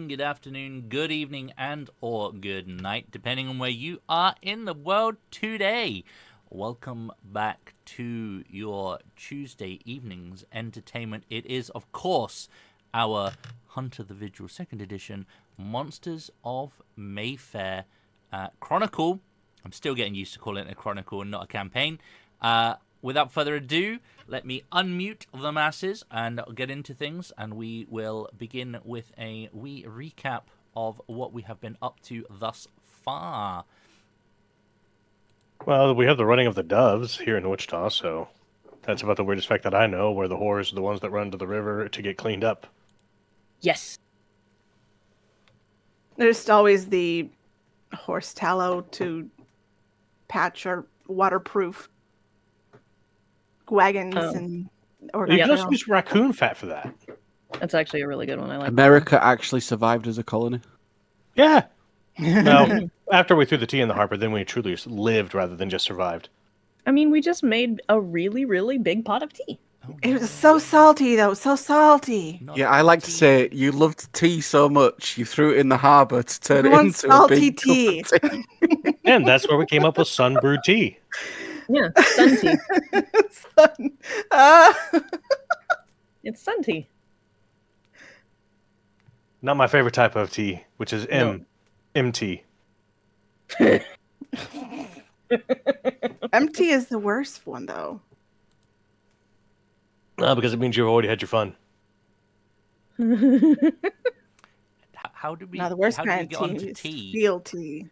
Good afternoon, good evening, and or good night, depending on where you are in the world today. Welcome back to your Tuesday evening's entertainment. It is, of course, our Hunter the Vigil 2nd edition, Monsters of Mayfair Chronicle. I'm still getting used to calling it a chronicle and not a campaign. Without further ado, let me unmute the masses and get into things, and we will begin with a wee recap of what we have been up to thus far. Well, we have the running of the doves here in Wichita, so that's about the weirdest fact that I know, where the whores are the ones that run to the river to get cleaned up. Yes. There's always the horse tallow to patch or waterproof wagons and or you can also use raccoon fat for that. That's actually a really good one. I like America actually survived as a colony. Yeah. No, after we threw the tea in the harbor, then we truly lived rather than just survived. I mean, we just made a really, really big pot of tea. It was so salty, though. So salty. Yeah, I like to say you loved tea so much you threw it in the harbour to turn it into salty a big tea. cup of tea. And that's where we came up with sun brewed tea. Yeah, sun tea. It's sun tea. Not my favorite type of tea, which is MT. MT is the worst one, though. Because it means you've already had your fun. How did we? No, the worst how kind did of we get tea onto is tea? field tea.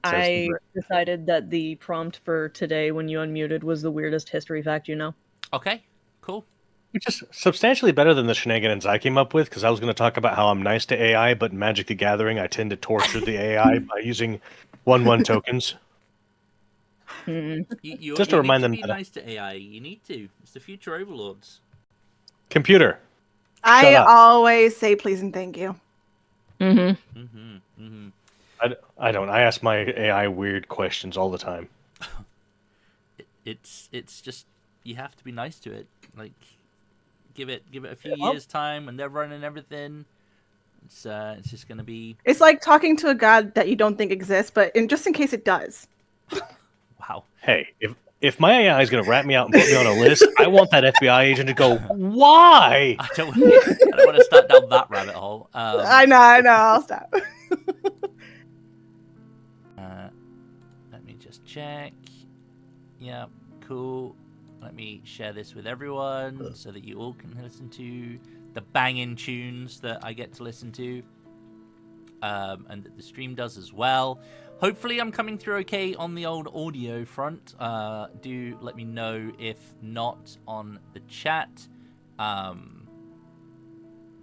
I decided that the prompt for today when you unmuted was the weirdest history fact you know. Okay, cool. Which is substantially better than the shenanigans I came up with, because I was going to talk about how I'm nice to AI, but in Magic the Gathering, I tend to torture the AI by using 1/1 tokens. Just to remind them to be nice to AI. You need to. It's the future overlords. Computer. I always say please and thank you. I don't. I ask my AI weird questions all the time. It's just you have to be nice to it. Like give it a few years time, and they're running everything. It's just gonna be. It's like talking to a god that you don't think exists, but just in case it does. Wow. Hey, if my AI is gonna rat me out and put me on a list, I want that FBI agent to go, why? I don't want to start down that rabbit hole. I know. I'll stop. Let me just check. Yeah, cool. Let me share this with everyone so that you all can listen to the banging tunes that I get to listen to. And that the stream does as well. Hopefully I'm coming through okay on the old audio front. Do let me know if not on the chat.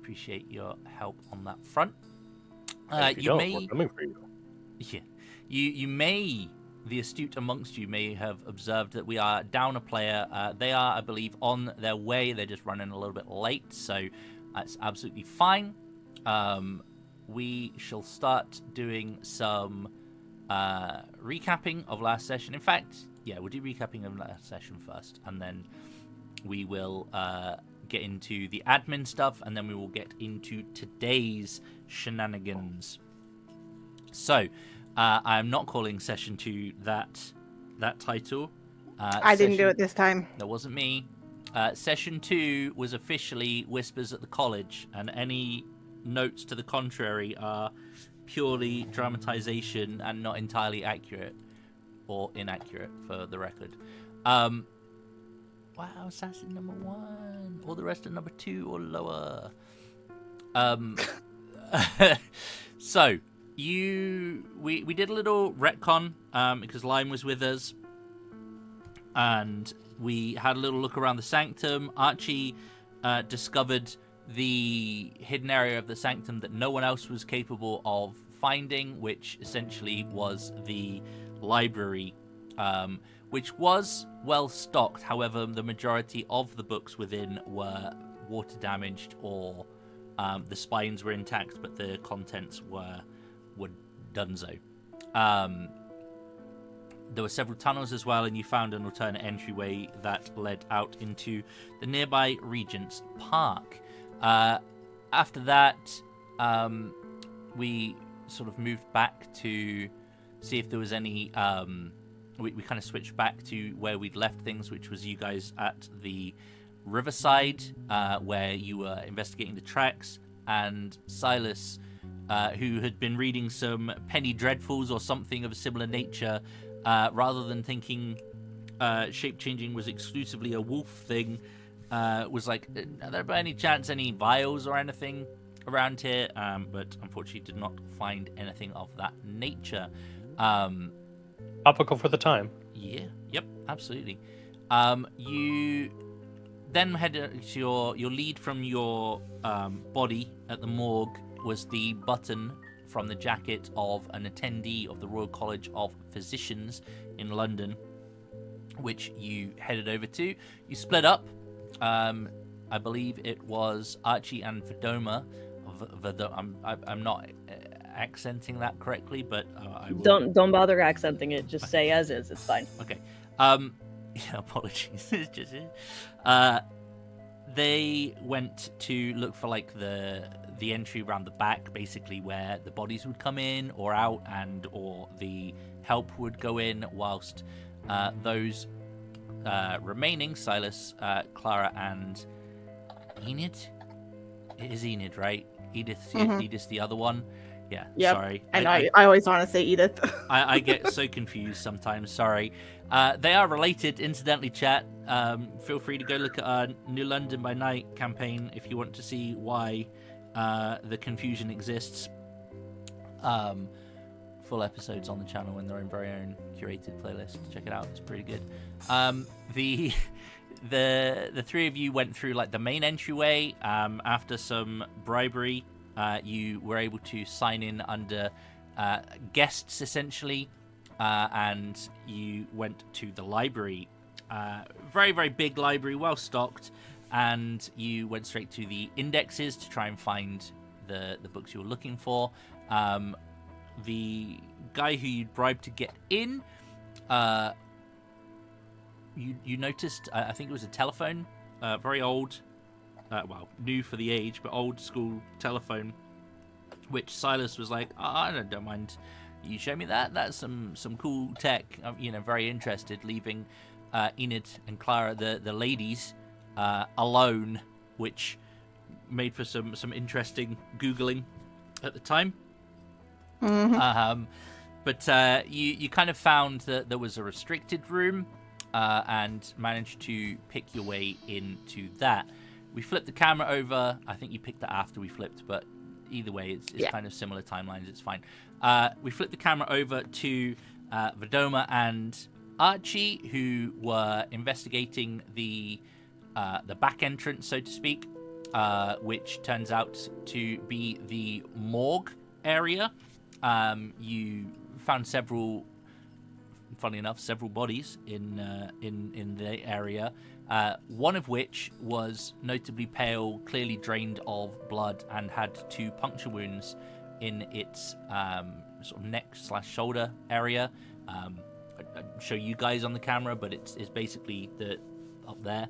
Appreciate your help on that front. We're coming for you. Yeah. You may, the astute amongst you may have observed that we are down a player. They are, I believe, on their way. They're just running a little bit late, so that's absolutely fine. We shall start doing some recapping of last session. In fact, yeah, we'll do recapping of last session first, and then we will get into the admin stuff, and then we will get into today's shenanigans. So, I'm not calling session 2 that title. I didn't do it this time. That wasn't me. Session 2 was officially Whispers at the College, and any notes to the contrary are purely dramatization and not entirely accurate, or inaccurate for the record. Wow, assassin number 1. All the rest are number 2 or lower. So we did a little retcon because Lime was with us, and we had a little look around the sanctum. Archie discovered the hidden area of the sanctum that no one else was capable of finding, which essentially was the library, which was well stocked. However, the majority of the books within were water damaged, or the spines were intact, but the contents were donezo. There were several tunnels as well, and you found an alternate entryway that led out into the nearby Regent's Park. After that, we sort of moved back to see if there was any... we kind of switched back to where we'd left things, which was you guys at the riverside, where you were investigating the tracks, and Silas, who had been reading some Penny Dreadfuls or something of a similar nature, rather than thinking shape-changing was exclusively a wolf thing, was like, are there by any chance any vials or anything around here? But unfortunately did not find anything of that nature. Topical for the time. Yeah, yep, absolutely. You then head to your lead from your body at the morgue was the button from the jacket of an attendee of the Royal College of Physicians in London, which you headed over to. You split up. I believe it was Archie and Vedoma. I'm not accenting that correctly, but I will. Don't bother accenting it. Just say as is. It's fine. Okay. Yeah, apologies. It's just they went to look for like the entry around the back, basically where the bodies would come in or out, and or the help would go in, whilst those remaining, Silas, Clara, and Enid. It is Enid, right? Edith, Edith's the other one. Yeah, yep. Sorry. And I always want to say Edith. I get so confused sometimes. Sorry. They are related, incidentally, chat. Feel free to go look at our New London by Night campaign if you want to see why the confusion exists. Full episodes on the channel in their own very own curated playlist. Check it out. It's pretty good. The three of you went through like the main entryway. After some bribery, you were able to sign in under guests, essentially, and you went to the library. Very, very big library, well stocked, and you went straight to the indexes to try and find the books you were looking for. The guy who you'd bribed to get in, you noticed, I think it was a telephone, very old, well, new for the age, but old school telephone, which Silas was like, I don't mind, you show me that, that's some cool tech. I'm, very interested, leaving Enid and Clara, the ladies, alone, which made for some interesting Googling at the time. Mm-hmm. But you kind of found that there was a restricted room, and managed to pick your way into that. We flipped the camera over. I think you picked that after we flipped, but either way, it's kind of similar timelines. It's fine. We flipped the camera over to Vedoma and Archie, who were investigating the back entrance, so to speak, which turns out to be the morgue area. You found several bodies in the area, one of which was notably pale, clearly drained of blood, and had 2 puncture wounds in its sort of neck/shoulder area. I'll show you guys on the camera, but it's basically up there.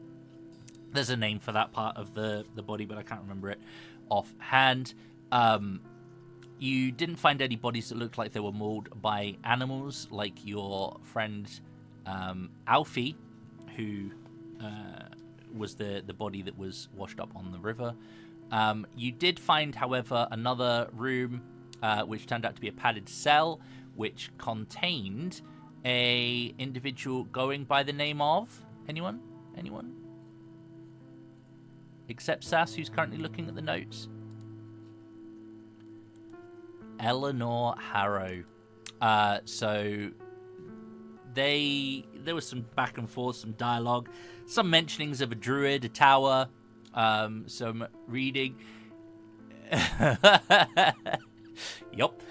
There's a name for that part of the body, but I can't remember it offhand. You didn't find any bodies that looked like they were mauled by animals, like your friend Alfie, who was the body that was washed up on the river. You did find, however, another room, which turned out to be a padded cell, which contained a individual going by the name of... Anyone? Except Sass, who's currently looking at the notes. Eleanor Harrow. So there was some back and forth, some dialogue, some mentionings of a druid, a tower, some reading. Yup.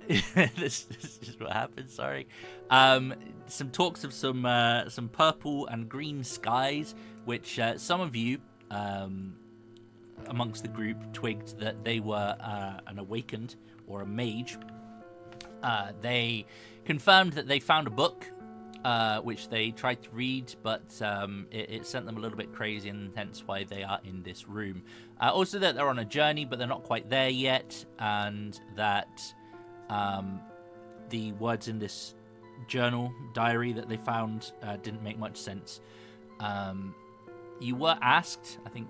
This is what happened. Sorry. Some talks of some purple and green skies, which some of you amongst the group twigged that they were an awakened or a mage. They confirmed that they found a book, which they tried to read, but it sent them a little bit crazy, and hence why they are in this room. Also that they're on a journey, but they're not quite there yet, and that the words in this journal diary that they found didn't make much sense. You were asked, I think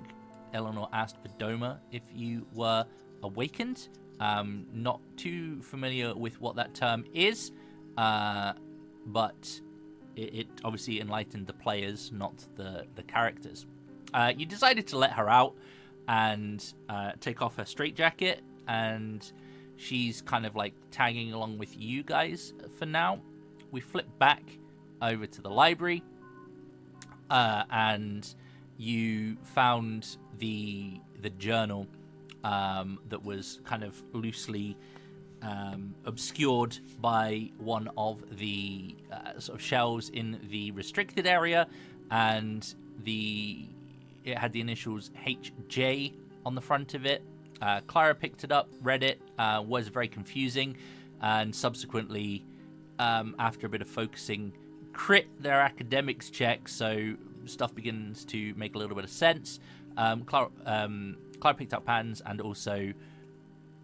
Eleanor asked Vidoma if you were awakened. Not too familiar with what that term is, but it obviously enlightened the players, not the characters. You decided to let her out and take off her straitjacket, and she's kind of like tagging along with you guys for now. We flip back over to the library, and you found the journal that was kind of loosely obscured by one of the sort of shelves in the restricted area, and it had the initials HJ on the front of it. Clara picked it up, read it, was very confusing, and subsequently, after a bit of focusing, crit their academics check, so stuff begins to make a little bit of sense. Clara picked up patterns, and also,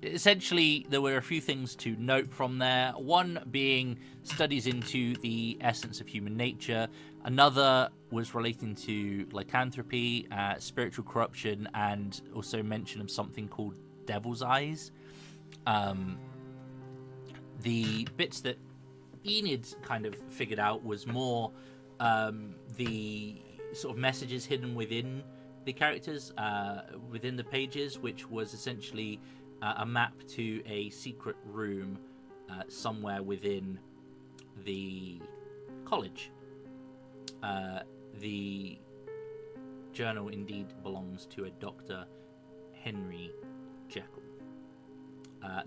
essentially, there were a few things to note from there. One being studies into the essence of human nature. Another was relating to lycanthropy, spiritual corruption, and also mention of something called devil's eyes. The bits that Enid kind of figured out was more the sort of messages hidden within the characters, within the pages, which was essentially a map to a secret room somewhere within the college. The journal indeed belongs to a Dr. Henry Jekyll.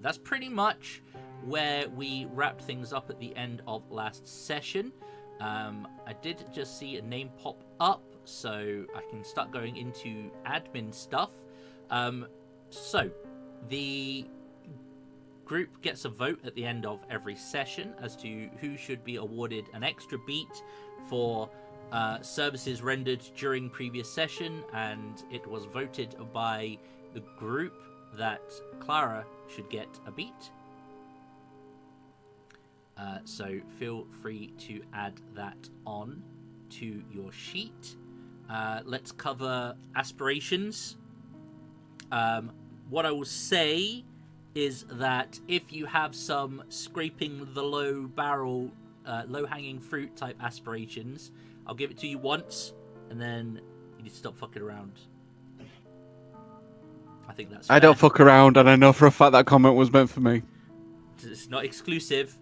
That's pretty much where we wrapped things up at the end of last session. I did just see a name pop up, so I can start going into admin stuff. So, the group gets a vote at the end of every session as to who should be awarded an extra beat for services rendered during previous session, and it was voted by the group that Clara should get a beat. So feel free to add that on to your sheet. Let's cover aspirations. What I will say is that if you have some scraping the low barrel, low-hanging fruit type aspirations, I'll give it to you once, and then you need to stop fucking around. I think that's fair. I don't fuck around, and I know for a fact that comment was meant for me. It's not exclusive.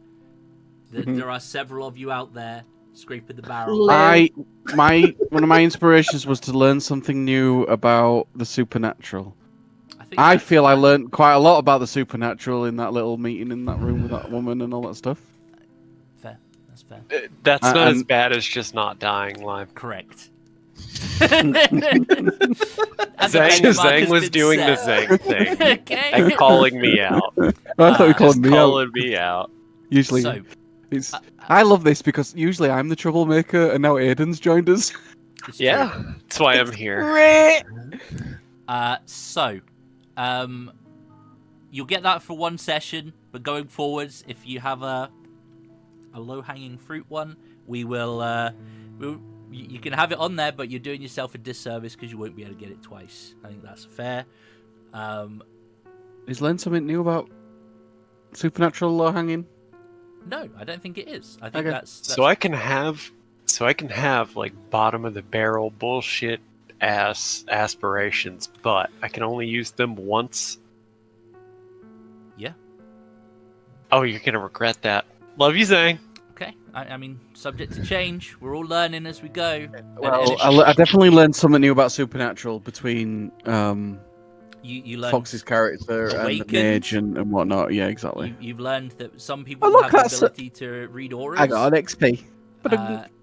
There are several of you out there scraping the barrel. One of my inspirations was to learn something new about the supernatural. I feel I learned quite a lot about the supernatural in that little meeting in that room with that woman and all that stuff. Fair. That's fair. That's not as bad as just not dying live. Correct. Zang was doing the Zang thing. Okay. And calling me out. I thought you called me out. Calling me out. Usually, I love this because usually I'm the troublemaker, and now Aiden's joined us. It's Yeah, true. that's why I'm here. So, you'll get that for one session, but going forwards, if you have a low-hanging fruit one, we will, you can have it on there, but you're doing yourself a disservice because you won't be able to get it twice. I think that's fair. Is learn something new about supernatural low hanging? No, I don't think it is. I think Okay. that's So I can have like bottom of the barrel bullshit ass aspirations, but I can only use them once. Yeah. Oh, you're gonna regret that. Love you, Zang. okay. I mean, subject to change. We're all learning as we go. Well, I definitely learned something new about supernatural between you learn Fox's character and the Awakened. mage and whatnot. Yeah, exactly. You've learned that some people Oh, look, have the that's a- ability to read auras. I got an XP.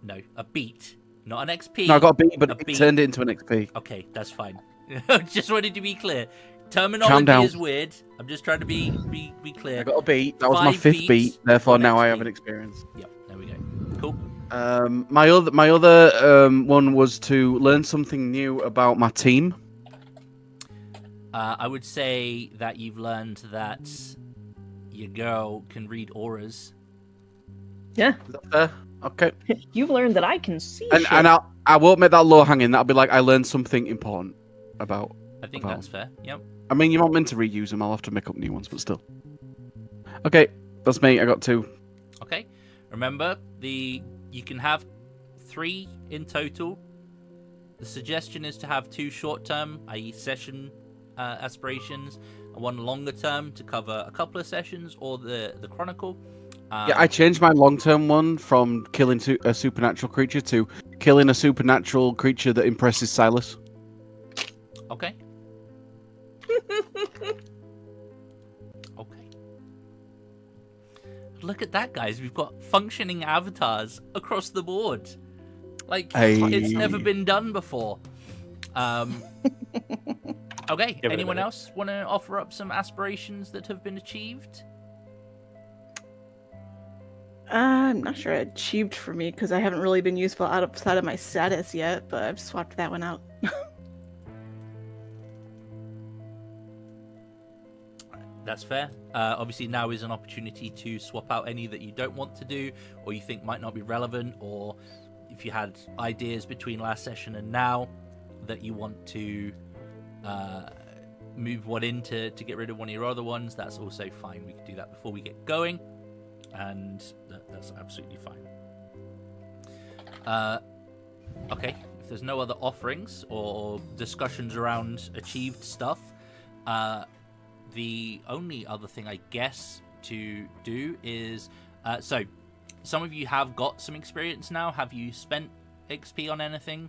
No, a beat, not an XP. No, I got a beat, but a it beat. turned it into an XP. Okay, that's fine. Just wanted to be clear. Terminology down. is weird. I'm just trying to be clear. I got a beat. That was my 5 fifth beats, beat. Therefore, 1 now I XP. have an experience. Yep, there we go. Cool. My other one was to learn something new about my team. I would say that you've learned that your girl can read auras. Yeah, Is that fair? Okay. you've learned that I can see And, shit. and I won't make that low hanging. That'll be like I learned something important about. I think About- that's fair. Yep. I mean, you're not meant to reuse them. I'll have to make up new ones, but still. Okay, that's me. I got 2. Okay. Remember, you can have 3 in total. The suggestion is to have 2 short-term, i.e. session aspirations, and 1 longer term to cover a couple of sessions, or the Chronicle. Yeah, I changed my long-term one from killing a supernatural creature to killing a supernatural creature that impresses Silas. Okay. Okay. Look at that, guys. We've got functioning avatars across the board. Like, Hey. it's never been done before. Okay, Give it a anyone minute. else want to offer up some aspirations that have been achieved? I'm not sure it achieved for me because I haven't really been useful outside of my status yet, but I've swapped that one out. That's fair. Obviously, now is an opportunity to swap out any that you don't want to do, or you think might not be relevant, or if you had ideas between last session and now that you want to move one in to get rid of one of your other ones, that's also fine. We can do that before we get going, and that's absolutely fine. Okay, if there's no other offerings or discussions around achieved stuff, the only other thing I guess to do is so some of you have got some experience now. Have you spent XP on anything?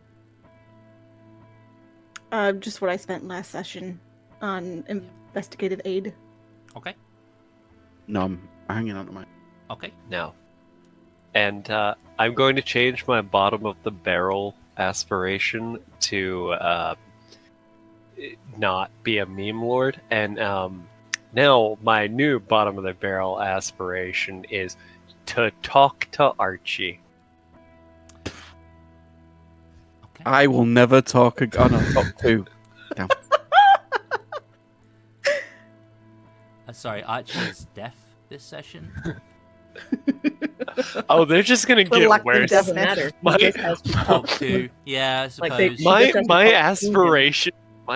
Just what I spent last session on investigative aid. Okay. No, I'm hanging on to mine. Okay. No. And I'm going to change my bottom of the barrel aspiration to not be a meme lord. And now my new bottom of the barrel aspiration is to talk to Archie. Okay. I will never talk again. Oh, no, talk to. Damn. Sorry, Archie is deaf this session. Oh, they're just gonna get Reluctant worse. death. Doesn't matter. My- He just has to Talk talk. to. Yeah, I suppose. Like they- She My just has to my talk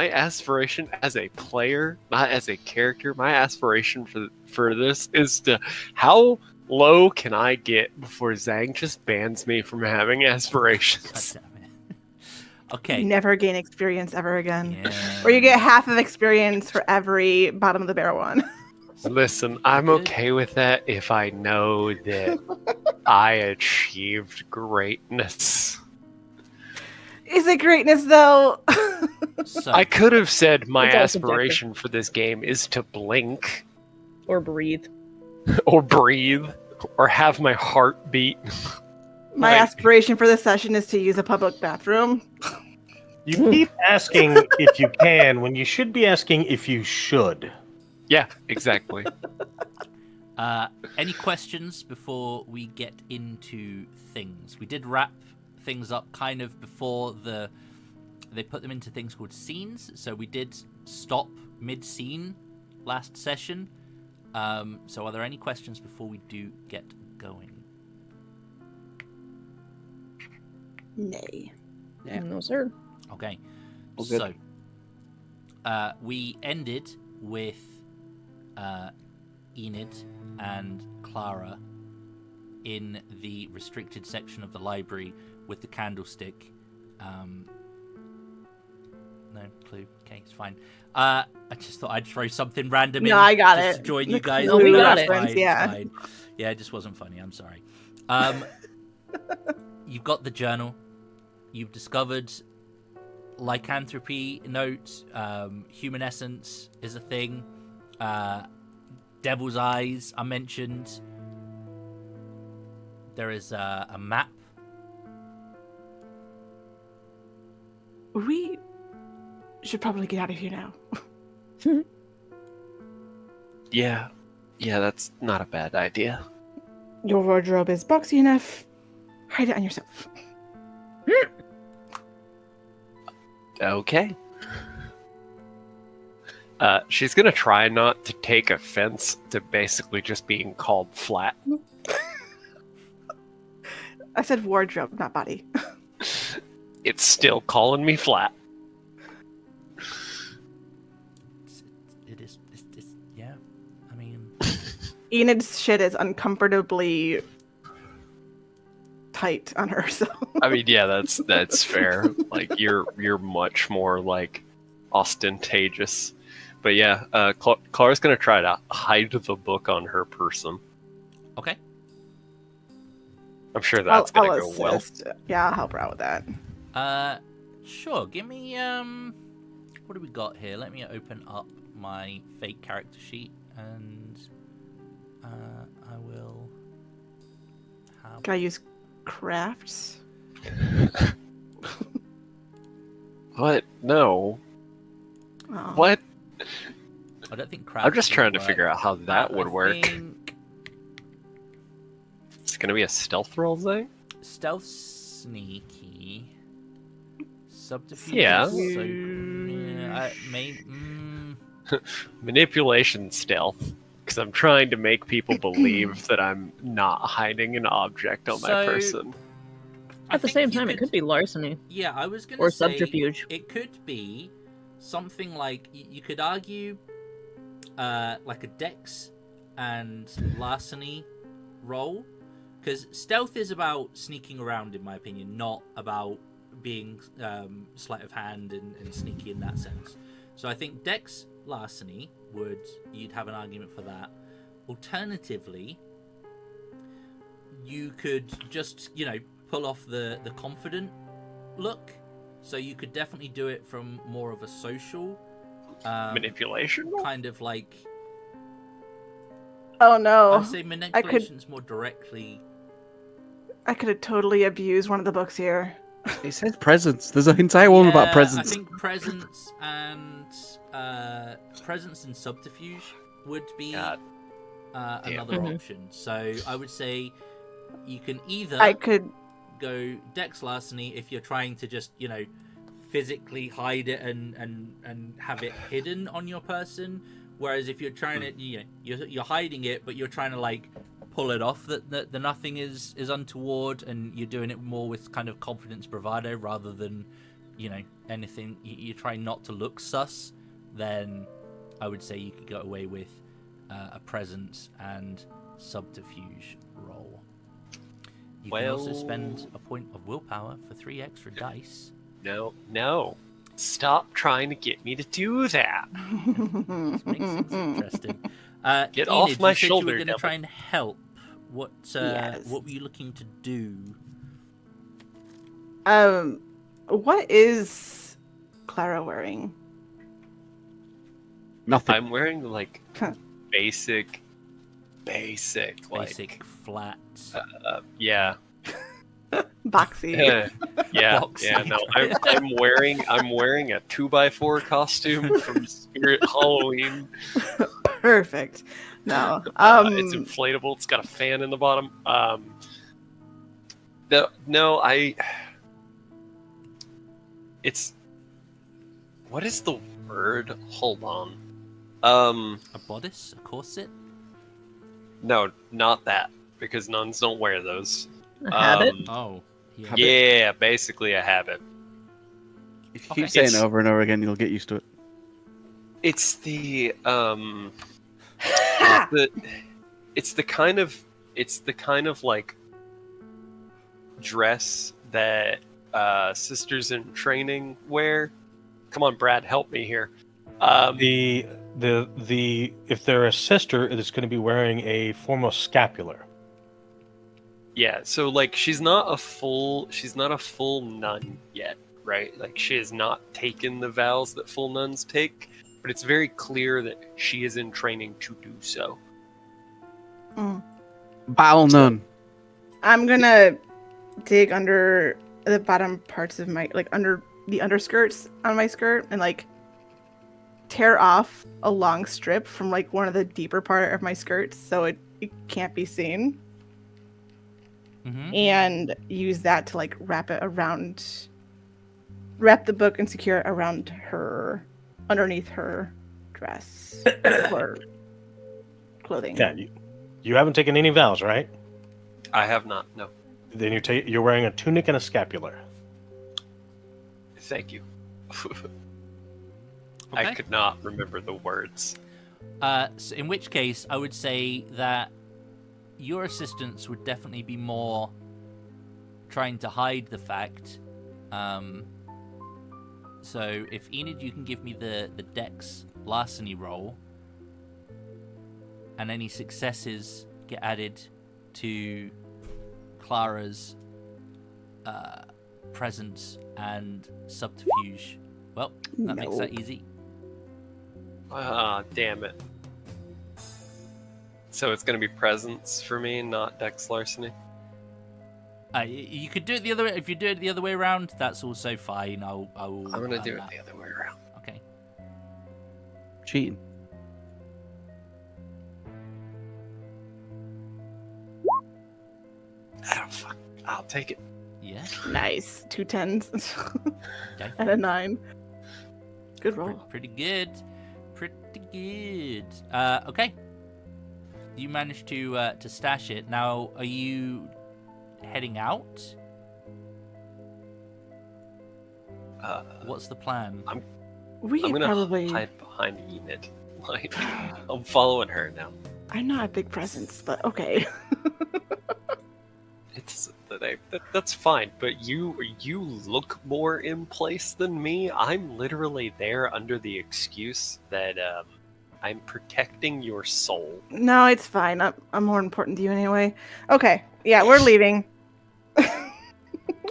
to aspiration as a player, not as a character, my aspiration for this is to how low can I get before Zhang just bans me from having God aspirations? damn it. Okay. Never gain experience ever again. Yeah. Or you get half of experience for every bottom of the barrel one. Listen, I'm okay with that if I know that I achieved greatness. Is it greatness though? So, I could have said my It's all subjective. aspiration for this game is to blink Or breathe. or breathe or have my heart beat. My Right. aspiration for this session is to use a public bathroom. You keep asking if you can when you should be asking if you should. Yeah, exactly. any questions before we get into things? We did wrap things up kind of before they put them into things called scenes. So we did stop mid-scene last session. So are there any questions before we do get going? Nay. Yeah. No, sir. Okay. All good. So we ended with Enid and Clara in the restricted section of the library with the candlestick. No clue. Okay, it's fine. I just thought I'd throw something random in. No, I got just it. to join The you guys. clue we got It's it. fine, it's Yeah. fine. Yeah, it just wasn't funny. I'm sorry. You've got the journal. You've discovered lycanthropy notes. Human essence is a thing. Devil's eyes are mentioned. There is a map. We should probably get out of here now. Yeah, that's not a bad idea. Your wardrobe is boxy enough. Hide it on yourself. Okay. She's gonna try not to take offense to basically just being called flat. I said wardrobe, not body. It's still calling me flat. It is. It's yeah. I mean, Enid's shit is uncomfortably tight on her, so I mean, yeah, that's fair. Like you're much more like ostentatious. But yeah, Clara's gonna try to hide the book on her person. okay. I'm sure that's gonna I'll go well. assist. Yeah, I'll help her out with that. Sure. Give me what do we got here? Let me open up my fake character sheet, and I will have. Can I use crafts? What? No. Oh. What? I don't think. I'm just crafts trying to would figure work. out how that would I work. think It's gonna be a stealth roll thing? stealth, sneaky, subterfuge. Yeah. So, yeah, Manipulation stealth. Because I'm trying to make people believe that I'm not hiding an object on my So, person. I At the think same you time, it could be larceny Yeah, I was gonna or say subterfuge. it could be something like you could argue, like a dex and larceny roll, because stealth is about sneaking around, in my opinion, not about being sleight of hand and sneaky in that sense. So I think dex larceny you'd have an argument for that. Alternatively, you could just pull off the confident look. So you could definitely do it from more of a social Manipulation roll? kind of like. Oh no! I'd say manipulation's more directly. I could have totally abused one of the books here. It says presence. There's an entire one about I presence. think presence and subterfuge would be God. another Mhm. option. So I would say you can either I could. go dex larceny if you're trying to just physically hide it and have it hidden on your person, whereas if you're trying to you're hiding it but you're trying to pull it off that the nothing is untoward, and you're doing it more with kind of confidence bravado rather than anything, you're trying not to look sus, then I would say you could go away with a presence and subterfuge roll. You can also spend a point of willpower for 3 extra dice. No. Stop trying to get me to do that. This makes things interesting. Get Enid, off my you said shoulder, you were going to devil. try and help. What Yes. what were you looking to do? What is Clara wearing? Nothing. I'm wearing basic Basic flat. yeah. Boxy. yeah. Boxy. No, I'm wearing a 2x4 costume from Spirit Halloween. Perfect. No. It's inflatable. It's got a fan in the bottom. It's what is the word? Hold on. A bodice? A corset? No, not that, because nuns don't wear those. A habit? Oh. Yeah. Habit? Yeah, basically a habit. If you Okay. keep saying it It's- over and over again, you'll get used to it. It's the it's the kind of like dress that sisters in training wear. Come on, Brad, help me here. The if they're a sister, it's going to be wearing a formal scapular. Yeah, so like she's not a full nun yet, right? Like she has not taken the vows that full nuns take, but it's very clear that she is in training to do so. Battle nun. I'm gonna dig under the bottom parts of my, like under the underskirts on my skirt, and like tear off a long strip from like one of the deeper part of my skirts so it can't be seen, Mm-hmm. and use that to like wrap the book and secure it around her, underneath her dress or clothing. Yeah, you haven't taken any vows, right? I have not, no. Then you're wearing a tunic and a scapular. Thank you. Okay. I could not remember the words. So in which case, I would say that your assistants would definitely be more trying to hide the fact. So if Enid, you can give me the Dex larceny roll, and any successes get added to Clara's presence and subterfuge. Well, that makes that easy. Ah, damn it. So it's gonna be presence for me, not Dex larceny. You could do it the other way. If you do it the other way around, that's also fine. I'm I'm gonna do it the other way around. Okay. Cheating. Oh, fuck. I'll take it. Yeah. Nice. 2 10s Okay. and a 9. Good roll. Pretty good. Pretty good. Okay. You managed to stash it. Now, are you heading out? What's the plan? We I'm gonna probably. hide behind Enid. Like, I'm following her now. I'm not a big presence, but okay. It's that's fine, but you look more in place than me. I'm literally there under the excuse that I'm protecting your soul. No, it's fine. I'm more important to you anyway. Okay, yeah, we're leaving.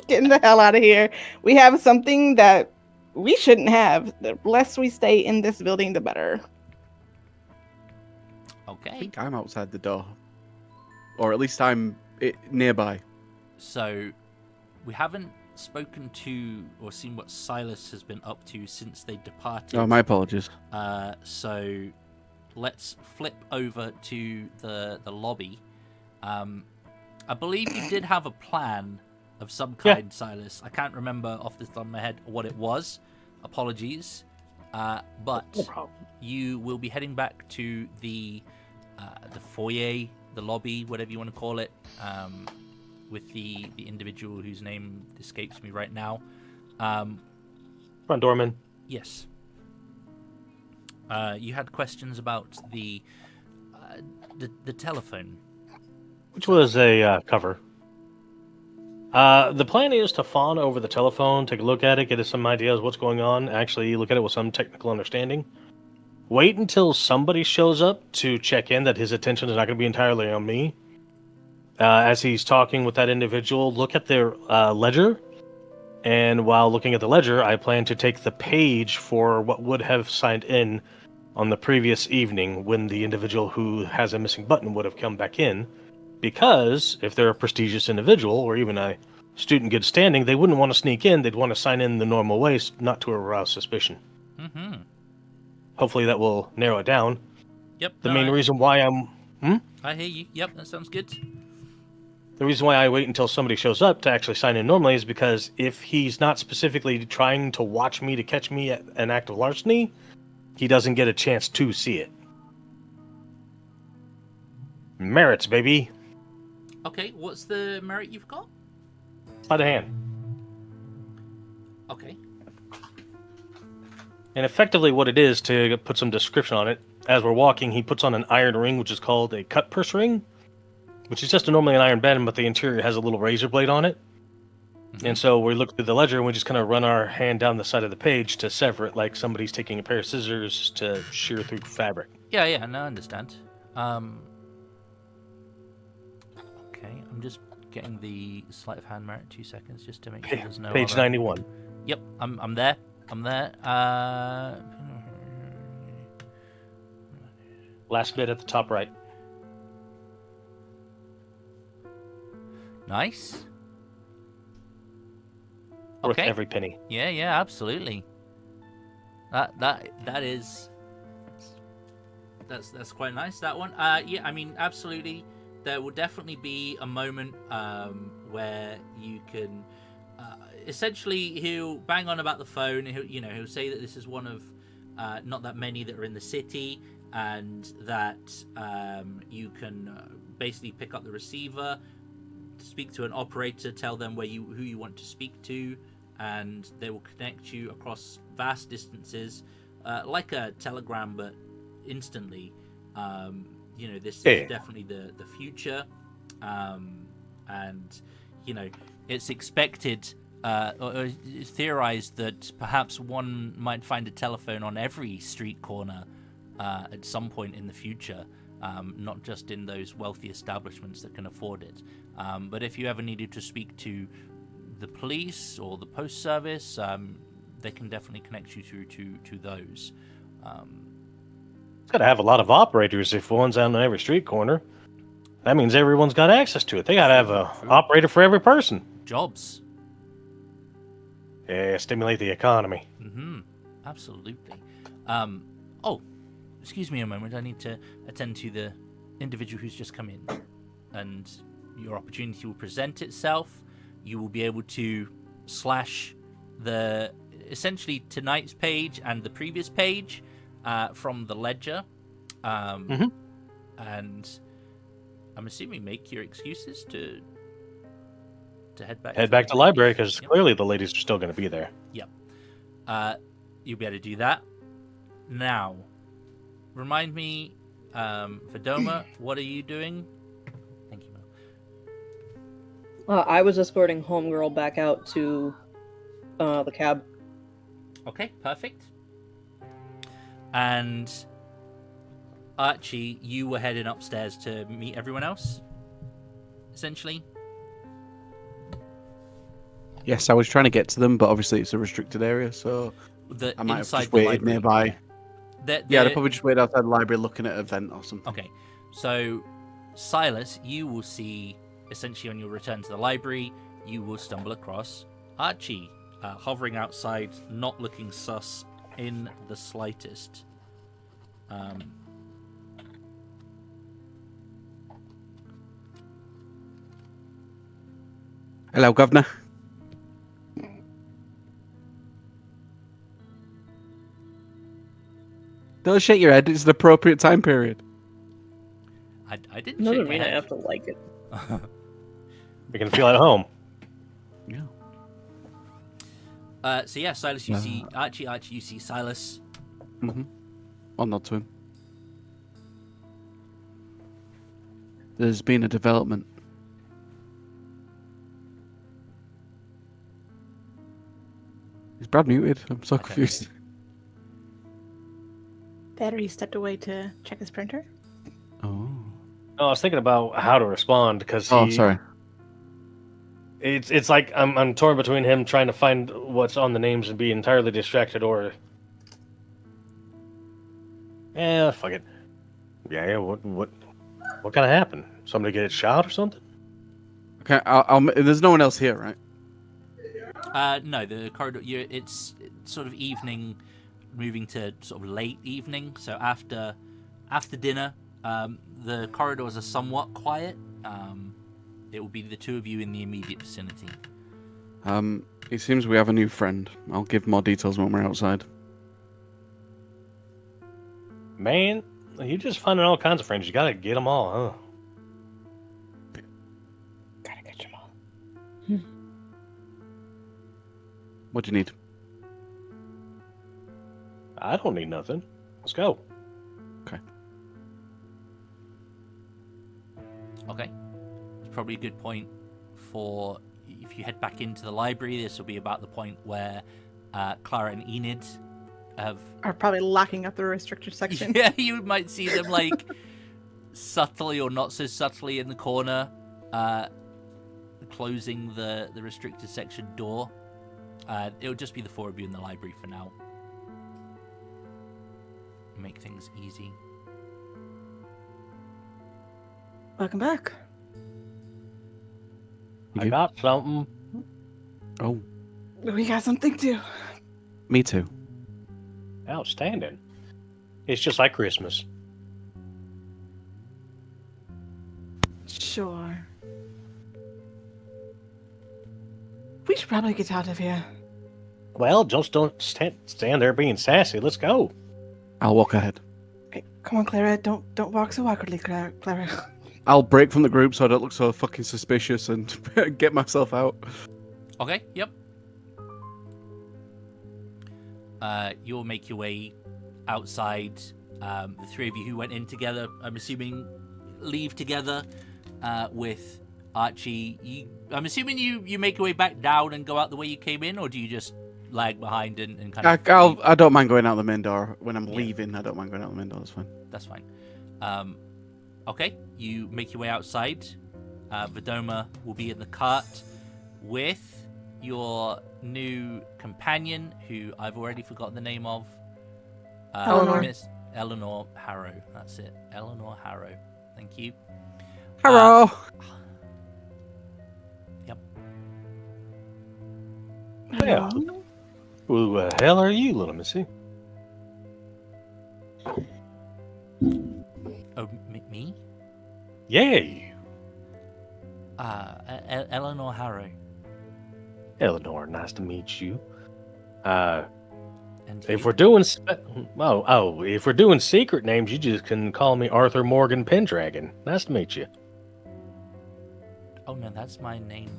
Getting the hell out of here. We have something that we shouldn't have. The less we stay in this building, the better. I Okay. think I'm outside the door. Or at least I'm nearby. So, we haven't spoken to or seen what Silas has been up to since they departed. Oh, my apologies. So let's flip over to the lobby. I believe you did have a plan of some kind, Silas. I can't remember off the top of my head what it was. Apologies. But No problem. you will be heading back to the foyer, the lobby, whatever you want to call it, with the individual whose name escapes me right now. Front doorman. Yes. You had questions about the telephone. Which was a cover. The plan is to fawn over the telephone, take a look at it, get us some ideas what's going on, actually look at it with some technical understanding. Wait until somebody shows up to check in that his attention is not going to be entirely on me. As he's talking with that individual, look at their ledger. And while looking at the ledger, I plan to take the page for what would have signed in on the previous evening when the individual who has a missing button would have come back in. Because if they're a prestigious individual, or even a student good standing, they wouldn't want to sneak in. They'd want to sign in the normal way, not to arouse suspicion. Mm-hmm. Hopefully that will narrow it down. Yep. The main reason why I'm... I hear you. Yep, that sounds good. The reason why I wait until somebody shows up to actually sign in normally is because if he's not specifically trying to watch me to catch me at an act of larceny, he doesn't get a chance to see it. Merits, baby. Okay, what's the merit you've got? Sleight of hand. Okay. And effectively what it is, to put some description on it, as we're walking, he puts on an iron ring, which is called a cut purse ring, which is just normally an iron band, but the interior has a little razor blade on it. Mm-hmm. And so we look through the ledger and we just kind of run our hand down the side of the page to sever it, like somebody's taking a pair of scissors to shear through fabric. Yeah, no, I understand. Okay, I'm just getting the sleight of hand merit. 2 seconds, just to make sure there's no Page other... 91. Yep, I'm there. Last bit at the top right. Nice. Worth Okay. every penny. Yeah, absolutely. That is that's quite nice, that one. Yeah, I mean, absolutely. There will definitely be a moment where you can essentially, he'll bang on about the phone. He'll say that this is one of not that many that are in the city, and that you can basically pick up the receiver, speak to an operator, tell them who you want to speak to, and they will connect you across vast distances, like a telegram, but instantly. This is definitely the future, and it's expected or it's theorized that perhaps one might find a telephone on every street corner at some point in the future, not just in those wealthy establishments that can afford it. But if you ever needed to speak to the police or the post service, they can definitely connect you through to those. It's got to have a lot of operators if one's out on every street corner. That means everyone's got access to it. They got to have an operator for every person. Jobs. Yeah, stimulate the economy. Mm-hmm. Absolutely. Excuse me a moment. I need to attend to the individual who's just come in. And your opportunity will present itself. You will be able to slash essentially tonight's page and the previous page from the ledger. And I'm assuming make your excuses to head back. Head back to the library, because clearly the ladies are still going to be there. Yep. You'll be able to do that. Now, remind me, Fedoma, what are you doing? Thank you, Mel. I was escorting Homegirl back out to the cab. Okay, perfect. And Archie, you were heading upstairs to meet everyone else, essentially? Yes, I was trying to get to them, but obviously it's a restricted area, so I might have just waited nearby. I'd probably just wait outside the library looking at an event or something. Okay, so Silas, you will see, essentially on your return to the library, you will stumble across Archie, hovering outside, not looking sus in the slightest. Hello, Governor. Don't shake your head. It's an appropriate time period. I didn't No, shake I my mean I head. have to like it. You can feel at home. Yeah. So yeah, Silas, you see Archie, you see Silas. Mm-hmm. I'll nod to him. There's been a development. Is Brad muted? I'm so confused. Battery stepped away to check his printer. Oh. No, I was thinking about how to respond, because sorry. It's like I'm torn between him trying to find what's on the names and be entirely distracted, or fuck it. Yeah. What kind of happened? Somebody get shot or something? Okay, there's no one else here, right? No, the corridor. It's sort of evening, moving to sort of late evening. So after dinner, the corridors are somewhat quiet. It will be the two of you in the immediate vicinity. It seems we have a new friend. I'll give more details when we're outside. Man, you're just finding all kinds of friends. You gotta get them all, huh? Gotta catch them all. What do you need? I don't need nothing. Let's go. Okay. It's probably a good point for, if you head back into the library, this will be about the point where Clara and Enid are probably locking up the restricted section. Yeah, you might see them, like, subtly or not so subtly in the corner, closing the restricted section door. It'll just be the four of you in the library for now. Make things easy. Welcome back. I got something. Oh, We got something too. me too. Outstanding. It's just like Christmas. Sure. We should probably get out of here. Well, just don't stand there being sassy. Let's go. I'll walk ahead. Okay, come on, Clara. Don't walk so awkwardly, Clara. I'll break from the group so I don't look so fucking suspicious and get myself out. Okay, yep. You'll make your way outside. The three of you who went in together, I'm assuming, leave together with Archie. I'm assuming you make your way back down and go out the way you came in, or do you just lag behind and kind of... I don't mind going out the main door. When I'm leaving, I don't mind going out the main door. That's fine. That's fine. Okay, you make your way outside. Vidoma will be in the cart with your new companion, who I've already forgotten the name of. Eleanor. Miss Eleanor Harrow. That's it. Eleanor Harrow. Thank you. Hello. Yep. Yeah. Who the hell are you, little missy? Oh, me? Yeah, you. Eleanor Harrow. Eleanor, nice to meet you. And If you? we're doing if we're doing secret names, you just can call me Arthur Morgan Pendragon. Nice to meet you. Oh no, that's my name.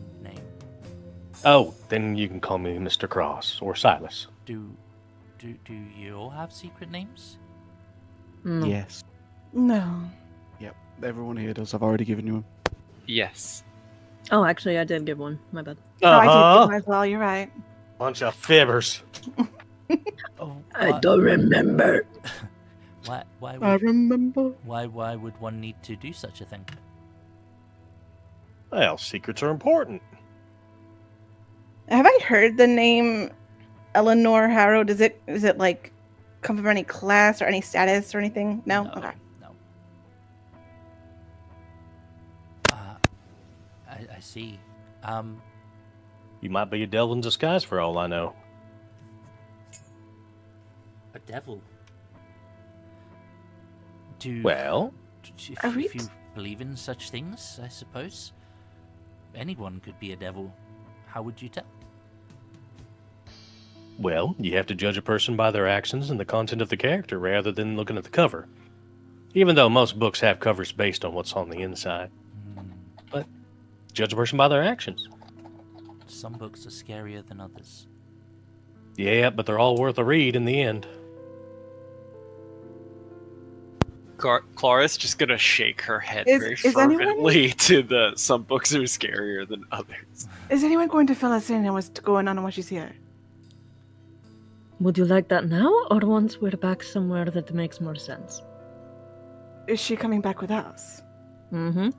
Oh, then you can call me Mr. Cross or Silas. Do you all have secret names? No. Yes. No. Yep. Everyone here does. I've already given you one. Yes. Oh, actually, I did give one. My bad. Oh, I did give mine as well. You're right. Bunch of fibbers. Oh, I don't remember. Why I would remember. why would one need to do such a thing? Well, secrets are important. Have I heard the name Eleanor Harrow? Is it like come from any class or any status or anything? No. Okay. No. I see. You might be a devil in disguise for all I know. A devil. Well, If you believe in such things, I suppose anyone could be a devil. How would you tell? well, you have to judge a person by their actions and the content of the character rather than looking at the cover. Even though most books have covers based on what's on the inside. But judge a person by their actions. Some books are scarier than others. Yeah, but they're all worth a read in the end. Clara's just gonna shake her head very Is anyone- fervently to the some books are scarier than others. Is anyone going to fill us in on what's going on and what she's here? Would you like that now, or once we're back somewhere that makes more sense? Is she coming back with us? Mm-hmm.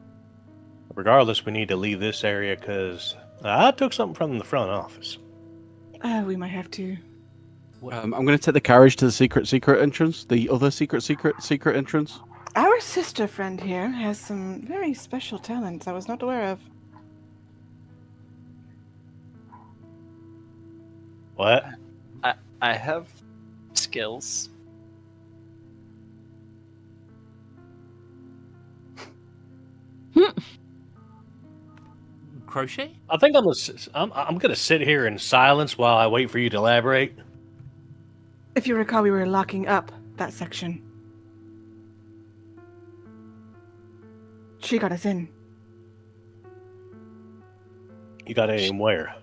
Regardless, we need to leave this area because I took something from the front office. We might have to. I'm going to take the carriage to the secret entrance. The other secret entrance. Our sister friend here has some very special talents I was not aware of. What? I have skills. crochet? I think I'm gonna sit here in silence while I wait for you to elaborate. If you recall, we were locking up that section. She got us in. You got in where?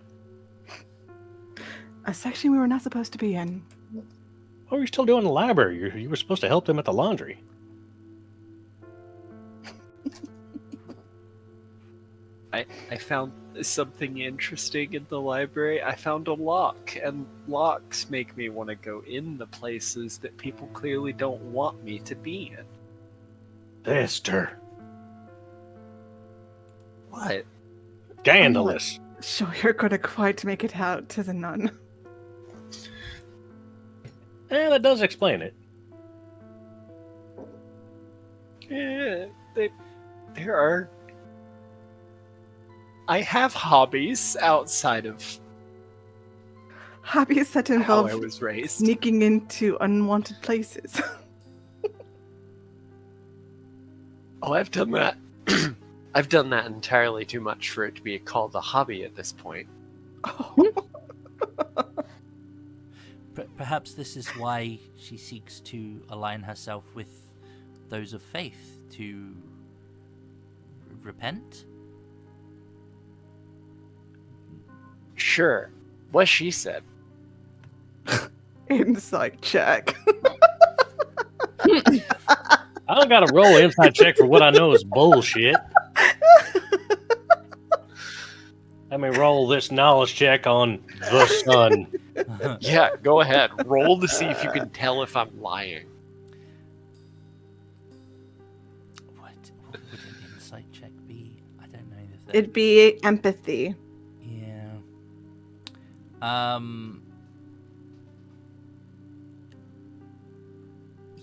A section we were not supposed to be in. Oh, you're still doing the library. You were supposed to help them at the laundry. I found something interesting in the library. I found a lock, and locks make me want to go in the places that people clearly don't want me to be in. Sister. What? Scandalous. Sure, you're gonna quite make it out to the nun. That does explain it. Yeah, there are... I have hobbies outside of Hobbies that how involve I was raised. sneaking into unwanted places. Oh, I've done that. I've done that entirely too much for it to be called a hobby at this point. Perhaps this is why she seeks to align herself with those of faith, to repent? Sure. What she said. Insight check. I don't got to roll an inside check for what I know is bullshit. Let me roll this knowledge check on the sun. Yeah, go ahead. Roll to see if you can tell if I'm lying. What would an insight check be? I don't know if that... It'd be empathy. Yeah.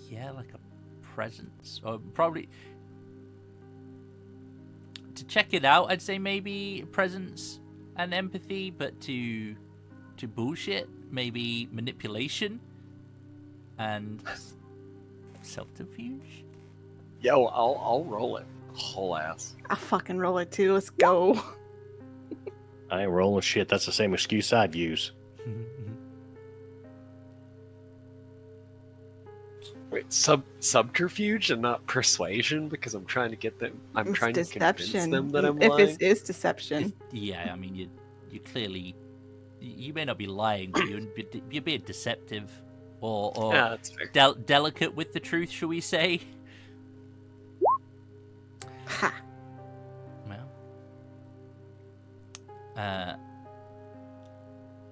Yeah, like a presence, or probably to check it out. I'd say maybe presence and empathy, but to bullshit, maybe manipulation and subterfuge. Yo, I'll roll it. Whole ass. I'll fucking roll it too. Let's go. I ain't rolling shit. That's the same excuse I'd use. Wait, subterfuge and not persuasion, because I'm trying to get them. I'm It's trying to convince deception. them that I'm If lying. it is deception. Yeah, I mean, you clearly, you may not be lying, but you're being deceptive or Yeah, that's fair. delicate with the truth, shall we say? Ha. Well,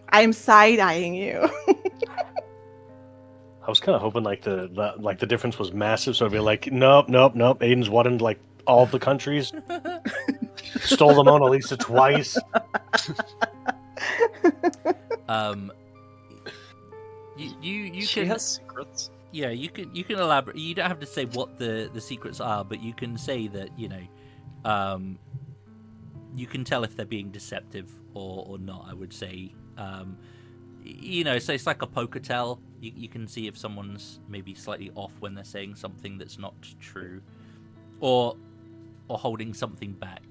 I'm side-eyeing you. I was kind of hoping like the difference was massive, so I'd be like, nope. Aiden's wanted like all the countries, stole the Mona Lisa twice. You She can has secrets. yeah, you can elaborate. You don't have to say what the secrets are, but you can say that you can tell if they're being deceptive or not. I would say, so it's like a poker tell. You can see if someone's maybe slightly off when they're saying something that's not true, or holding something back.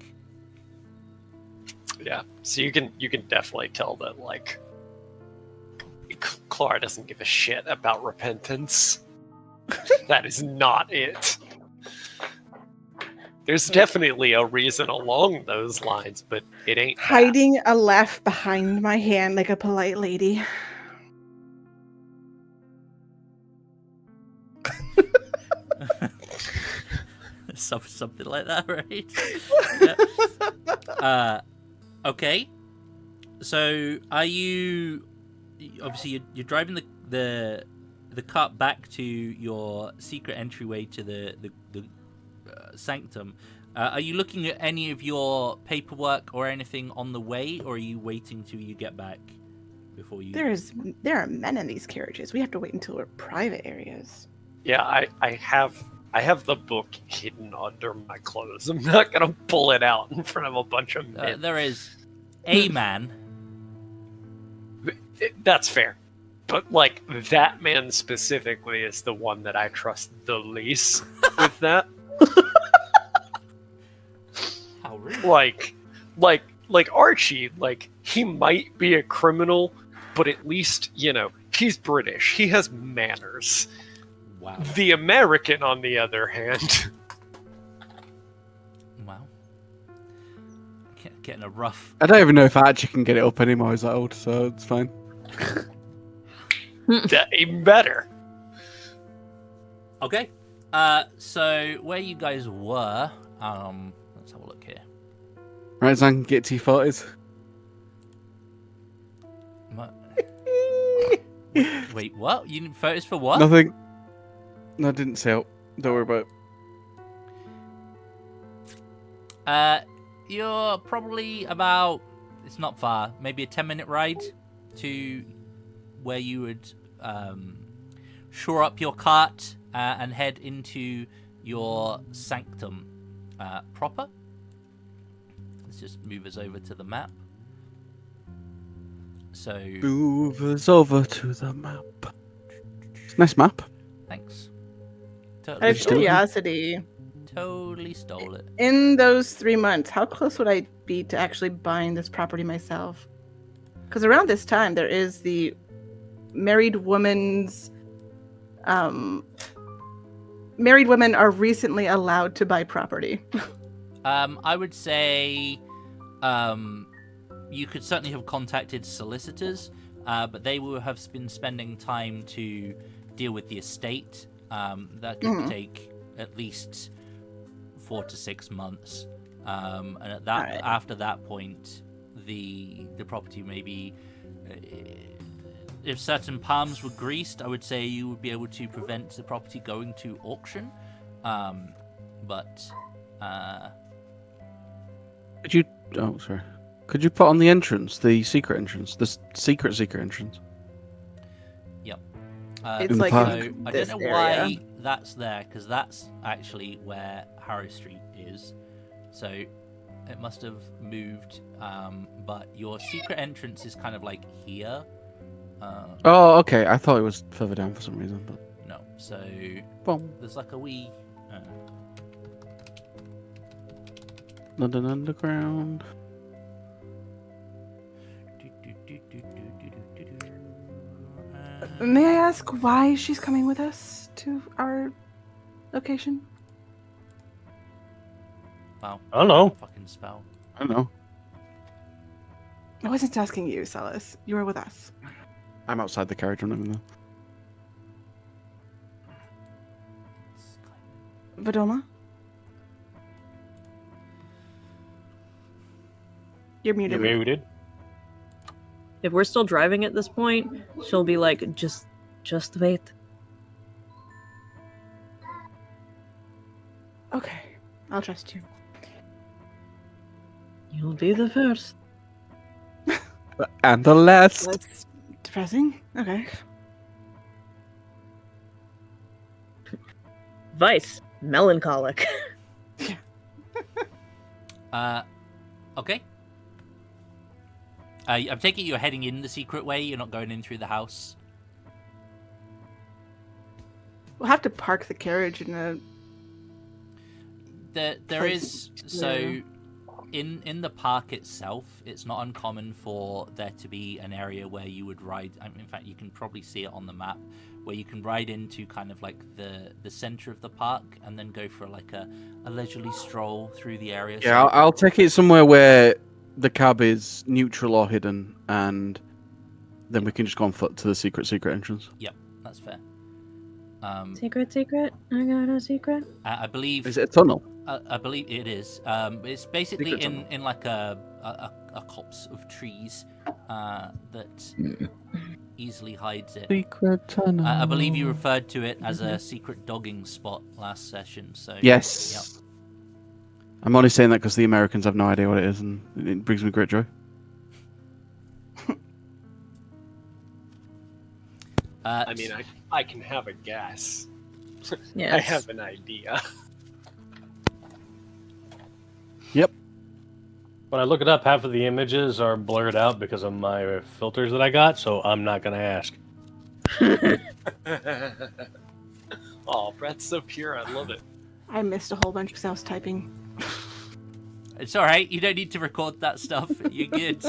Yeah, so you can definitely tell that like Clara doesn't give a shit about repentance. That is not it. There's definitely a reason along those lines, but it ain't that. Hiding a laugh behind my hand like a polite lady. Something like that, right? Yeah. Okay. So, are you? Obviously, you're driving the cart back to your secret entryway to the sanctum. Are you looking at any of your paperwork or anything on the way, or are you waiting till you get back before you? There are men in these carriages. We have to wait until we're private areas. Yeah, I have the book hidden under my clothes. I'm not gonna pull it out in front of a bunch of men. There is a man. That's fair. But, like, that man specifically is the one that I trust the least with that. How rude. Like, like Archie, like he might be a criminal, but at least, he's British. He has manners. Wow. The American, on the other hand. Wow. Getting a rough. I don't even know if Archie can get it up anymore. He's that old, so it's fine. Even better. Okay. So where you guys were, let's have a look here. Right, Zan, get T40s. Wait, what? You didn't photos for what? Nothing. No, I didn't say out. Don't worry about it. You're probably about, it's not far, maybe a 10-minute ride to where you would shore up your cart and head into your sanctum proper. Let's just move us over to the map. So Move us over to the map. It's a nice map. thanks. Out Totally of stole it. curiosity, Totally stole it. in those 3 months, how close would I be to actually buying this property myself? Because around this time, there is the married women's. Married women are recently allowed to buy property. I would say you could certainly have contacted solicitors, but they will have been spending time to deal with the estate. That could take at least 4 to 6 months, and at that Alright. after that point, the property may be. If certain palms were greased, I would say you would be able to prevent the property going to auction. But Could you? Oh, sorry. Could you put on the entrance, the secret entrance, the secret entrance? It's In the like park. So I don't this know area. why that's there, because that's actually where Harrow Street is. So it must have moved. But your secret entrance is kind of like here. Oh, okay. I thought it was further down for some reason, but No, so boom. there's like a wee. London Underground. May I ask why she's coming with us to our location? Wow. I don't know. Fucking spell. I don't know. I wasn't asking you, Celis. You were with us. I'm outside the carriage. I'm not even there. Vadoma? You're You muted. muted. If we're still driving at this point, she'll be like, just wait. Okay, I'll trust you. You'll be the first. And the last. That's depressing. Okay. Vice, melancholic. Okay. I'm taking it you're heading in the secret way. You're not going in through the house. We'll have to park the carriage in a. There Place- is so in the park itself, it's not uncommon for there to be an area where you would ride. In fact, you can probably see it on the map, where you can ride into kind of like the center of the park and then go for like a leisurely stroll through the area. Yeah, I'll take it somewhere where the cab is neutral or hidden, and then we can just go on foot to the secret entrance. That's fair. Secret. I got a secret. I believe Is it a tunnel? I believe it is. It's basically Secret tunnel. in like a copse of trees that easily hides it. Secret tunnel. I believe you referred to it as a secret dogging spot last session. So Yes. I'm only saying that because the Americans have no idea what it is, and it brings me great joy. I mean, I can have a guess. Yes. I have an idea. When I look it up, half of the images are blurred out because of my filters that I got, so I'm not going to ask. Oh, Brett's so pure. I love it. I missed a whole bunch because I was typing. It's all right. You don't need to record that stuff. You're good.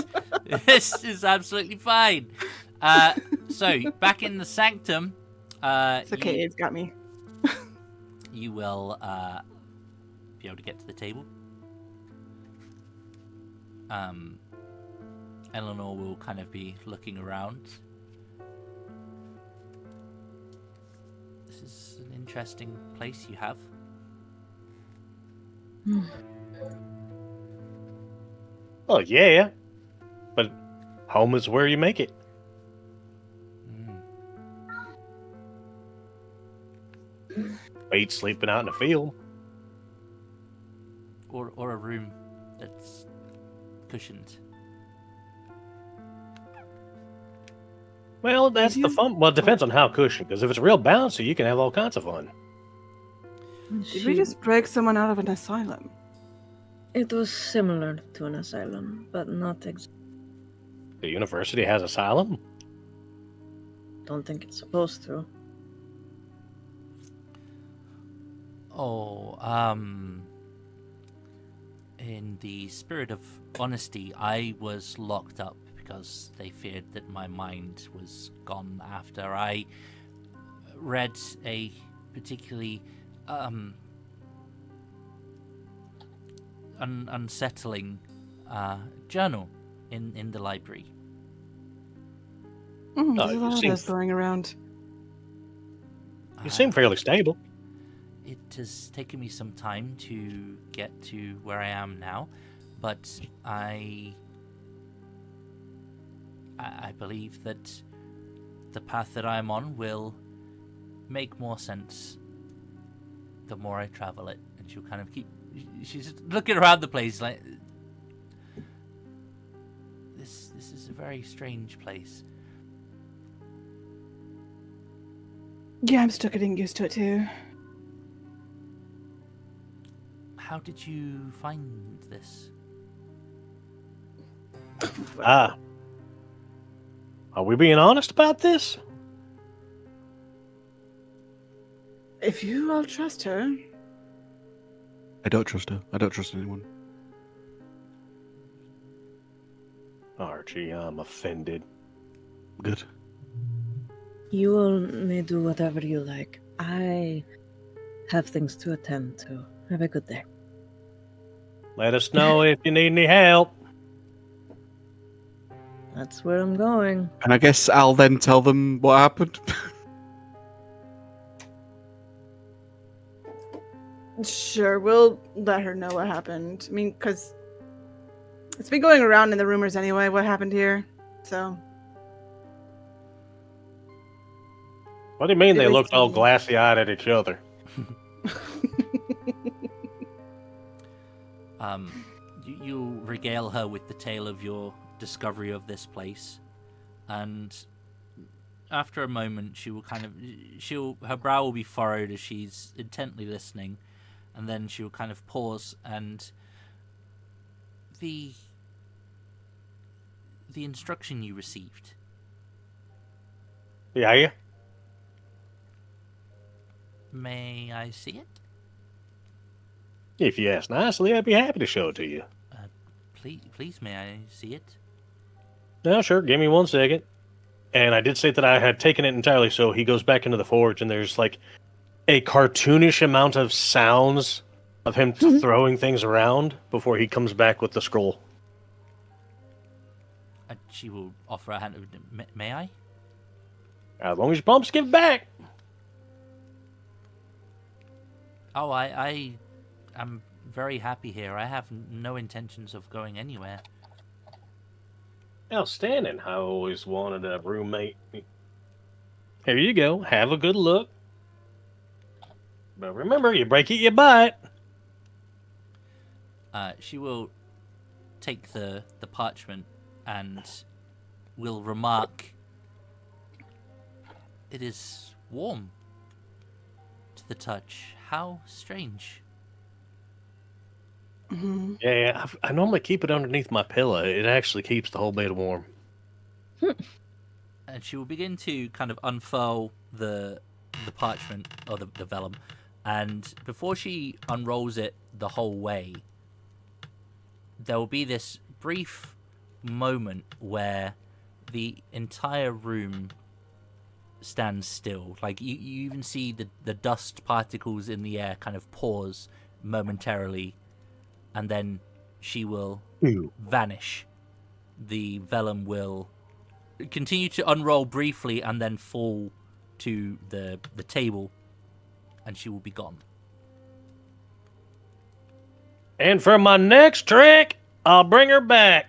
This is absolutely fine. So back in the sanctum. It's okay. It's got me. You will be able to get to the table. Eleanor will kind of be looking around. This is an interesting place you have. Oh, yeah. But home is where you make it. Eat sleeping out in the field. Or a room that's cushioned. Well, that's the fun. Well, it depends on how cushioned. Because if it's real bouncy, you can have all kinds of fun. Did we just break someone out of an asylum? It was similar to an asylum, but not exactly. The university has asylum? Don't think it's supposed to. Oh, in the spirit of honesty, I was locked up because they feared that my mind was gone after I read a particularly unsettling journal in the library. There's a lot of those going around. You seem fairly stable. It has taken me some time to get to where I am now, but I believe that the path that I am on will make more sense the more I travel it. And she'll kind of she's looking around the place like, this is a very strange place. Yeah, I'm still getting used to it too. How did you find this? Are we being honest about this? If you all trust her. I don't trust her. I don't trust anyone. Archie, I'm offended. Good. You all may do whatever you like. I have things to attend to. Have a good day. Let us know if you need any help. That's where I'm going. And I guess I'll then tell them what happened. Sure, we'll let her know what happened. I mean, because it's been going around in the rumors anyway, what happened here. So. What do you mean they looked all glassy-eyed at each other? You regale her with the tale of your discovery of this place, and after a moment she will her brow will be furrowed as she's intently listening, and then she will kind of pause, and the instruction you received. Yeah? May I see it? If you ask nicely, I'd be happy to show it to you. Please, may I see it? No, sure. Give me 1 second. And I did say that I had taken it entirely, so he goes back into the forge, and there's like a cartoonish amount of sounds of him throwing things around before he comes back with the scroll. She will offer a hand. May I? As long as you promise to give it back. Oh, I am very happy here. I have no intentions of going anywhere. Outstanding. I always wanted a roommate. Here you go. Have a good look. But remember, you break it, you buy it. She will take the parchment and will remark, "It is warm to the touch. How strange." Mm-hmm. Yeah, I normally keep it underneath my pillow. It actually keeps the whole bed warm. And she will begin to kind of unfurl the parchment, or the vellum, and before she unrolls it the whole way, there will be this brief moment where the entire room stands still. Like you even see the dust particles in the air kind of pause momentarily, and then she will vanish. The vellum will continue to unroll briefly and then fall to the table, and she will be gone. And for my next trick, I'll bring her back.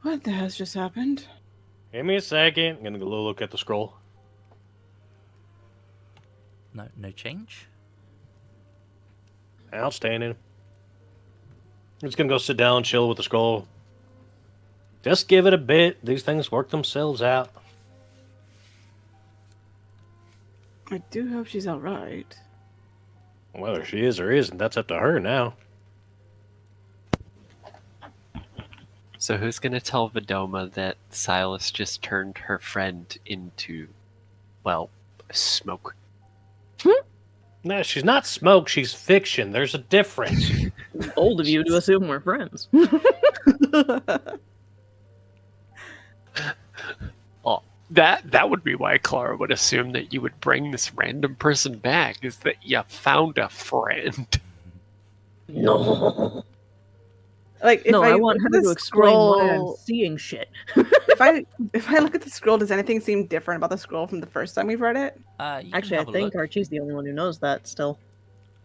What the hell's just happened? Give me a second. I'm gonna go look at the scroll. No change. Outstanding. I'm just gonna go sit down, chill with the scroll. Just give it a bit. These things work themselves out. I do hope she's all right. Whether she is or isn't, that's up to her now. So who's gonna tell Vidoma that Silas just turned her friend into, well, smoke? No, she's not smoke. She's fiction. There's a difference. Bold of you to assume we're friends. Oh, that would be why Clara would assume that you would bring this random person back, is that you found a friend. No. Like, if No, I want look her at to the explain why I'm scroll- seeing shit. if I look at the scroll, does anything seem different about the scroll from the first time we've read it? You can Actually, I have a think look. Archie's the only one who knows that still.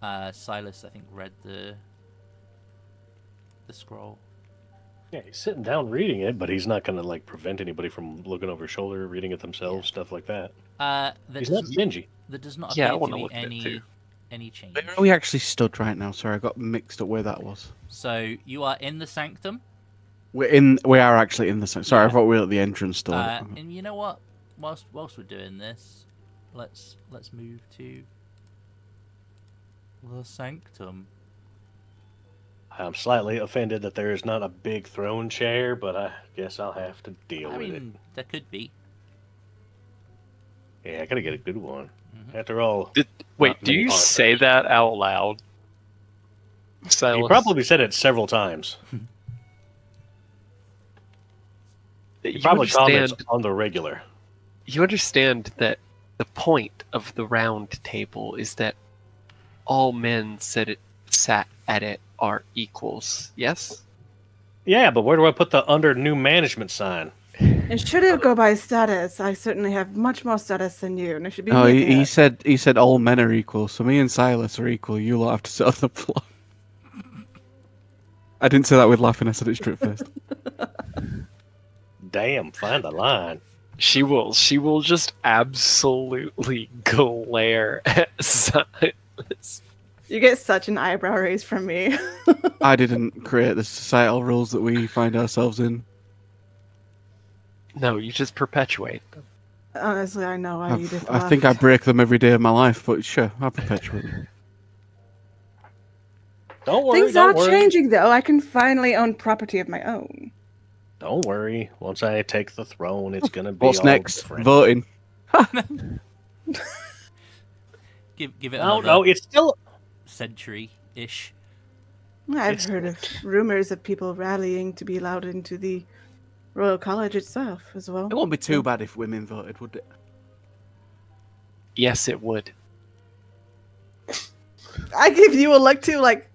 Silas, I think, read the scroll. Yeah, he's sitting down reading it, but he's not gonna like prevent anybody from looking over his shoulder, reading it themselves, stuff like that. He's not stingy. There does not Yeah, I appear to wanna be look at it too. any change. Where are we actually stood right now? Sorry, I got mixed up where that was. So you are in the sanctum. We are actually in the Sorry, I Yeah. thought we were at the entrance door. And you know what? Whilst we're doing this, let's move to the sanctum. I'm slightly offended that there is not a big throne chair, but I guess I'll have to deal I with mean, there could be. it. Yeah, I gotta get a good one. Mhm. After all, Wait, Not do many you are. say that out loud? Silas? he probably said it several times. He You probably comments understand, on the regular. you understand that the point of the round table is that all men sat at it are equals, yes? Yeah, but where do I put the under new management sign? And should it go by status, I certainly have much more status than you, and it should be Oh, me he at said all men are equal, so me and Silas are equal. You lot have to sit on the floor. I didn't say that with laughing. I said it straight first. Damn, find the line. She will just absolutely glare at Silas. You get such an eyebrow raise from me. I didn't create the societal rules that we find ourselves in. No, you just perpetuate them. Honestly, I know why you did. I think I break them every day of my life, but sure, I perpetuate them. Don't worry, Things don't are worry. changing, though. I can finally own property of my own. Don't worry. Once I take the throne, it's gonna be What's all next? different. Voting. Give it No, another no, it's still. century-ish. I've It's- heard of rumors of people rallying to be allowed into the Royal College itself as well. It won't be too bad if women voted, would it? Yes, it would. I give you a look too, like,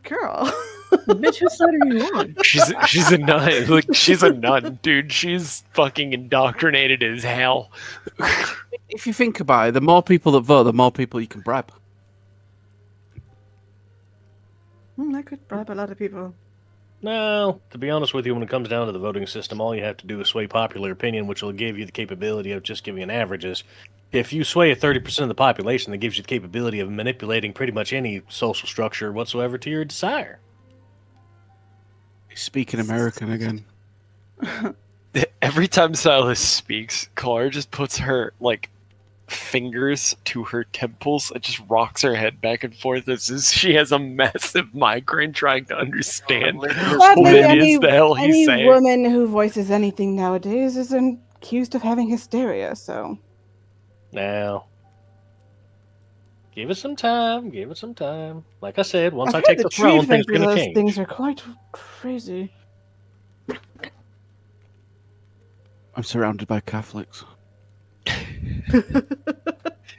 girl. Bitch, whose side are you on? She's a nun. Like, she's a nun, dude. She's fucking indoctrinated as hell. If you think about it, the more people that vote, the more people you can bribe. I could bribe a lot of people. No, to be honest with you, when it comes down to the voting system, all you have to do is sway popular opinion, which will give you the capability of just giving an averages. If you sway 30% of the population, that gives you the capability of manipulating pretty much any social structure whatsoever to your desire. He's speaking American again. Every time Silas speaks, Clara just puts her, like, fingers to her temples and just rocks her head back and forth as if she has a massive migraine trying to understand Sadly, what it is the hell he's any saying. woman who voices anything nowadays is accused of having hysteria, so... Now, Give it some time. Give it some time. Like I said, once I I've take heard the throne, things are treatment for going to those change. things are quite crazy. I'm surrounded by Catholics.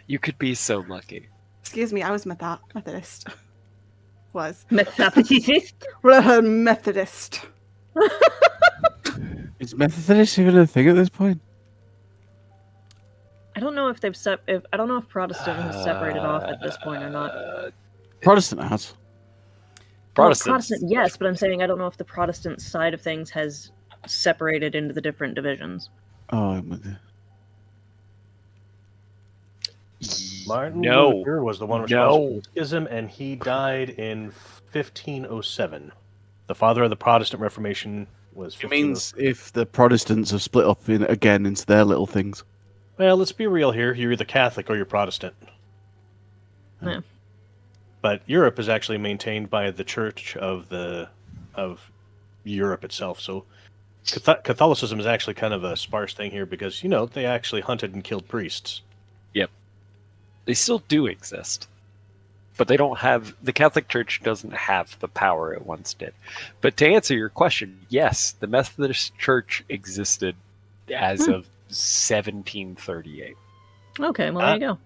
You could be so lucky. Excuse me, I was Methodist. Was. Methodist? Methodist. Is Methodist even a thing at this point? I don't know if they've I don't know if Protestant has separated off at this point or not. Protestant has. Protestant, yes, but I'm saying I don't know if the Protestant side of things has separated into the different divisions. Oh, I'm with you. Martin No. Luther was the one responsible for the schism, and he died in 1507. The father of the Protestant Reformation was. It means if the Protestants have split up again into their little things. Well, let's be real here. You're either Catholic or you're Protestant. Yeah. But Europe is actually maintained by the Church of Europe itself. So Catholicism is actually kind of a sparse thing here because, they actually hunted and killed priests. Yep. They still do exist. But they don't have... The Catholic Church doesn't have the power it once did. But to answer your question, yes, the Methodist Church existed as of 1738. Okay, well, there you go.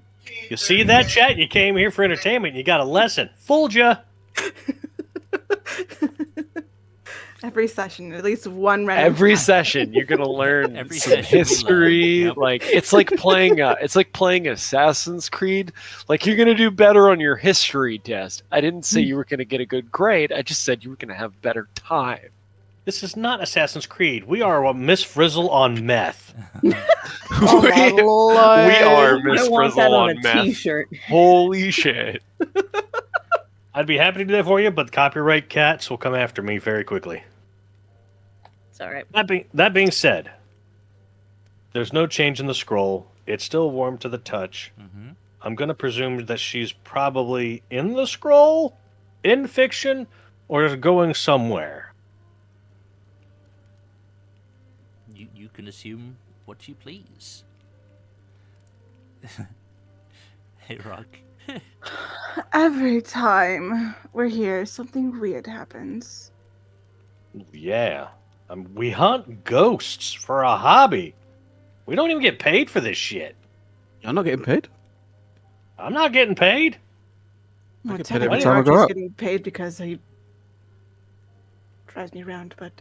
You see that, chat? You came here for entertainment. You got a lesson. Fooled ya. Every session, at least one random. Every session, you're gonna learn Every some session you history. learn, yep. Like it's like playing Assassin's Creed. Like you're gonna do better on your history test. I didn't say you were gonna get a good grade. I just said you were gonna have better time. This is not Assassin's Creed. We are Miss Frizzle on meth. Oh my lord. We are Miss I want Frizzle that on on a meth. t-shirt. Holy shit! I'd be happy to do that for you, but copyright cats will come after me very quickly. It's alright. That being said, there's no change in the scroll. It's still warm to the touch. Mm-hmm. I'm going to presume that she's probably in the scroll, in fiction, or is going somewhere. You can assume what you please. Hey, Rock. Every time we're here, something weird happens. Yeah. We hunt ghosts for a hobby. We don't even get paid for this shit. You're not getting paid? I'm not getting paid. Well, get paid every technically, time I go Archie's out. getting paid because he drives me around, but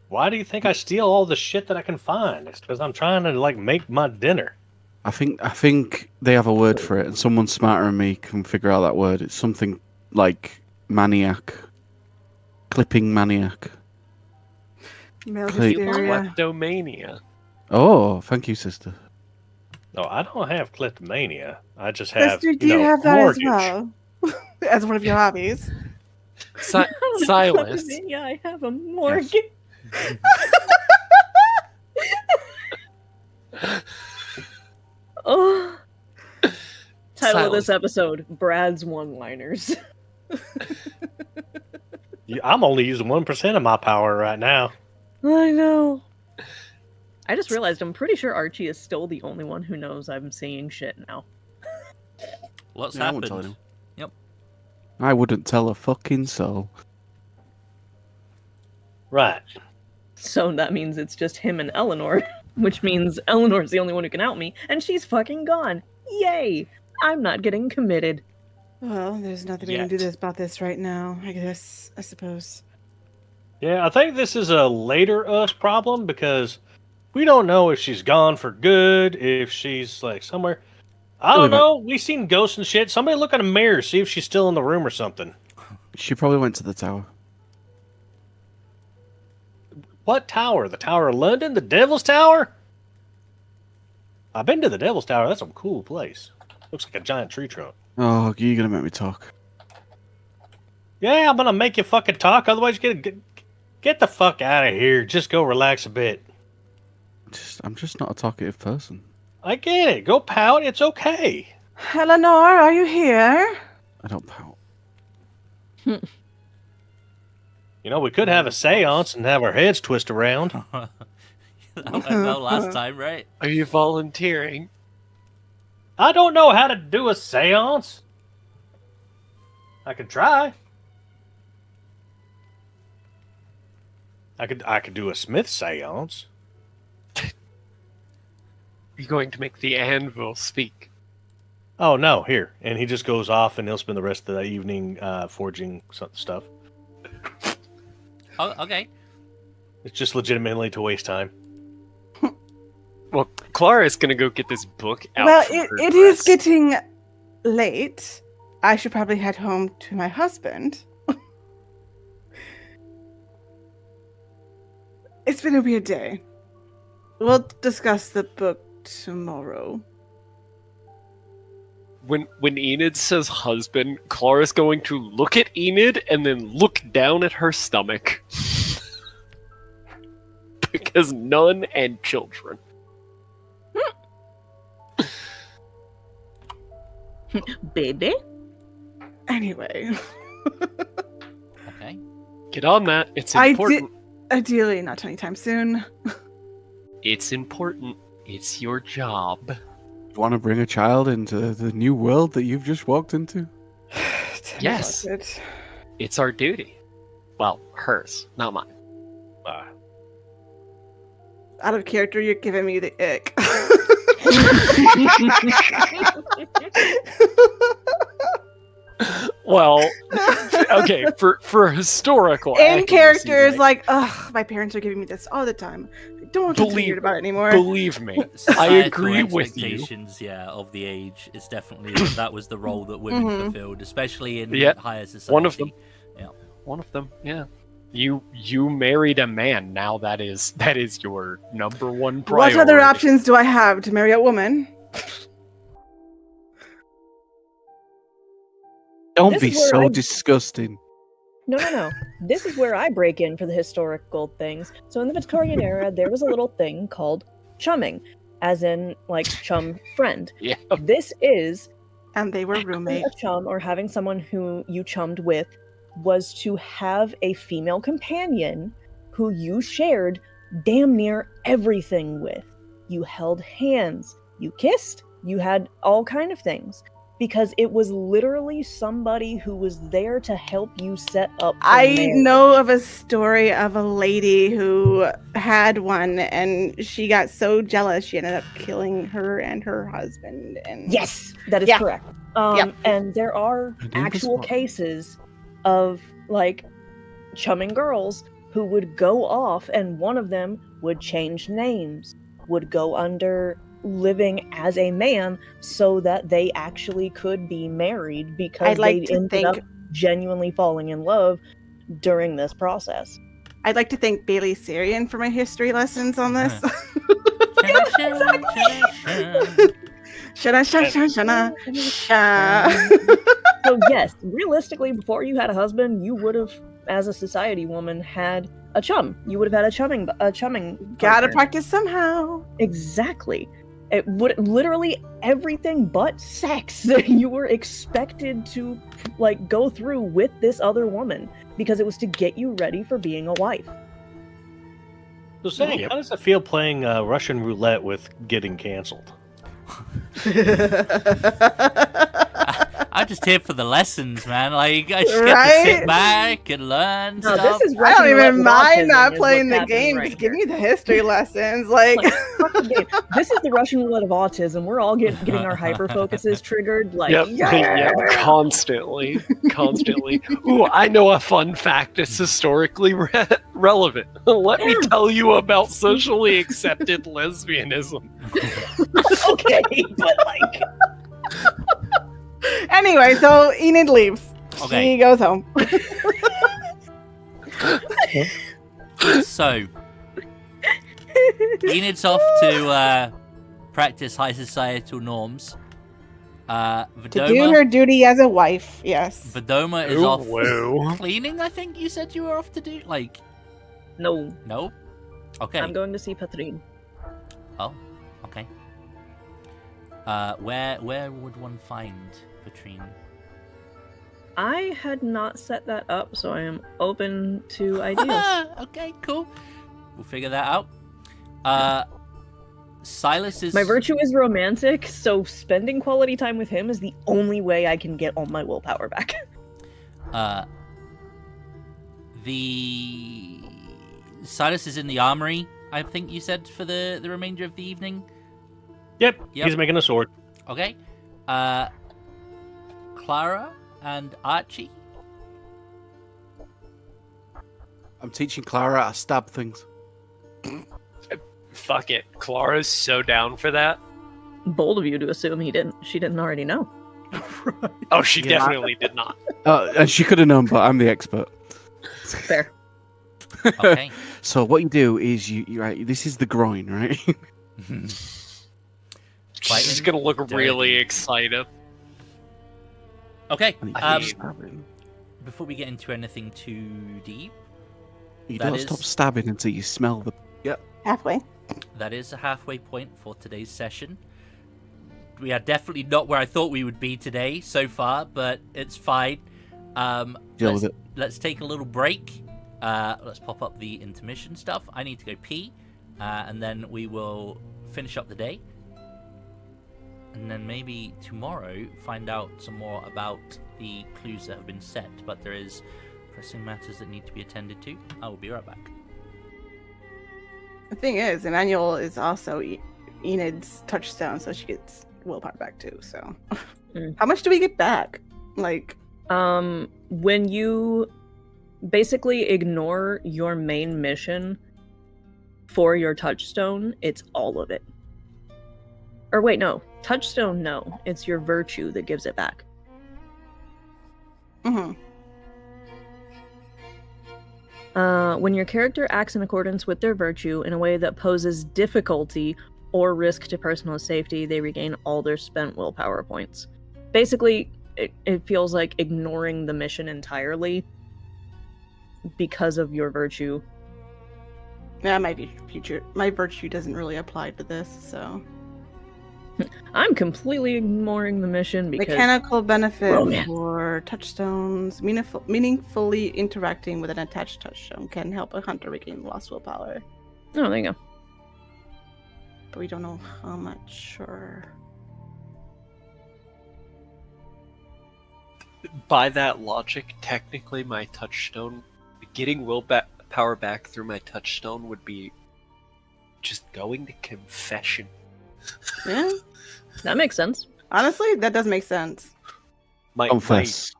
Why do you think I steal all the shit that I can find? It's because I'm trying to make my dinner. I think they have a word for it, and someone smarter than me can figure out that word. It's something like maniac. Clipping maniac. male Click. hysteria. Kleptomania. Oh, thank you, sister. No, I don't have kleptomania. I just have, Sister, do you have that mortgage. as well? As one of your hobbies? Silas. Yeah, I have a mortgage. Oh. Title of this episode: Brad's one-liners. Yeah, I'm only using 1% of my power right now. I know. I just realized I'm pretty sure Archie is still the only one who knows I'm seeing shit now. What's Yeah, I won't tell happened? him. Yep. I wouldn't tell a fucking soul. Right. So that means it's just him and Eleanor, which means Eleanor's the only one who can out me, and she's fucking gone. Yay! I'm not getting committed. Well, there's nothing we can do about this right now, I suppose. Yeah, I think this is a later us problem because we don't know if she's gone for good, if she's somewhere. I don't know. We've seen ghosts and shit. Somebody look in a mirror, see if she's still in the room or something. She probably went to the tower. What tower? The Tower of London? The Devil's Tower? I've been to the Devil's Tower. That's a cool place. Looks like a giant tree trunk. Oh, you're gonna make me talk. Yeah, I'm gonna make you fucking talk. Otherwise, get the fuck out of here. Just go relax a bit. I'm just not a talkative person. I get it. Go pout. It's okay. Eleanor, are you here? I don't pout. We could have a seance and have our heads twist around. That went well last time, right? Are you volunteering? I don't know how to do a seance. I could try. I could do a Smith seance. You're going to make the anvil speak. Oh no, here. And he just goes off and he'll spend the rest of the evening forging stuff. Oh, okay. It's just legitimately to waste time. Well, Clara is going to go get this book out. Well, from her it is dress. getting late. I should probably head home to my husband. It's been a weird day. We'll discuss the book tomorrow. When Enid says husband, Clara's going to look at Enid and then look down at her stomach. Because none and children. Baby? Anyway. Okay. Get on that. It's important. Ideally, not anytime soon. It's important. It's your job. Want to bring a child into the new world that you've just walked into? Yes. It's our duty. Well, hers, not mine. Out of character, you're giving me the ick. Well, okay, for historical In accuracy, characters, right? like, ugh, my parents are giving me this all the time. I don't want to hear about it anymore. Believe me, I Societal agree with you. expectations, yeah, of the age. It's definitely that was the role that women Mhm. fulfilled, especially in Yeah, higher society. one of them. Yeah. One of them, yeah. You married a man. Now that is your number one priority. What other options do I have to marry a woman? Don't This be is where so I- disgusting. No. This is where I break in for the historical things. So in the Victorian era, there was a little thing called chumming, as in like chum friend. Yeah. This is And they were having roommates. a chum or having someone who you chummed with was to have a female companion who you shared damn near everything with. You held hands, you kissed, you had all kind of things. Because it was literally somebody who was there to help you set up. for I marriage. know of a story of a lady who had one, and she got so jealous she ended up killing her and her husband. And Yes, that is Yeah. correct. Yep. And there are Her name was actual what? cases of like chumming girls who would go off, and one of them would change names, would go under living as a man so that they actually could be married because I'd like they to ended think up genuinely falling in love during this process. I'd like to thank Bailey Syrian for my history lessons on this. Shana. So yes, realistically, before you had a husband, you would have, as a society woman, had a chum. You would have had a chumming Gotta partner. practice somehow. Exactly. It would literally everything but sex you were expected to like go through with this other woman because it was to get you ready for being a wife. So, Sam, how does it feel playing Russian roulette with getting canceled? I'm just here for the lessons, man. Like I just get to Right? sit back and learn No, stuff. this is I Russian don't roulette even with mind autism not is playing what's the game. happening right Just give here. me the history lessons. Like, Fuck the game. This is the Russian roulette of autism. We're all getting our hyper focuses triggered. Like, Yep, yeah. constantly. Ooh, I know a fun fact that's historically relevant. Let me tell you about socially accepted lesbianism. okay, but like, anyway, so Enid leaves. Okay. She goes home. So Enid's off to practice high societal norms. To do Vidoma, her duty as a wife, yes. Vidoma is Ooh, off whoa. cleaning. I think you said you were off to do. Like, no, no. Okay. I'm going to see Patrine. Oh, okay. Where would one find Patrine? I had not set that up, so I am open to ideas. Okay, cool. We'll figure that out. Silas is My virtue is romantic, so spending quality time with him is the only way I can get all my willpower back. The Silas is in the armory, I think you said, for the remainder of the evening. Yep, Yep. he's making a sword. Okay. Clara and Archie. I'm teaching Clara how to stab things. Fuck it. Clara's so down for that. Bold of you to assume she didn't already know. Oh, she Yeah. definitely did not. And she could have known, but I'm the expert. Fair. Okay. So what you do is you right. This is the groin, right? She's just gonna look really excited. Okay. And you I stab it. Before we get into anything too deep, You that don't is- stop stabbing until you smell the. Halfway. that is a halfway point for today's session. We are definitely not where I thought we would be today so far, but it's fine. Deal let's, with it. let's take a little break. Let's pop up the intermission stuff. I need to go pee, and then we will finish up the day. And then maybe tomorrow find out some more about the clues that have been set. But there is pressing matters that need to be attended to. I will be right back. The thing is, Emmanuel is also Enid's touchstone, so she gets willpower back too. So, how much do we get back? Like, When you basically ignore your main mission for your touchstone, it's all of it. Or wait, no. Touchstone, no. It's your virtue that gives it back. When your character acts in accordance with their virtue in a way that poses difficulty or risk to personal safety, they regain all their spent willpower points. Basically, it feels like ignoring the mission entirely because of your virtue. yeah, my virtue doesn't really apply to this. So, I'm completely ignoring the mission because mechanical benefit Romance. for touchstones, meaningfully interacting with an attached touchstone can help a hunter regain lost willpower, oh, there you go. but we don't know how much. Or By that logic, technically my touchstone, getting willpower back through my touchstone would be just going to confession. yeah, That makes sense. honestly, that does make sense. My Confess.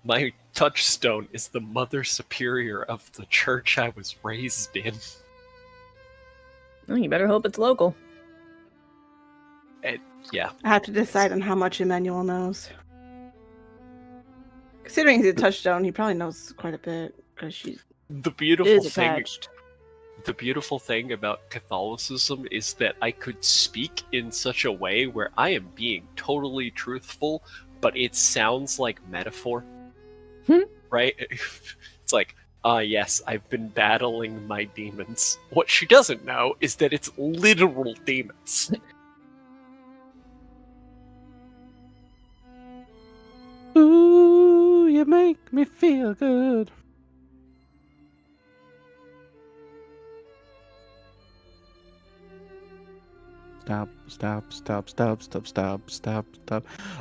my touchstone is the Mother Superior of the church I was raised in. Oh, you better hope it's local. Yeah. I have to decide on how much Emmanuel knows. Considering he's a touchstone, he probably knows quite a bit because she The is beautiful thing attached. the beautiful thing about Catholicism is that I could speak in such a way where I am being totally truthful, but it sounds like metaphor. Right? It's like, yes, I've been battling my demons. What she doesn't know is that it's literal demons. Ooh, you make me feel good. Stop.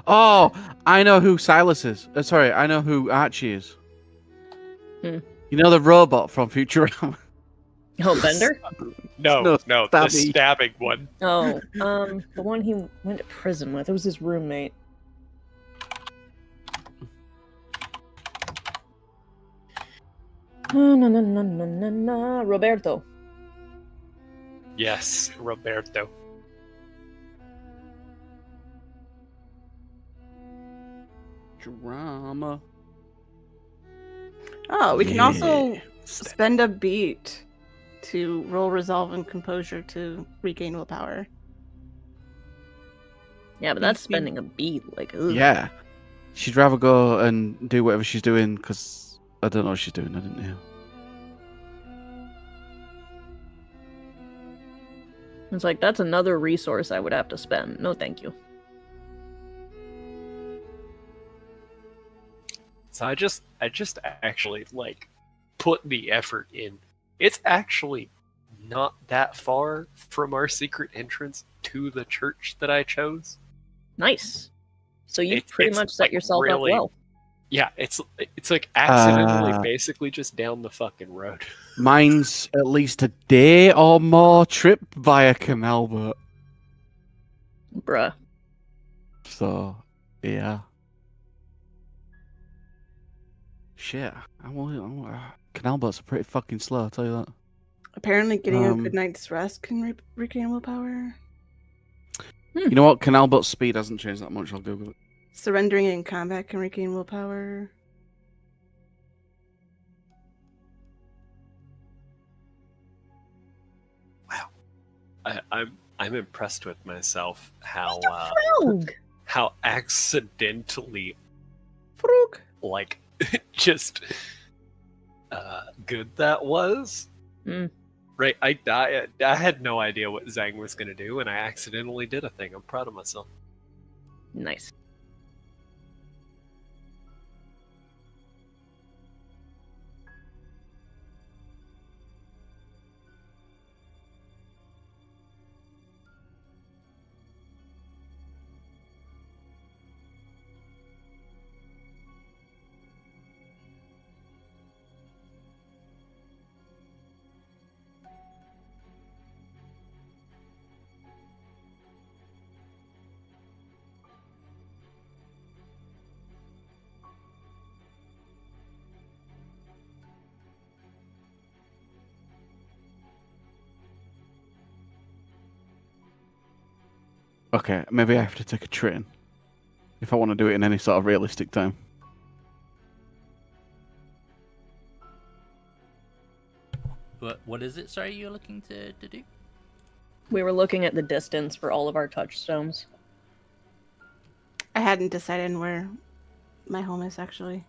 Oh, I know who Silas is. Sorry, I know who Archie is. Hmm. You know the robot from Futurama? Oh, Bender? No, No, the stabby. stabbing one. Oh, the one he went to prison with. It was his roommate. No. Roberto. Yes, Roberto. Drama. Oh, we can also Yeah. spend a beat to roll resolve and composure to regain willpower. Yeah, but that's spending a beat. Like, ugh. Yeah. She'd rather go and do whatever she's doing because I don't know what she's doing. I didn't hear. It's like, that's another resource I would have to spend. No, thank you. So I just actually like put the effort in. It's actually not that far from our secret entrance to the church that I chose. Nice. So you've It's pretty much set like yourself really- up well. Yeah, it's like accidentally basically just down the fucking road. Mine's at least a day or more trip via canal boat. Bruh. So, yeah. Shit. Canal boats are pretty fucking slow, I'll tell you that. Apparently, getting a good night's rest can regain willpower. You know what? Canal boat speed hasn't changed that much. I'll Google it. Surrendering in combat can regain willpower. I'm impressed with myself how Frog! how accidentally Frog. like just good that was. Mm. Right, I had no idea what Zhang was gonna do, and I accidentally did a thing. I'm proud of myself. Nice. Okay, maybe I have to take a train. If I want to do it in any sort of realistic time. What is it, sorry, you're looking to do? We were looking at the distance for all of our touchstones. I hadn't decided where my home is actually.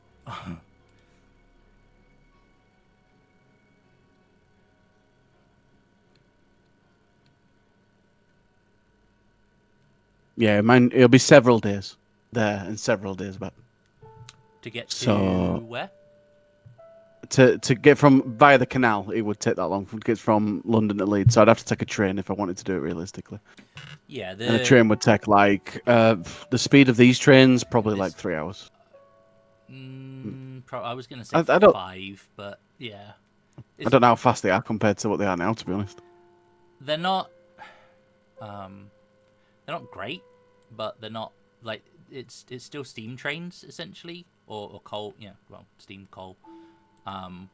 Yeah, it'll be several days there and several days back. To get to So- where? To get from via the canal, it would take that long. To get from London to Leeds, so I'd have to take a train if I wanted to do it realistically. Yeah, And a train would take like the speed of these trains, probably like 3 hours. I was gonna say I don't- 5, but yeah. I don't know how fast they are compared to what they are now, to be honest. They're not great, but they're not like it's still steam trains essentially, or coal. Yeah, well, steam coal. I'll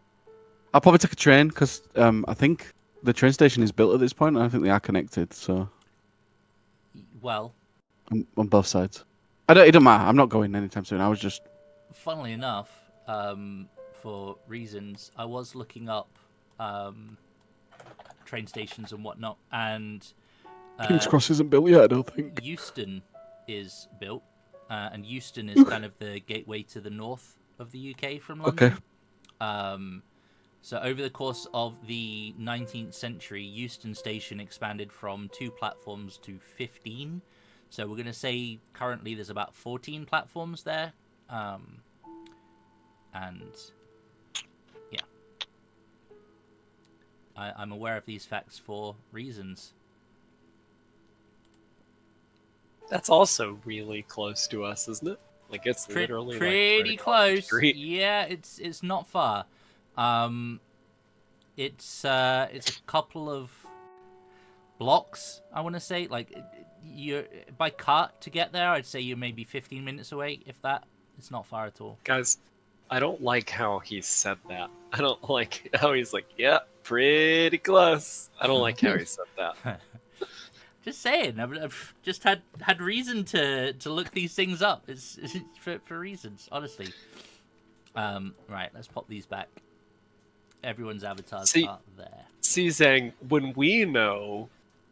probably take a train because I think the train station is built at this point, and I think they are connected. So Well, on both sides, it don't matter. I'm not going anytime soon. I was just funnily enough, for reasons, I was looking up train stations and whatnot, and King's Cross isn't built yet, I don't think. Euston is built, and Euston is kind of the gateway to the north of the UK from London. Okay. So over the course of the 19th century, Euston Station expanded from 2 platforms to 15. So we're going to say currently there's about 14 platforms there. And yeah, I'm aware of these facts for reasons. That's also really close to us, isn't it? Like it's literally pretty like right across the close. street. Yeah, it's not far. It's a couple of blocks, I want to say. Like you're by cart to get there, I'd say you're maybe 15 minutes away, if that. It's not far at all. Guys, I don't like how he said that. I don't like how he's like, yeah, pretty close. I don't like how he said that. Just saying, I've just had reason to look these things up. It's for reasons, honestly. Right, let's pop these back. Everyone's avatars are there. See, Zhang, when we know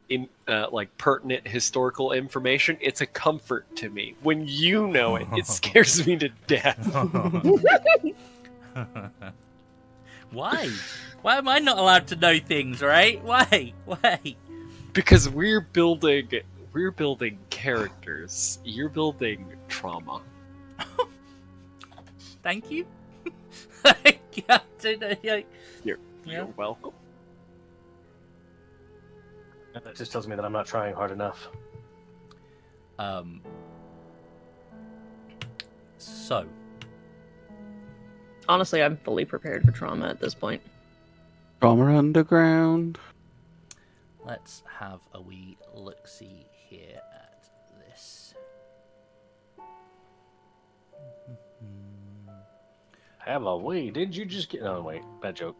in like pertinent historical information, it's a comfort to me. When you know it, it scares me to death. Why? Why am I not allowed to know things, right? Why? Because we're building characters. You're building trauma. Thank you. You're welcome. That just tells me that I'm not trying hard enough. So, Honestly, I'm fully prepared for trauma at this point. Trauma Underground. let's have a wee look-see here at this. Have a wee. Did you just get... Oh, wait. Bad joke.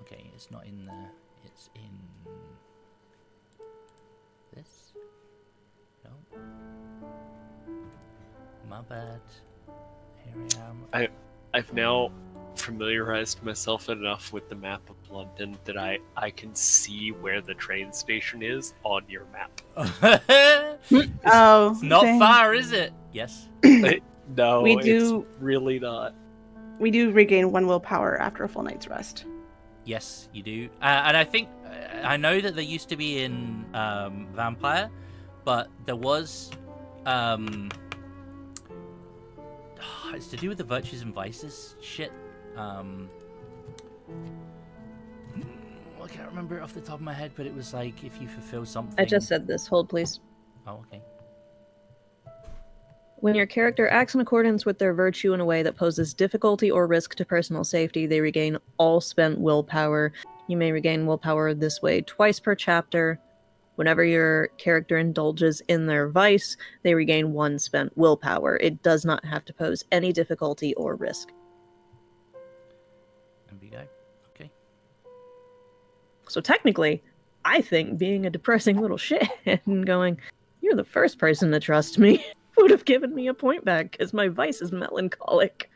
Okay, it's not in there. It's in this. No. My bad. Here I am. I've now familiarized myself enough with the map of London that I can see where the train station is on your map. Oh, It's not dang. far, is it? Yes. No, We do- it's really not. We do regain 1 willpower after a full night's rest. Yes, you do. And I think I know that they used to be in Vampire, but there was it's to do with the virtues and vices shit. I can't remember it off the top of my head, but it was like if you fulfill something. I just said this. Hold, please. Oh, okay. When your character acts in accordance with their virtue in a way that poses difficulty or risk to personal safety, they regain all spent willpower. You may regain willpower this way twice per chapter. Whenever your character indulges in their vice, they regain 1 spent willpower. It does not have to pose any difficulty or risk. There we go. Okay. So technically, I think being a depressing little shit and going, "You're the first person to trust me," would have given me a point back because my vice is melancholic.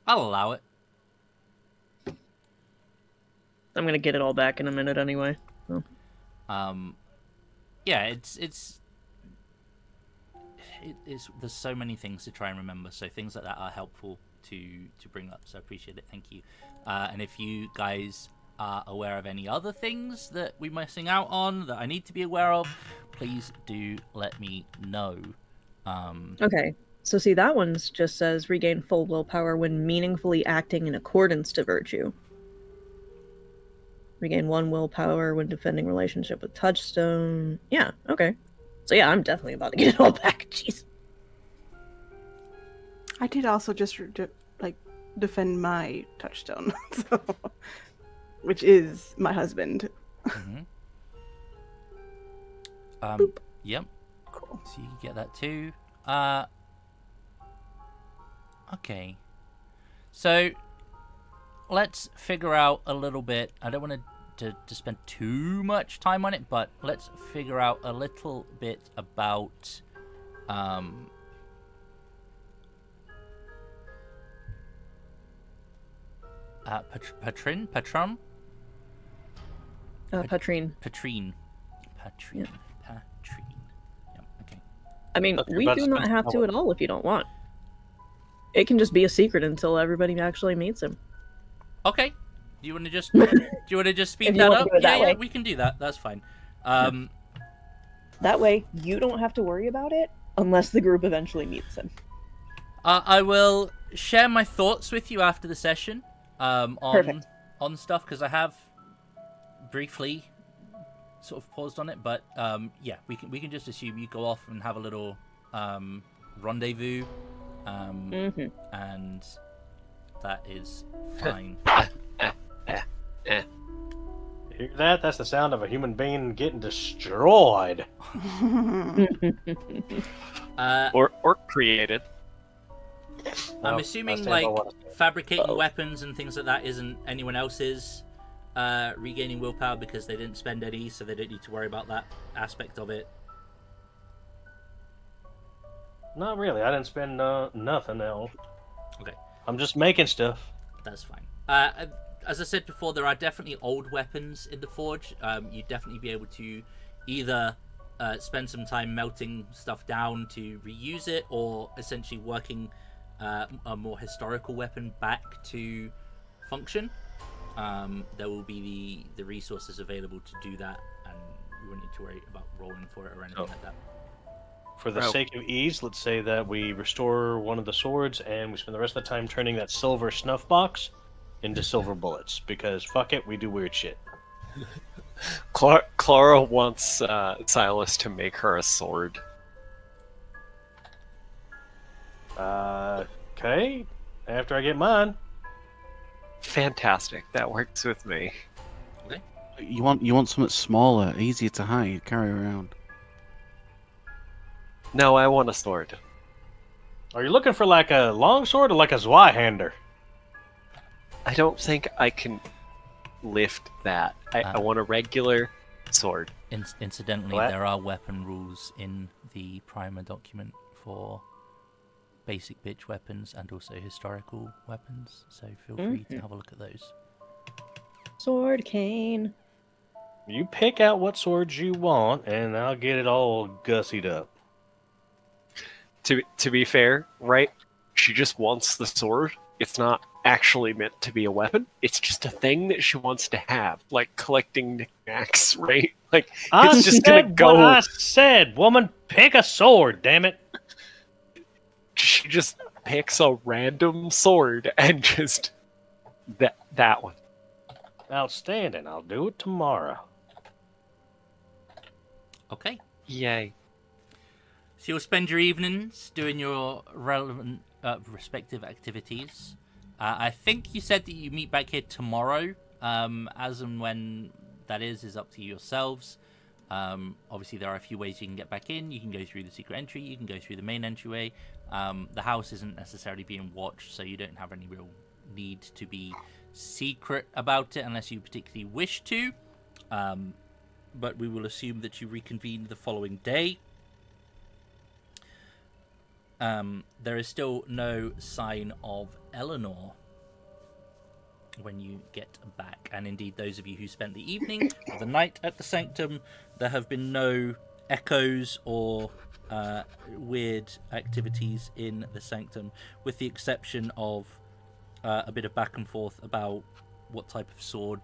I'll allow it. I'm gonna get it all back in a minute anyway. So. Yeah, it's there's so many things to try and remember, so things like that are helpful to bring up, so I appreciate it. Thank you. And if you guys are aware of any other things that we're missing out on that I need to be aware of, please do let me know. Okay, so see, that one's just says regain full willpower when meaningfully acting in accordance to virtue. Regain 1 willpower when defending relationship with touchstone. Yeah, okay. So yeah, I'm definitely about to get it all back. Jeez. I did also just defend my touchstone, so, which is my husband. Mm-hmm. Boop. Yep. Cool. So you can get that too. Okay. So let's figure out a little bit. I don't want to spend too much time on it, but let's figure out a little bit about Patrine. Patrine. Patrine. Yeah. Patrine. Yep. Okay. I mean, Look, you're we about do to not spend have to hours. at all if you don't want. It can just be a secret until everybody actually meets him. Okay. Do you want to just If speed you that wanna up? do it that Yeah, way. we can do that. That's fine. That way, you don't have to worry about it unless the group eventually meets him. I will share my thoughts with you after the session Perfect. on stuff, because I have briefly sort of paused on it, but yeah, we can just assume you go off and have a little rendezvous, Mm-hmm. and that is fine. Hear that? That's the sound of a human being getting destroyed. Or created. I'm No, assuming that's like what I said. fabricating Uh-oh. weapons and things like that isn't anyone else's regaining willpower, because they didn't spend any, so they don't need to worry about that aspect of it. Not really. I didn't spend nothing else. Okay. I'm just making stuff. That's fine. As I said before, there are definitely old weapons in the forge. You'd definitely be able to either spend some time melting stuff down to reuse it, or essentially working a more historical weapon back to function. There will be the resources available to do that, and you won't need to worry about rolling for it or anything like that. For the Oh. sake of ease, let's say that we restore one of the swords and we spend the rest of the time turning that silver snuff box into silver bullets because fuck it, we do weird shit. Clara wants Silas to make her a sword. Okay. After I get mine. Fantastic. That works with me. You want something smaller, easier to hide, carry around. No, I want a sword. Are you looking for like a long sword or like a Zweihander? I don't think I can lift that. I want a regular sword. Incidentally, What? there are weapon rules in the primer document for basic bitch weapons and also historical weapons, so feel free to have a look at those. Sword cane. You pick out what swords you want, and I'll get it all gussied up. To be fair, right? She just wants the sword. It's not actually meant to be a weapon. It's just a thing that she wants to have, like collecting knickknacks, right? Like it's just gonna go. What I said, woman, pick a sword, damn it. She just picks a random sword and just that one. Outstanding. I'll do it tomorrow. Okay. Yay. So you'll spend your evenings doing your relevant respective activities. I think you said that you meet back here tomorrow. As and when that is up to yourselves. Obviously, there are a few ways you can get back in. You can go through the secret entry. You can go through the main entryway. The house isn't necessarily being watched, so you don't have any real need to be secret about it unless you particularly wish to. But we will assume that you reconvene the following day. There is still no sign of Eleanor when you get back, and indeed those of you who spent the evening or the night at the sanctum, there have been no echoes or weird activities in the sanctum, with the exception of a bit of back and forth about what type of sword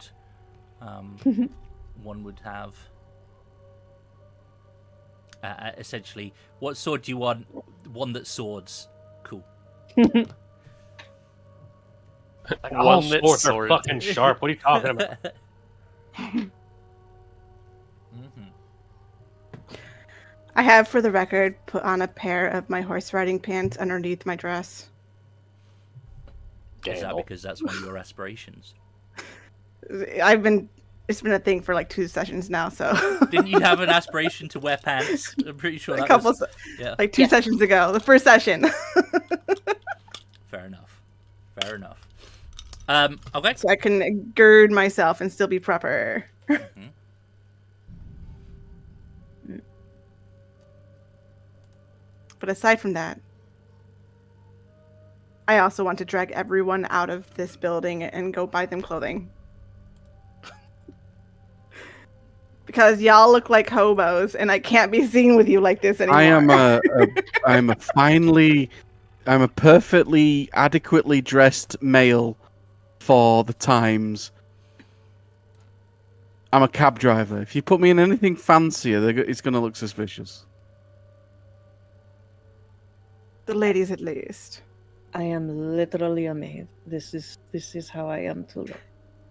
one would have. Essentially, what sword do you want? One that swords. Cool. Like, all One that swords are sword. fucking sharp. What are you talking about? I have, for the record, put on a pair of my horse riding pants underneath my dress. Is that because that's one of your aspirations? It's been a thing for like 2 sessions now, so. Didn't you have an aspiration to wear pants? I'm pretty sure that was... Yeah. Like 2 sessions ago, the first session. Fair enough. Fair enough. Okay. So I can gird myself and still be proper. Mm-hmm. But aside from that, I also want to drag everyone out of this building and go buy them clothing. Because y'all look like hobos, and I can't be seen with you like this anymore. I'm a perfectly adequately dressed male for the times. I'm a cab driver. If you put me in anything fancier, it's going to look suspicious. The ladies, at least. I am literally amazed. This is how I am to look.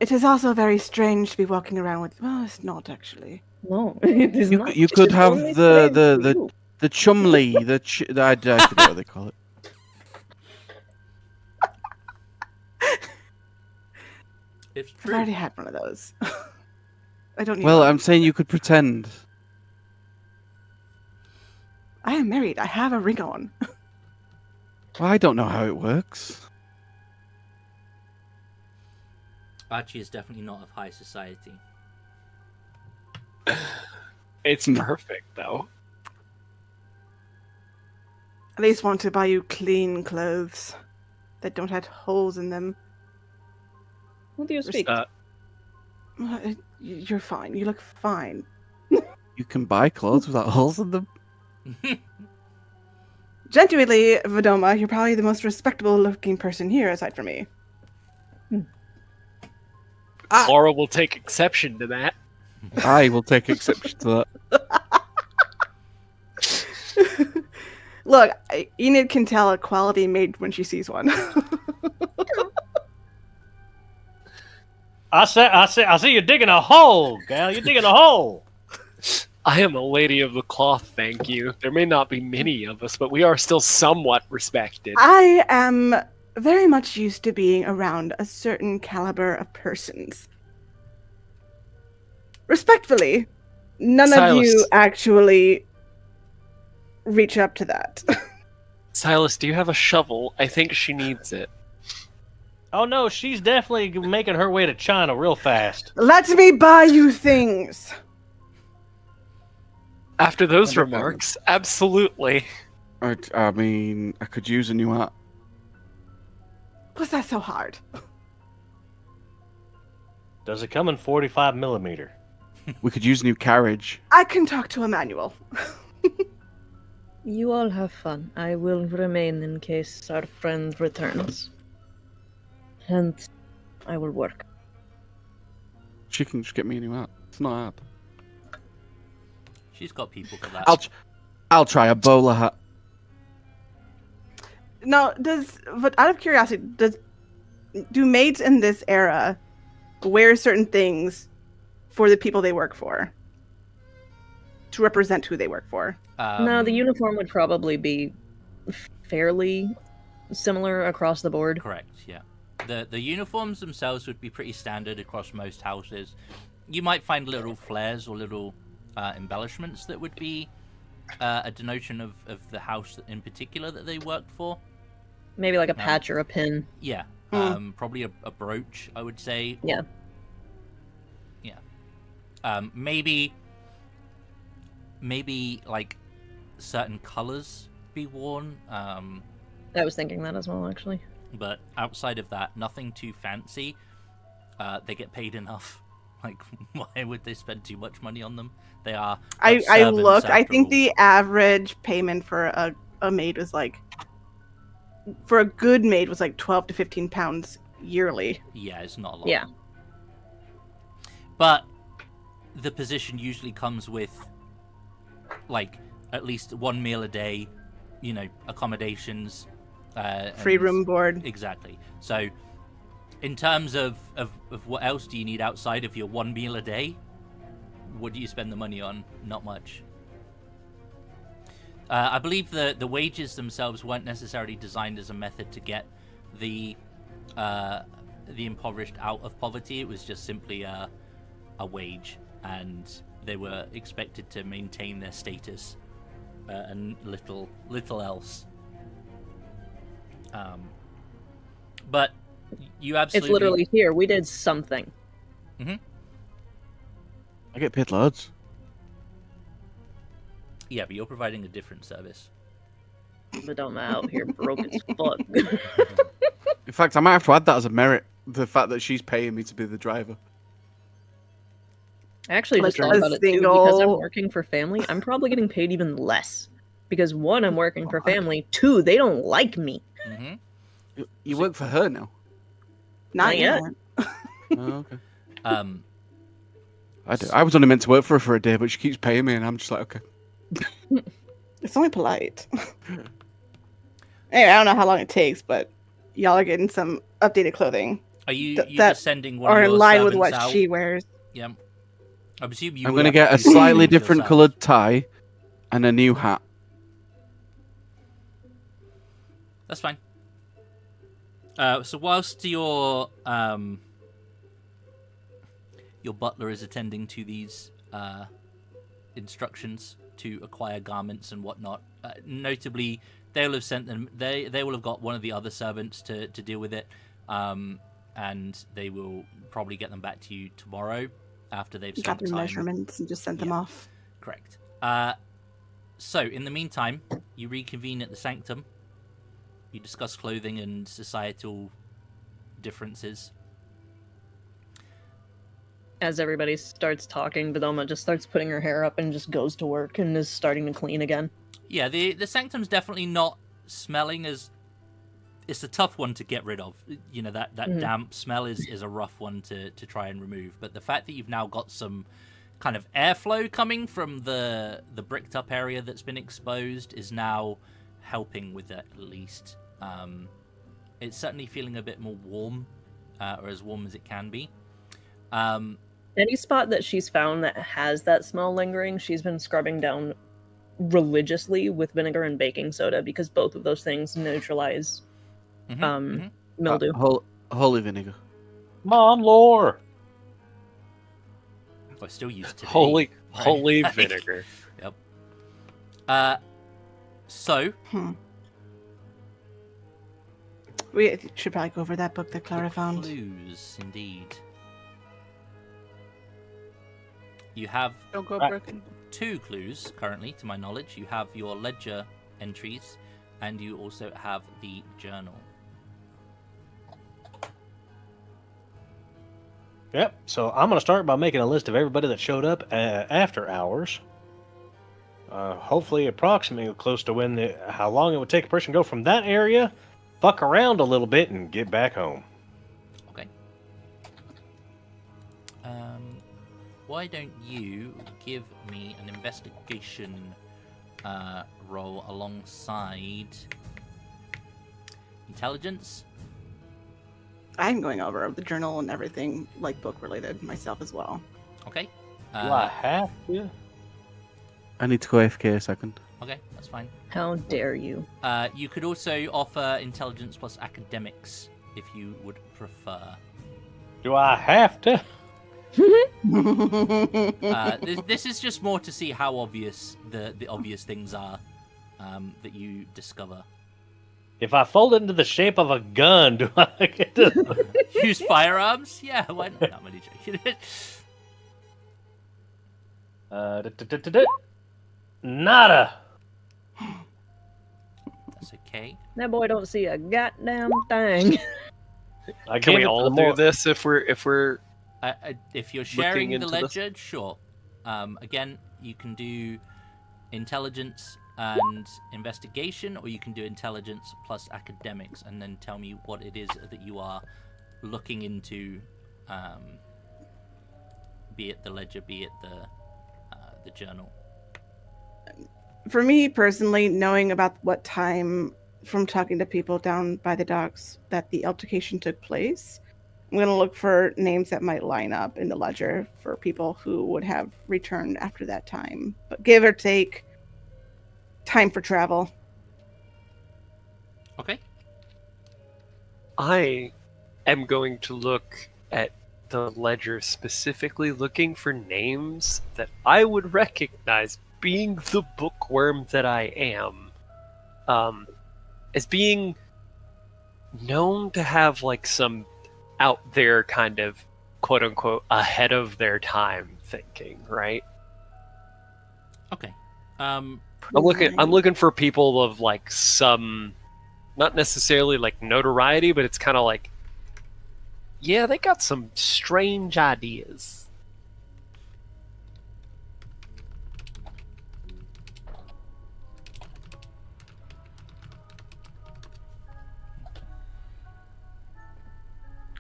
It is also very strange to be walking around with. Well, it's not actually. No, it is not. You could It's have only strange for the you. chumley, I forget what they call it. It's I've true. already had one of those. I don't need Well, one. I'm saying you could pretend. I am married. I have a ring on. Well, I don't know how it works. Archie is definitely not of high society. It's perfect though. At least want to buy you clean clothes that don't have holes in them. What do you speak? You're fine. You look fine. You can buy clothes without holes in them. Genuinely, Vadoma, you're probably the most respectable looking person here aside from me. Laura will take exception to that. I will take exception to that. Look, Enid can tell a quality made when she sees one. I see you're digging a hole, gal. You're digging a hole. I am a lady of the cloth, thank you. There may not be many of us, but we are still somewhat respected. I am very much used to being around a certain caliber of persons. Respectfully, none Silas. of you actually reach up to that. Silas, do you have a shovel? I think she needs it. Oh no, she's definitely making her way to China real fast. Let me buy you things. After those remarks, absolutely. I mean, I could use a new hat. Was that so hard? Does it come in 45 millimeter? We could use a new carriage. I can talk to Emmanuel. You all have fun. I will remain in case our friend returns. And I will work. She can just get me a new hat. It's not hard. She's got people for that. I'll try a bowler hat. Now, but out of curiosity, do maids in this era wear certain things for the people they work for? To represent who they work for? No, the uniform would probably be fairly similar across the board. Correct, yeah. The uniforms themselves would be pretty standard across most houses. You might find little flares or little embellishments that would be a denotation of the house in particular that they worked for. Maybe like a patch or a pin. Yeah, probably a brooch, I would say. Yeah. Yeah. Maybe like certain colors be worn. I was thinking that as well, actually. But outside of that, nothing too fancy. They get paid enough. Like, why would they spend too much money on them? They are. I looked. I think all. the average payment for a maid was like, for a good maid was like 12 to 15 pounds yearly. Yeah, it's not a lot. Yeah. But the position usually comes with, like, at least one meal a day, accommodations. Free room board. Exactly. So, in terms of what else do you need outside of your one meal a day, what do you spend the money on? Not much. I believe the wages themselves weren't necessarily designed as a method to get the impoverished out of poverty. It was just simply a wage, and they were expected to maintain their status and little else. But you absolutely... It's literally here. We did something. Mm-hmm. I get paid loads. Yeah, but you're providing a different service. But I'm out here broke as fuck. In fact, I might have to add that as a merit. The fact that she's paying me to be the driver. I actually just thought about it too, because I'm working for family. I'm probably getting paid even less. Because one, I'm working for family. Two, they don't like me. Mm-hmm. You work for her now? Not yet. Oh, okay. I do. I was only meant to work for her for a day, but she keeps paying me, and I'm just like, okay. It's only polite. Anyway, I don't know how long it takes, but y'all are getting some updated clothing. Are you that just sending one are of in your line with servants what out? she wears? Yeah. I presume you I'm would going to have get a to do slightly it different yourself. coloured tie and a new hat. That's fine. So whilst your butler is attending to these instructions to acquire garments and whatnot, notably they'll have sent them. They will have got one of the other servants to deal with it, and they will probably get them back to you tomorrow after they've Got spent their time. measurements and just sent them off. Correct. So in the meantime, you reconvene at the sanctum. You discuss clothing and societal differences. As everybody starts talking, Bedoma just starts putting her hair up and just goes to work and is starting to clean again. Yeah, the sanctum's definitely not smelling as... It's a tough one to get rid of. You know, that damp smell is a rough one to try and remove. But the fact that you've now got some kind of airflow coming from the bricked up area that's been exposed is now helping with it, at least. It's certainly feeling a bit more warm, or as warm as it can be. Any spot that she's found that has that smell lingering, she's been scrubbing down religiously with vinegar and baking soda because both of those things neutralize mildew. Holy vinegar. Mom lore. I still use today. Holy vinegar. Yep. So. We should probably go over that book that Clara found. Clues, indeed. You have Don't go broken. 2 clues currently, to my knowledge. You have your ledger entries, and you also have the journal. Yep. So I'm going to start by making a list of everybody that showed up after hours. Hopefully approximately close to how long it would take a person to go from that area, fuck around a little bit, and get back home. Okay. Why don't you give me an investigation roll alongside intelligence? I'm going over the journal and everything, like book related, myself as well. Okay. Do I have to? I need to go AFK a second. Okay, that's fine. How dare you? You could also offer intelligence plus academics if you would prefer. Do I have to? This is just more to see how obvious the obvious things are that you discover. If I fold it into the shape of a gun, do I get to Use firearms? Yeah, why not? No, I'm only joking. Nada. That's okay. That boy don't see a goddamn thing. Can we all do this if we're If you're sharing the into ledger, sure. Again, you can do intelligence and investigation, or you can do intelligence plus academics, and then tell me what it is that you are looking into, be it the ledger, be it the journal. For me personally, knowing about what time from talking to people down by the docks that the altercation took place, I'm going to look for names that might line up in the ledger for people who would have returned after that time. But give or take time for travel. Okay. I am going to look at the ledger specifically, looking for names that I would recognize, being the bookworm that I am, as being known to have like some out there kind of quote unquote ahead of their time thinking, right? Okay. I'm looking for people of like some, not necessarily like notoriety, but it's kind of like, yeah, they got some strange ideas.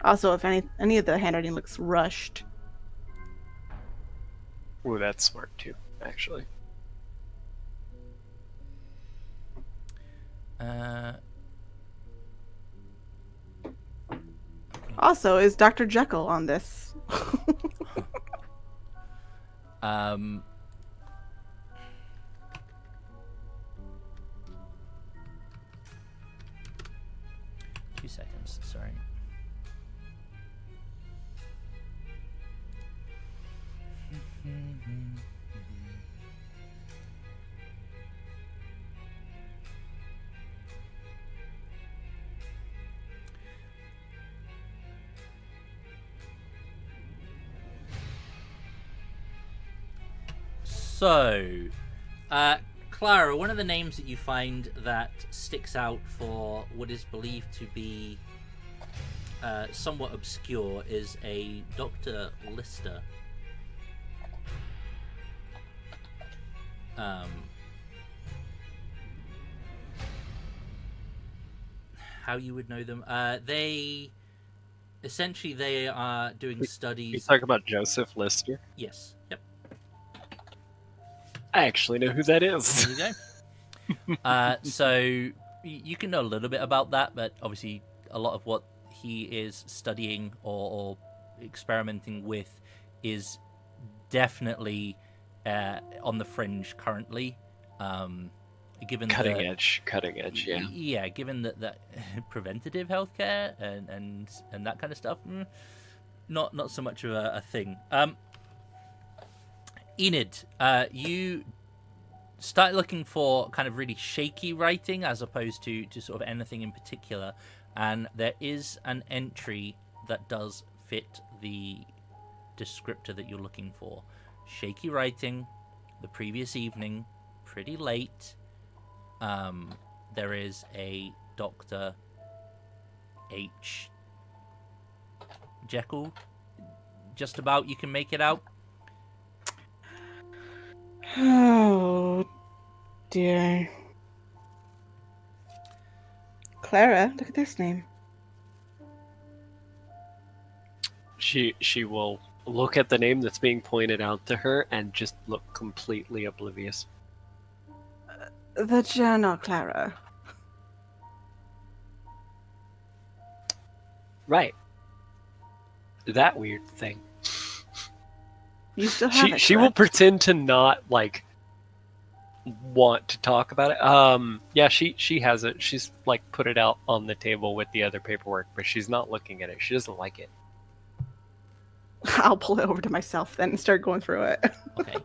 Also, if any of the handwriting looks rushed. Ooh, that's smart too, actually. Also, is Dr. Jekyll on this? Two seconds, sorry. So, Clara, one of the names that you find that sticks out for what is believed to be somewhat obscure is a Dr. Lister. How you would know them? They are doing studies. You talking about Joseph Lister? Yes. Yep. I actually know who that is. There you go. So you can know a little bit about that, but obviously a lot of what he is studying or experimenting with is definitely on the fringe currently. Given cutting edge, yeah. Yeah, given that preventative healthcare and that kind of stuff, not so much of a thing. Enid, you start looking for kind of really shaky writing as opposed to sort of anything in particular, and there is an entry that does fit the descriptor that you're looking for. Shaky writing, the previous evening, pretty late. There is a Dr. H. Jekyll. Just about you can make it out. Oh dear. Clara, look at this name. She will look at the name that's being pointed out to her and just look completely oblivious. The journal, Clara. Right. That weird thing. You still have it. She will pretend to not like want to talk about it. Yeah, she has it. She's like put it out on the table with the other paperwork, but she's not looking at it. She doesn't like it. I'll pull it over to myself then and start going through it. Okay.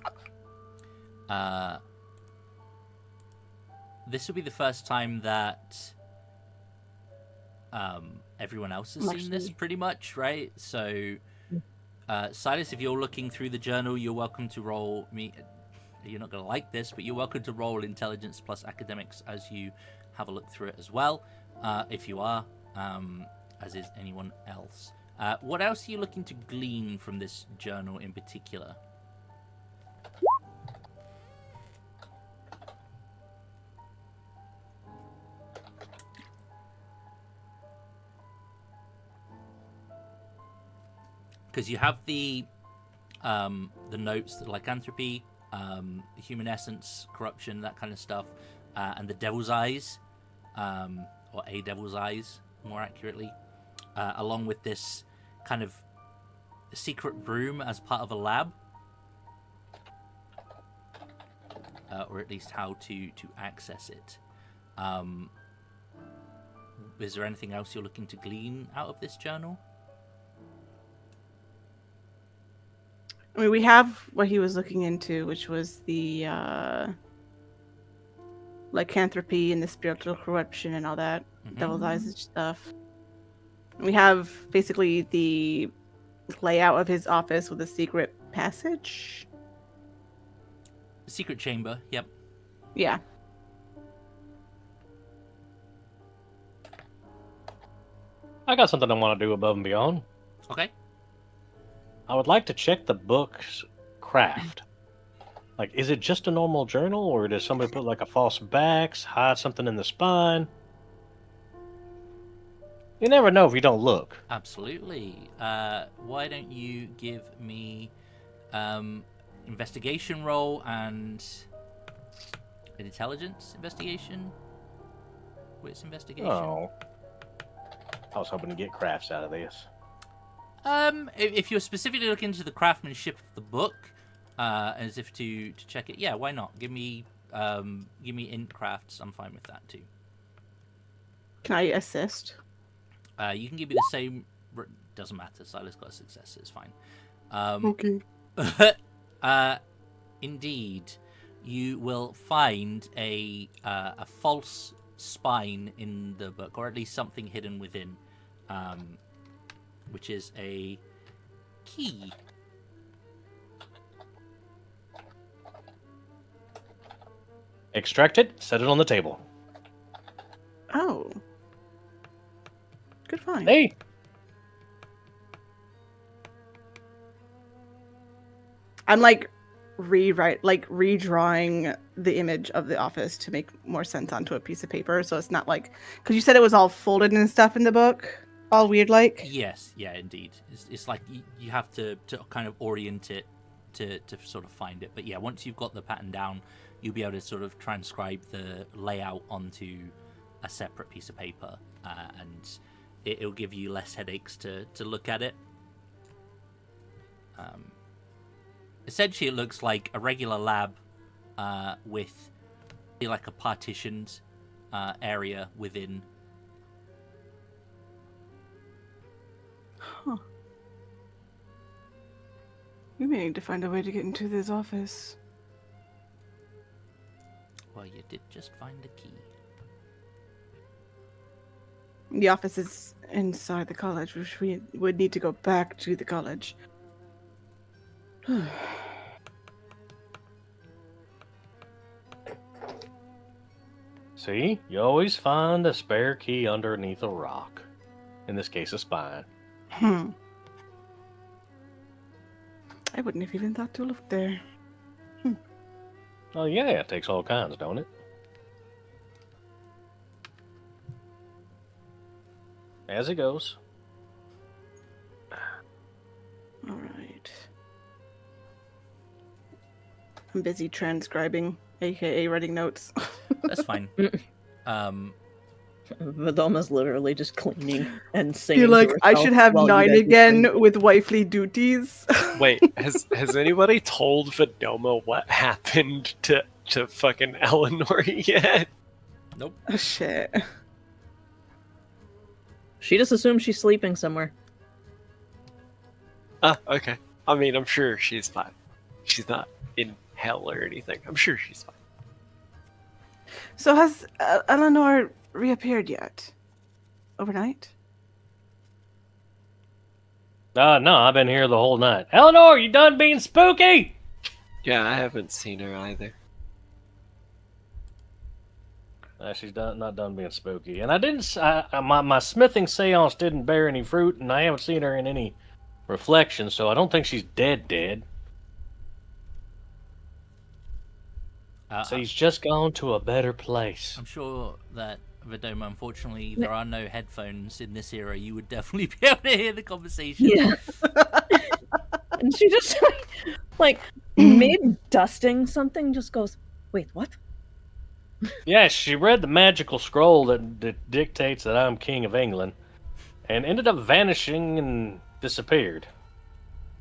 This will be the first time that everyone else has seen this, pretty much, right? So, Silas, if you're looking through the journal, you're welcome to roll me. You're not going to like this, but you're welcome to roll intelligence plus academics as you have a look through it as well, if you are, as is anyone else. What else are you looking to glean from this journal in particular? Because you have the notes, the lycanthropy, human essence, corruption, that kind of stuff, and the devil's eyes, or a devil's eyes, more accurately, along with this kind of secret room as part of a lab, or at least how to access it. Is there anything else you're looking to glean out of this journal? I mean, we have what he was looking into, which was the lycanthropy and the spiritual corruption and all that, devil's eyes and stuff. We have basically the layout of his office with a secret passage. Secret chamber, yep. Yeah. I got something I want to do above and beyond. Okay. I would like to check the book's craft. Like, is it just a normal journal, or does somebody put like a false back, hide something in the spine? You never know if you don't look. Absolutely. Why don't you give me investigation roll and an intelligence investigation? Wits investigation. Oh. I was hoping to get crafts out of this. If you're specifically looking into the craftsmanship of the book, as if to check it, yeah, why not? Give me int crafts. I'm fine with that too. Can I assist? You can give me the same. Doesn't matter. Silas got a success. It's fine. Okay. Indeed, you will find a false spine in the book, or at least something hidden within, which is a key. Extract it, set it on the table. Oh. Good find. Hey! I'm redrawing the image of the office to make more sense onto a piece of paper, so it's not like, because you said it was all folded and stuff in the book, all weird like. Yes, yeah, indeed. It's like you have to kind of orient it to sort of find it. But yeah, once you've got the pattern down, you'll be able to sort of transcribe the layout onto a separate piece of paper, and it'll give you less headaches to look at it. Essentially, it looks like a regular lab with like a partitioned area within. Huh. We may need to find a way to get into this office. Well, you did just find a key. The office is inside the college, which we would need to go back to the college. See, you always find a spare key underneath a rock. In this case, a spine. I wouldn't have even thought to look there. Oh yeah, it takes all kinds, don't it? As it goes. All right. I'm busy transcribing, aka writing notes. That's fine. Vidoma's literally just cleaning and singing. You're like, to I herself should have while you 9 guys are again singing. with wifely duties. Wait, has anybody told Vidoma what happened to fucking Eleanor yet? Nope. Oh, shit. She just assumes she's sleeping somewhere. Ah, okay. I mean, I'm sure she's fine. She's not in hell or anything. I'm sure she's fine. So has Eleanor reappeared yet? Overnight? No, I've been here the whole night. Eleanor, you done being spooky? Yeah, I haven't seen her either. She's not done being spooky. And I didn't. My smithing seance didn't bear any fruit, and I haven't seen her in any reflection, so I don't think she's dead. So he's just gone to a better place. I'm sure that Vidoma, unfortunately, there are no headphones in this era. You would definitely be able to hear the conversation. Yeah. And she just like mid dusting something just goes, wait, what? Yeah, she read the magical scroll that dictates that I'm King of England, and ended up vanishing and disappeared.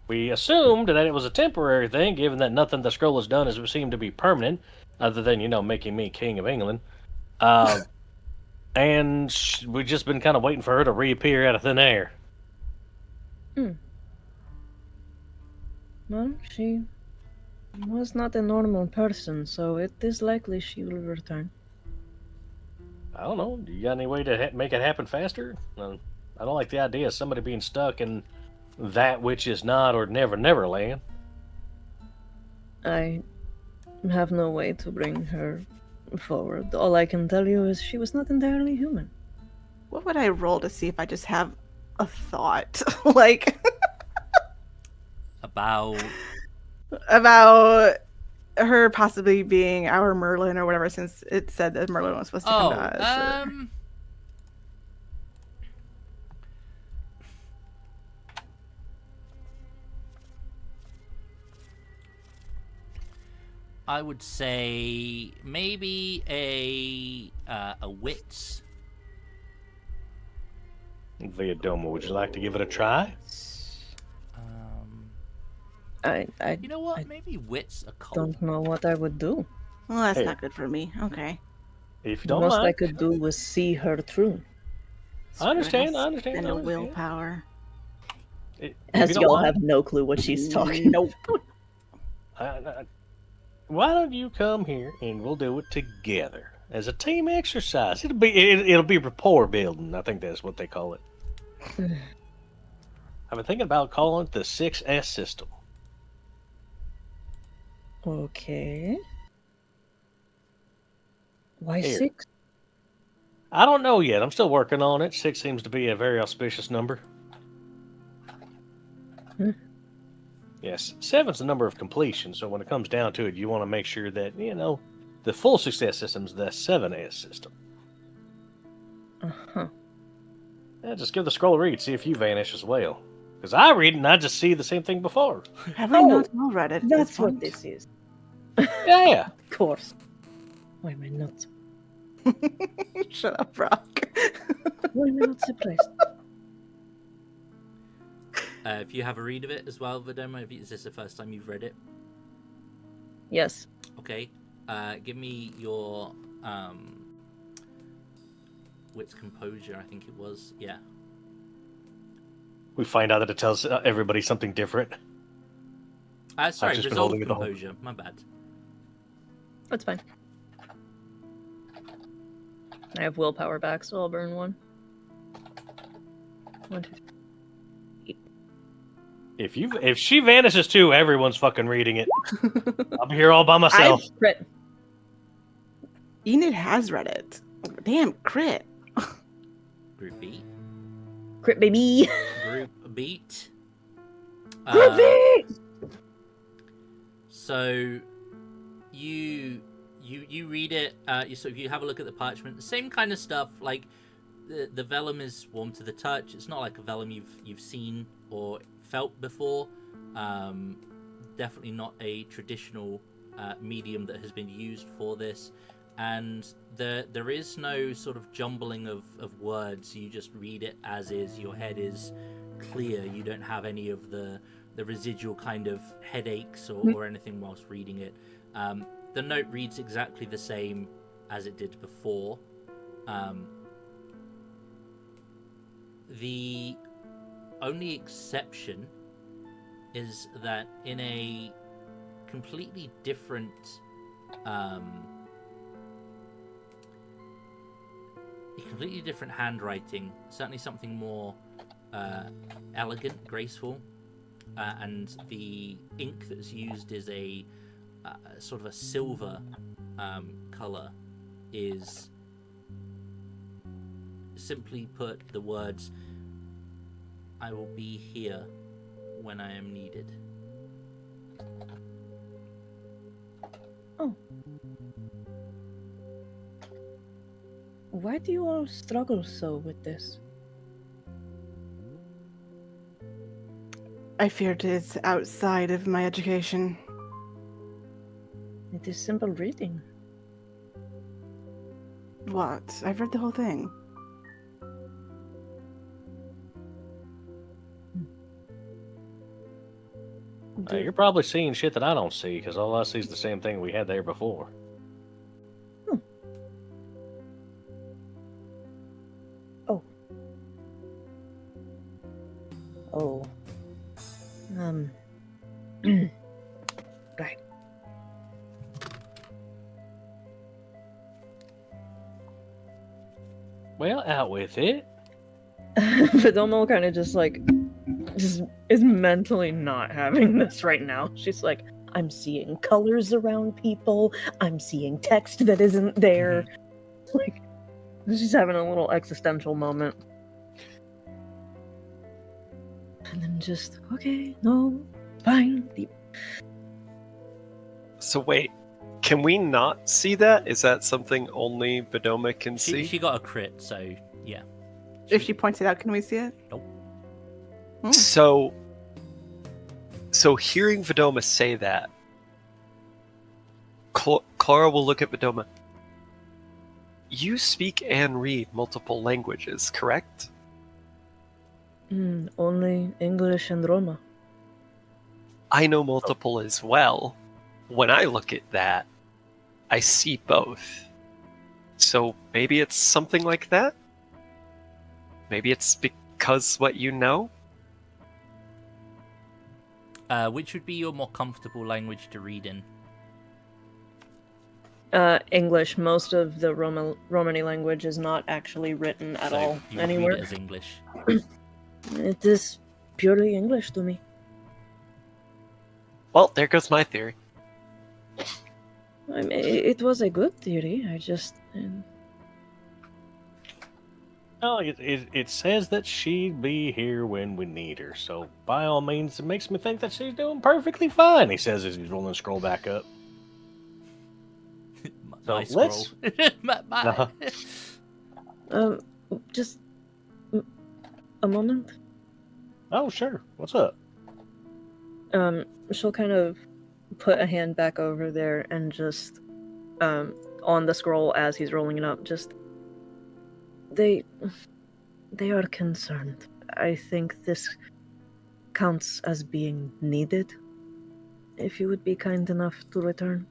We assumed that it was a temporary thing, given that nothing the scroll has done has seemed to be permanent, other than, making me King of England. And we've just been kind of waiting for her to reappear out of thin air. Well, she was not a normal person, so it is likely she will return. I don't know. Do you got any way to make it happen faster? I don't like the idea of somebody being stuck in that which is not or never land. I have no way to bring her forward. All I can tell you is she was not entirely human. What would I roll to see if I just have a thought? Like, About her possibly being our Merlin or whatever, since it said that Merlin was supposed to come to us. I would say maybe a wits. Viadoma, would you like to give it a try? I You know what? Maybe wits occult. don't know what I would do. Well, that's Here. not good for me. Okay. If you The don't most I mind. could do was see her through. I understand. And a willpower. If As you don't y'all mind, have no clue what she's talking. Nope. why don't you come here and we'll do it together as a team exercise? It'll be rapport building. I think that's what they call it. I've been thinking about calling it the 6S system. Okay. Why Here. 6? I don't know yet. I'm still working on it. 6 seems to be a very auspicious number. Yes, 7's the number of completion, so when it comes down to it, you want to make sure that, the full success system's the 7S system. Uh-huh. Yeah, just give the scroll a read, see if you vanish as well. Because I read it and I just see the same thing before. Have we Oh, not all read it? at That's this what point? this is. Yeah. Of course. Why am I not? Shut up, Brock. Why am I not surprised? If you have a read of it as well, Vidoma, is this the first time you've read it? Yes. Okay. Give me your wits composure, I think it was. Yeah. We find out that it tells everybody something different. Sorry, just been resolve holding it all. composure. My bad. That's fine. I have willpower back, so I'll burn one. 1, 2, 3. If she vanishes too, everyone's fucking reading it. I'll be here all by myself. Crit. Enid has read it. Damn, crit. Group beat. Crit, baby. Group beat. Group beat. So you read it. You have a look at the parchment. The same kind of stuff. Like the vellum is warm to the touch. It's not like a vellum you've seen or felt before. Definitely not a traditional medium that has been used for this. And there is no sort of jumbling of words. You just read it as is. Your head is clear. You don't have any of the residual kind of headaches or anything whilst reading it. The note reads exactly the same as it did before. The only exception is that in a completely different handwriting, certainly something more elegant, graceful, and the ink that's used is a sort of a silver color, is simply put the words, "I will be here when I am needed." Oh. Why do you all struggle so with this? I feared it's outside of my education. It is simple reading. What? I've read the whole thing. You're probably seeing shit that I don't see, because all I see is the same thing we had there before. Oh. Right. Well, out with it. Fidomo kind of just is mentally not having this right now. She's like, I'm seeing colors around people. I'm seeing text that isn't there. like, she's having a little existential moment. And then just, okay, no, fine. So wait, can we not see that? Is that something only Vidoma can see? She got a crit, so yeah. If she points it out, can we see it? Nope. So hearing Vidoma say that, Clara will look at Vidoma. You speak and read multiple languages, correct? Only English and Roma. I know multiple as well. When I look at that, I see both. So maybe it's something like that? Maybe it's because what you know? Which would be your more comfortable language to read in? English. Most of the Romani language is not actually written at all You would anywhere. read it as English. It is purely English to me. Well, there goes my theory. I mean, it was a good theory. I just... Oh, it says that she'd be here when we need her, so by all means, it makes me think that she's doing perfectly fine, he says as he's rolling the scroll back up. So Nice let's- scroll. Just... a moment. Oh, sure. What's up? She'll kind of put a hand back over there and just, on the scroll as he's rolling it up, just... They are concerned. I think this counts as being needed. If you would be kind enough to return.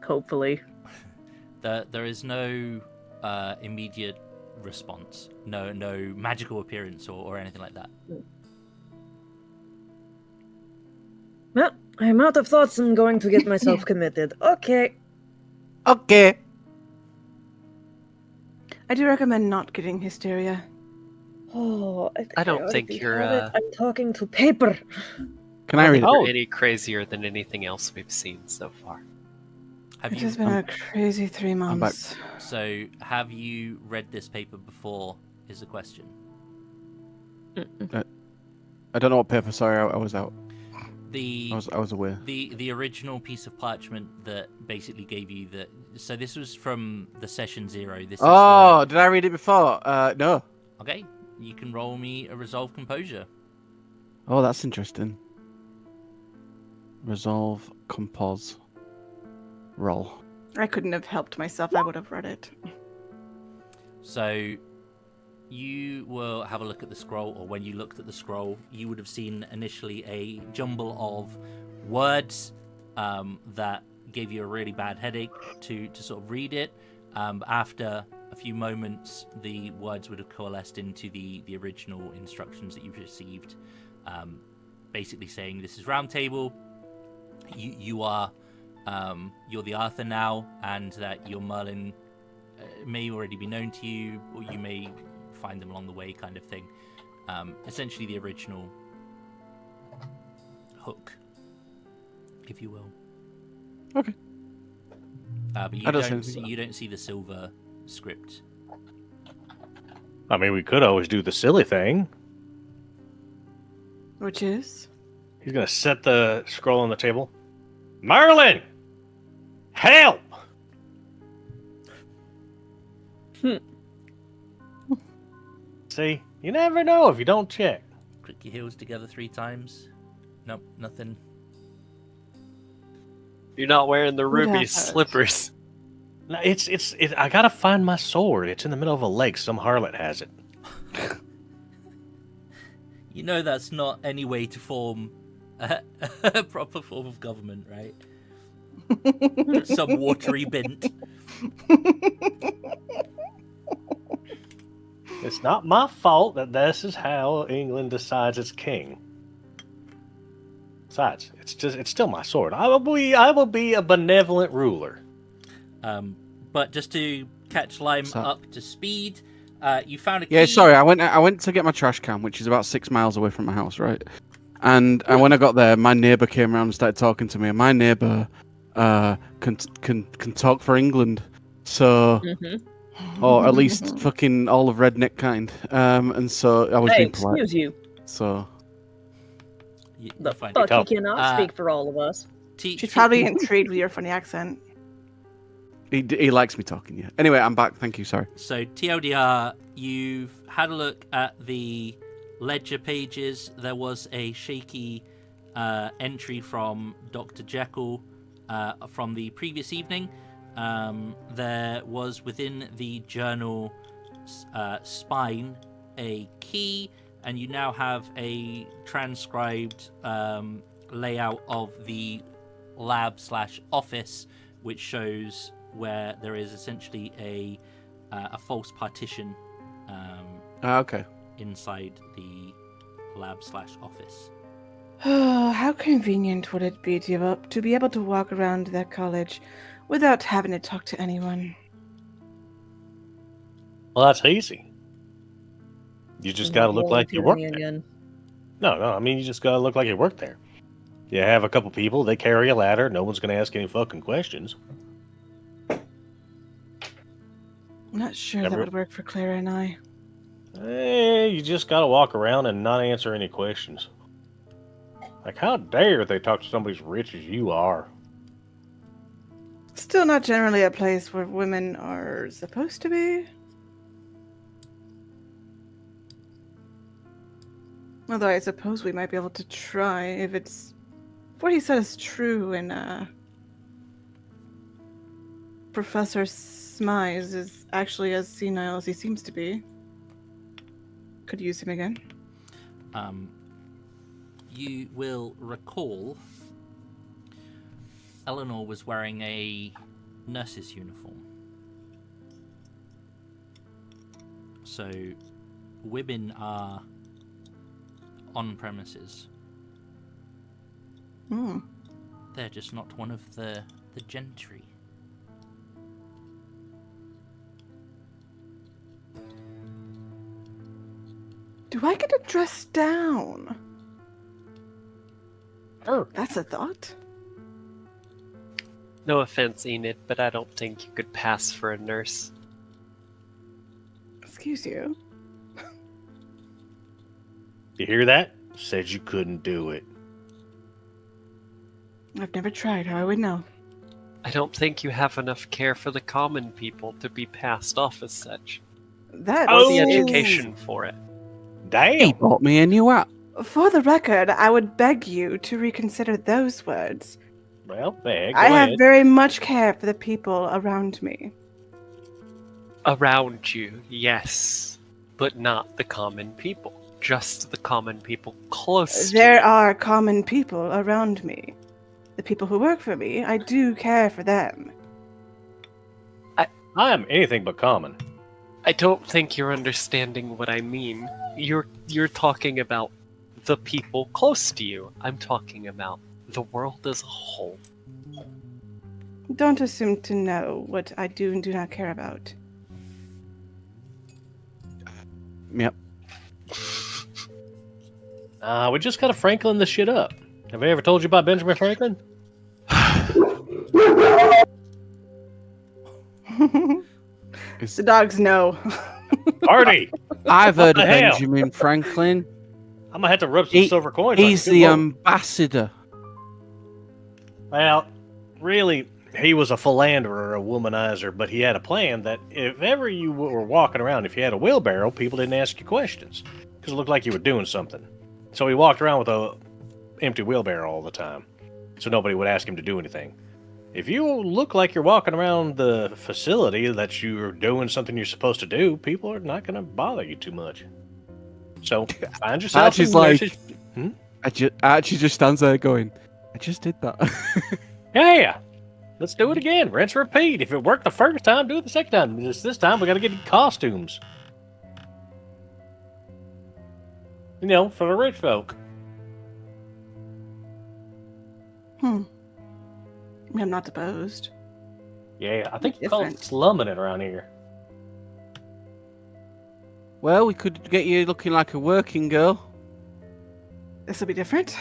Hopefully. There is no immediate response. No magical appearance or anything like that. Well, I'm out of thoughts and going to get myself committed. Okay. Okay. I do recommend not getting hysteria. Oh, I don't already think you're, had it. I'm talking to paper. Can I read it? You're any crazier than anything else we've seen so far. Have It you has been a crazy 3 months. so have you read this paper before? Is the question. I don't know what paper. Sorry, I was out. The I was aware. the original piece of parchment that basically gave you the. So this was from the session 0. This Oh, did I read it before? No. is okay. You can roll me a resolve composure. Oh, that's interesting. Resolve, compose, roll. I couldn't have helped myself. I would have read it. So you will have a look at the scroll, or when you looked at the scroll, you would have seen initially a jumble of words that gave you a really bad headache to sort of read it. After a few moments, the words would have coalesced into the original instructions that you've received, basically saying this is round table. You are you're the Arthur now, and that your Merlin may already be known to you, or you may find them along the way, kind of thing. Essentially, the original hook, if you will. Okay. But you don't see the silver script. I mean, we could always do the silly thing. Which is? He's gonna set the scroll on the table. Merlin! Help! See, you never know if you don't check. Click your heels together 3 times. Nope, nothing. You're not wearing the ruby does? slippers. No, it's. I gotta find my sword. It's in the middle of a lake. Some harlot has it. You know that's not any way to form a proper form of government, right? Some watery bint. It's not my fault that this is how England decides its king. Besides, it's still my sword. I will be a benevolent ruler. But just to catch Lime up to speed, you found a key. Yeah, sorry. I went to get my trash can, which is about 6 miles away from my house, right? And when I got there, my neighbour came around and started talking to me. And my neighbour can talk for England, so or at least fucking all of redneck kind. And so I was being polite. Excuse you. So The find fuck, tough. you cannot speak for all of us. She's probably intrigued with your funny accent. he likes me talking. Yeah. Anyway, I'm back. Thank you. Sorry. So TLDR, you've had a look at the ledger pages. There was a shaky entry from Dr. Jekyll from the previous evening. There was within the journal spine a key, and you now have a transcribed layout of the lab/office, which shows where there is essentially a false partition Okay. inside the lab/office. Oh, how convenient would it be to be able to walk around that college without having to talk to anyone? Well, that's easy. You just gotta look like you work there. Again. No, I mean, you just gotta look like you work there. You have a couple people, they carry a ladder, no one's gonna ask any fucking questions. I'm not sure that would work for Clara and I. You just gotta walk around and not answer any questions. Like, how dare they talk to somebody as rich as you are? Still not generally a place where women are supposed to be. Although I suppose we might be able to try if what he said is true and Professor Smize is actually as senile as he seems to be. Could use him again. You will recall Eleanor was wearing a nurse's uniform. So women are on premises. Hmm. They're just not one of the gentry. Do I get to dress down? That's a thought. No offense, Enid, but I don't think you could pass for a nurse. Excuse you. You hear that? Said you couldn't do it. I've never tried. How I would know. I don't think you have enough care for the common people to be passed off as such. That Or the is- education for it. He Damn! bought me a new app. For the record, I would beg you to reconsider those words. Well, there, go I have ahead. very much care for the people around me. Around you, yes, but not the common people. Just the common people close to There you. are common people around me. The people who work for me, I do care for them. I am anything but common. I don't think you're understanding what I mean. You're talking about the people close to you. I'm talking about the world as a whole. Don't assume to know what I do and do not care about. Yep. We just gotta Franklin this shit up. Have I ever told you about Benjamin Franklin? The dogs know. Artie! I've heard What of the hell? Benjamin Franklin. I'm gonna have to rub some silver coins. He's on the you. ambassador. Well, really, he was a philanderer, a womanizer, but he had a plan that if ever you were walking around, if you had a wheelbarrow, people didn't ask you questions because it looked like you were doing something. So he walked around with a empty wheelbarrow all the time, so nobody would ask him to do anything. If you look like you're walking around the facility that you're doing something you're supposed to do, people are not going to bother you too much. So find yourself. Archie's some like- nurses- Archie just stands there going, I just did that. Yeah, let's do it again. Rinse, repeat. If it worked the first time, do it the second time. Just this time, we got to get costumes. You know, for the rich folk. I'm not opposed. Yeah, I think you call it Different. slumming it around here. Well, we could get you looking like a working girl. This will be different.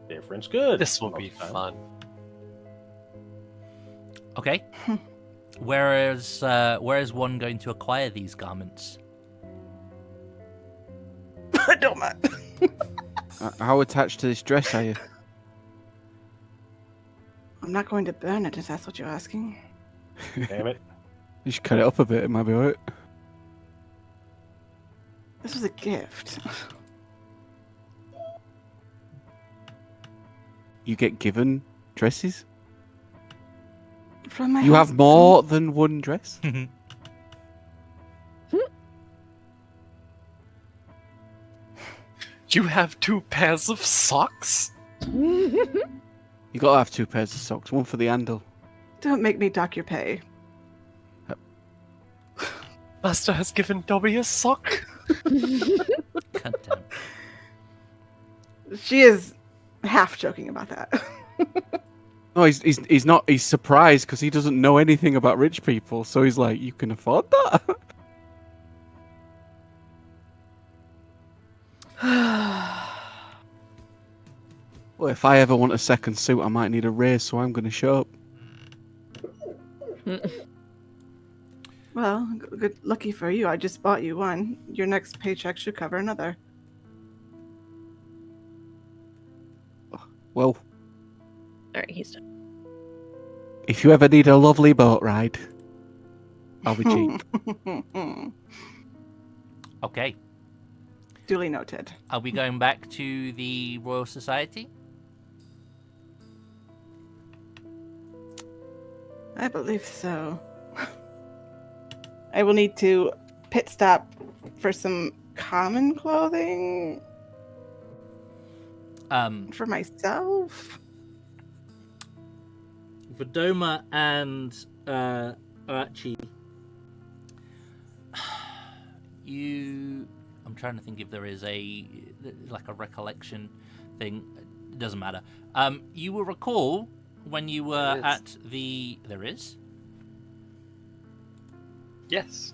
Difference good. This will be Most of the time. fun. Okay. Where is one going to acquire these garments? I don't mind. How attached to this dress are you? I'm not going to burn it if that's what you're asking. Damn it. You should cut it up a bit, it might be alright. This was a gift. You get given dresses? From my You have husband. more than one dress? You have 2 pairs of socks? You gotta have 2 pairs of socks, one for the handle. Don't make me dock your pay. Master has given Dobby a sock? God damn. She is half joking about that. No, he's not. He's surprised because he doesn't know anything about rich people. So he's like, "You can afford that." Well, if I ever want a second suit, I might need a raise. So I'm going to show up. Well, good, lucky for you, I just bought you one. Your next paycheck should cover another. Well, Alright, he's done. if you ever need a lovely boat ride, I'll be cheap. Okay. Duly noted. Are we going back to the Royal Society? I believe so. I will need to pit stop for some common clothing for myself. Vedoma and Archie, I'm trying to think if there is a recollection thing. It doesn't matter. You will recall when you were at the... There is? Yes,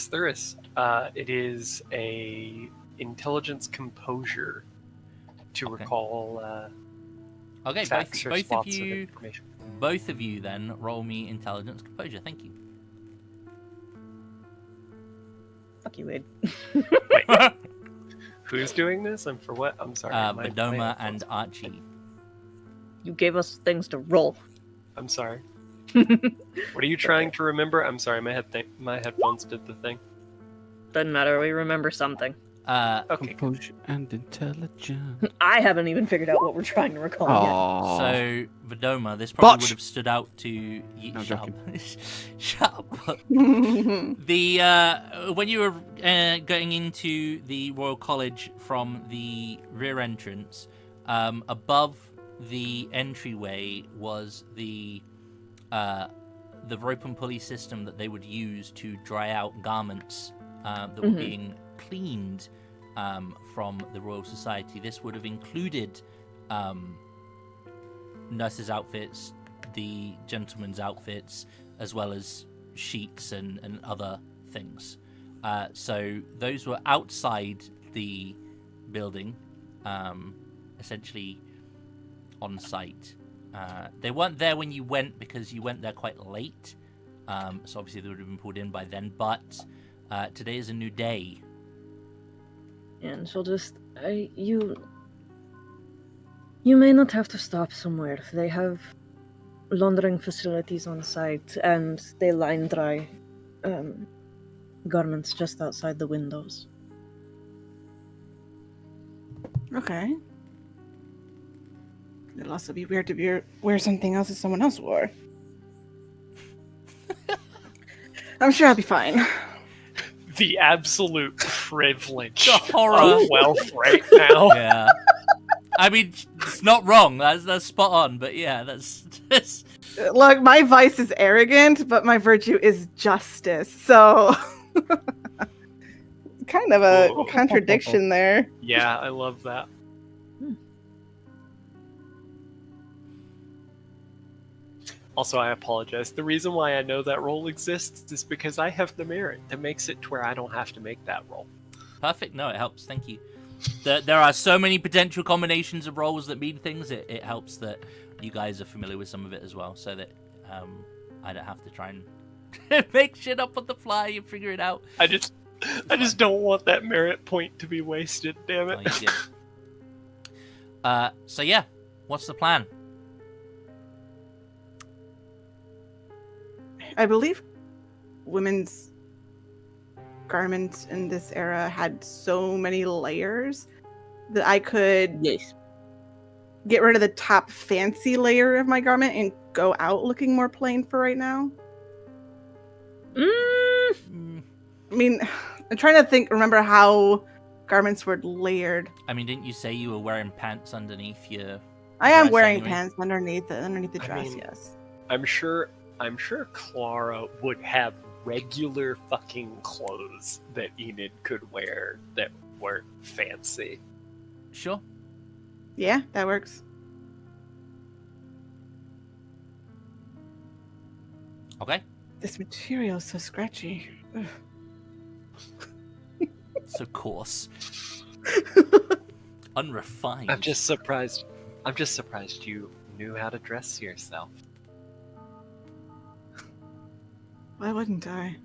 there is. It is a intelligence composure to recall. Okay, facts or both of spots of you. information. Both of you then roll me intelligence composure. Thank you. Fuck you, Wade. Wait, who's doing this and for what? I'm sorry. Vedoma and Archie. You gave us things to roll. I'm sorry. What are you trying to remember? I'm sorry, my headphones did the thing. Doesn't matter, we remember something. Okay. Composure and intelligence. I haven't even figured out what we're trying to recall Aww. So, Vedoma, this probably Botch! would have stood out to you. No, Shut joking. up. Shut up. When you were going into the Royal College from the rear entrance, above the entryway was the rope and pulley system that they would use to dry out garments that were being cleaned from the Royal Society. This would have included nurses' outfits, the gentlemen's outfits, as well as sheets and other things. So those were outside the building, essentially on site. They weren't there when you went because you went there quite late. So obviously they would have been pulled in by then. But today is a new day. And she'll just... You may not have to stop somewhere. They have laundering facilities on site, and they line dry garments just outside the windows. Okay. It'll also be weird to wear something else that someone else wore. I'm sure I'll be fine. The absolute privilege The horror. of wealth right now. Yeah. I mean, it's not wrong. That's spot on. But yeah, that's Look, my vice is arrogant, but my virtue is justice. So, kind of a Whoa. contradiction there. Yeah, I love that. Also, I apologize. The reason why I know that role exists is because I have the merit that makes it to where I don't have to make that role. perfect. No, it helps. Thank you. There are so many potential combinations of roles that mean things. It helps that you guys are familiar with some of it as well, so that I don't have to try and make shit up on the fly and figure it out. I just don't want that merit point to be wasted. Damn it. Oh, you did. So yeah, what's the plan? I believe women's garments in this era had so many layers that I could get rid of the top fancy layer of my garment and go out looking more plain for right now. I mean, I'm trying to remember how garments were layered. I mean, didn't you say you were wearing pants underneath your... I am dress wearing anyway? pants underneath the I dress, mean, yes. I'm sure Clara would have regular fucking clothes that Enid could wear that weren't fancy. Sure. Yeah, that works. Okay. This material is so scratchy. Ugh. So coarse. Unrefined. I'm just surprised you knew how to dress yourself. Why wouldn't I?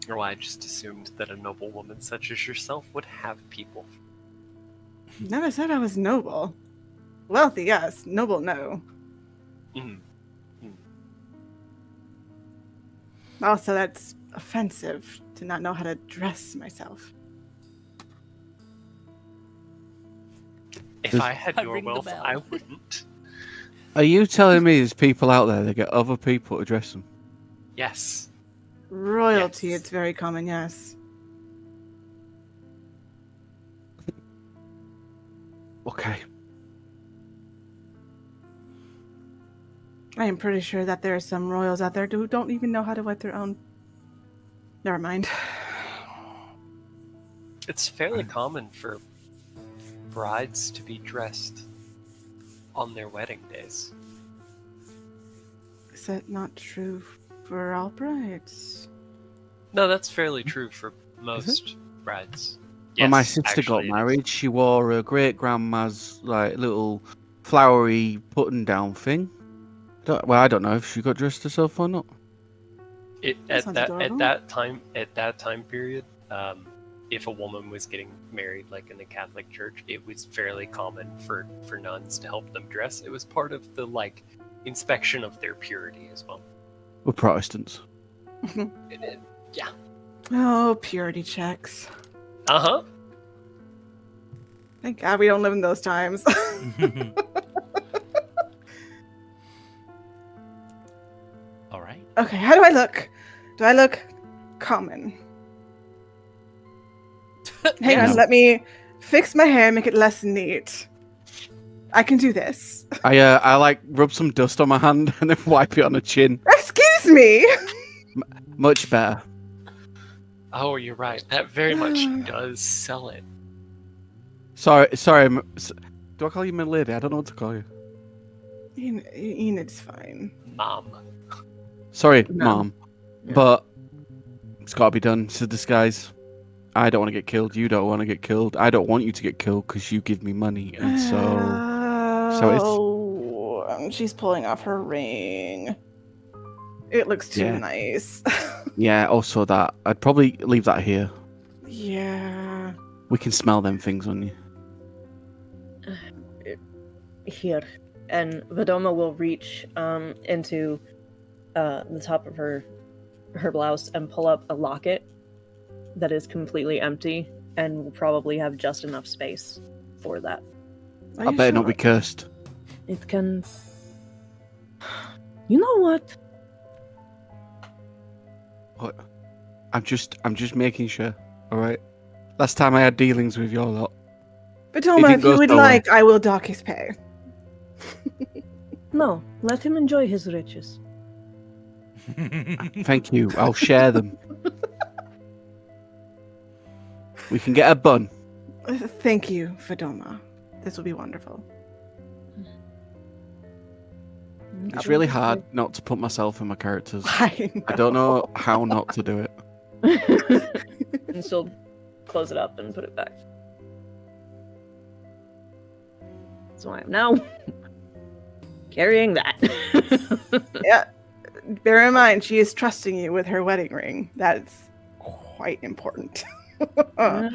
Or I just assumed that a noble woman such as yourself would have people. Never said I was noble. Wealthy, yes. Noble, no. Mm. Also, that's offensive to not know how to dress myself. If I had I your ring the wealth, bell. I wouldn't. Are you telling me there's people out there that get other people to dress them? Yes. Royalty, Yes. it's very common, yes. Okay. I am pretty sure that there are some royals out there who don't even know how to wipe their own. Never mind. It's fairly common for brides to be dressed on their wedding days. Is that not true for all brides? No, that's fairly true for most brides. When my Yes, sister actually, got it is. married, she wore her great grandma's like little flowery button down thing. I don't know if she got dressed herself or not. That sounds adorable. At that time period, if a woman was getting married, like in the Catholic Church, it was fairly common for nuns to help them dress. It was part of the inspection of their purity as well. We're Protestants. Yeah. Oh, purity checks. Uh-huh. Thank God we don't live in those times. All right. Okay, how do I look? Do I look common? Hang on, let me fix my hair, make it less neat. I can do this. I rub some dust on my hand and then wipe it on the chin. Excuse me! Much better. Oh, you're right. That very much does sell it. Sorry. Do I call you my lady? I don't know what to call you. Enid's fine. Mom. Sorry, No. Mom. Yeah. But it's got to be done. It's a disguise. I don't want to get killed. You don't want to get killed. I don't want you to get killed because you give me money. And so she's pulling off her ring. It looks too Yeah. nice. yeah, also that. I'd probably leave that here. Yeah. We can smell them things on you. Here. And Vadoma will reach into the top of her blouse and pull up a locket that is completely empty and will probably have just enough space for that. Are I you better not sure? be cursed. It can... You know what? What? I'm just making sure. All right. Last time I had dealings with your lot. Fatoma, didn't if you go would so well. like, I will dock his pay. No, let him enjoy his riches. Thank you. I'll share them. We can get a bun. Thank you, Fedoma. This will be wonderful. It's really hard not to put myself in my characters. I I don't know how not to do it. And she'll close it up and put it back. So I am now carrying that. Yeah. Bear in mind, she is trusting you with her wedding ring. That's quite important. Yeah.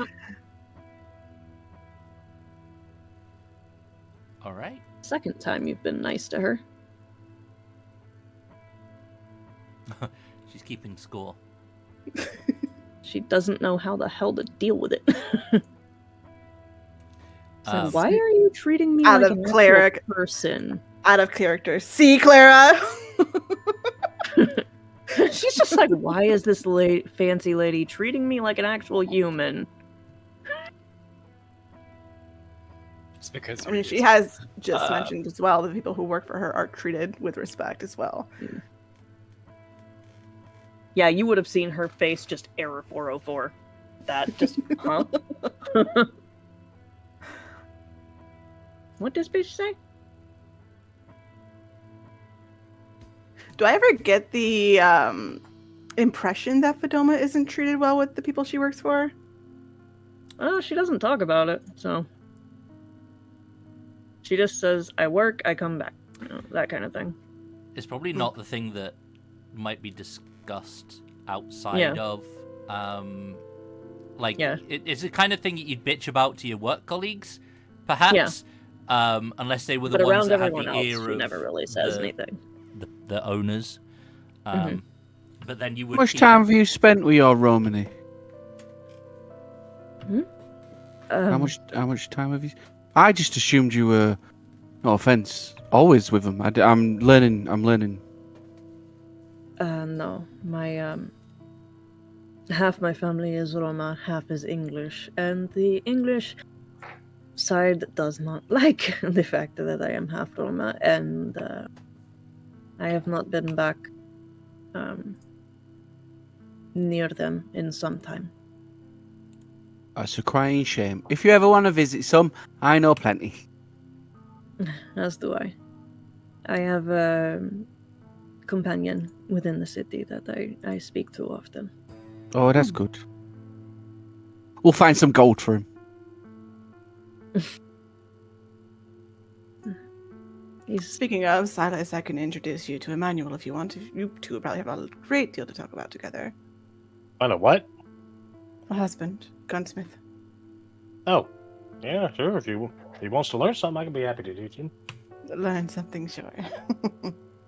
All right. Second time you've been nice to her. She's keeping score. She doesn't know how the hell to deal with it. So Um, why are you treating me Out like of an actual cleric. person? Out of character. See, Clara? She's just like, why is this fancy lady treating me like an actual human? Just because I mean, she has just mentioned as well that people who work for her are treated with respect as well. Yeah, you would have seen her face just error 404. That just, huh? What does bitch say? Do I ever get the impression that Fedoma isn't treated well with the people she works for? Oh, she doesn't talk about it, so. She just says, I work, I come back. You know, that kind of thing. It's probably not the thing that might be discussed outside Yeah. of. Yeah. It's the kind of thing that you'd bitch about to your work colleagues, perhaps. Unless they were the But ones around that had everyone the else, ear she of never really says the- anything. the owners. But then you would. How much keep- time have you spent with your Romany? How Um, much time have you? I just assumed you were, no offense, always with them. I'm learning. No. Half my family is Roma, half is English, and the English side does not like the fact that I am half Roma, and I have not been back near them in some time. That's a crying shame. If you ever want to visit some, I know plenty. As do I. I have a companion within the city that I speak to often. Oh, that's good. We'll find some gold for him. Speaking of, Silas, I can introduce you to Emmanuel if you want. You two will probably have a great deal to talk about together. Find a what? A husband, gunsmith. Oh, yeah, sure. If he wants to learn something, I can be happy to teach him. Learn something, sure.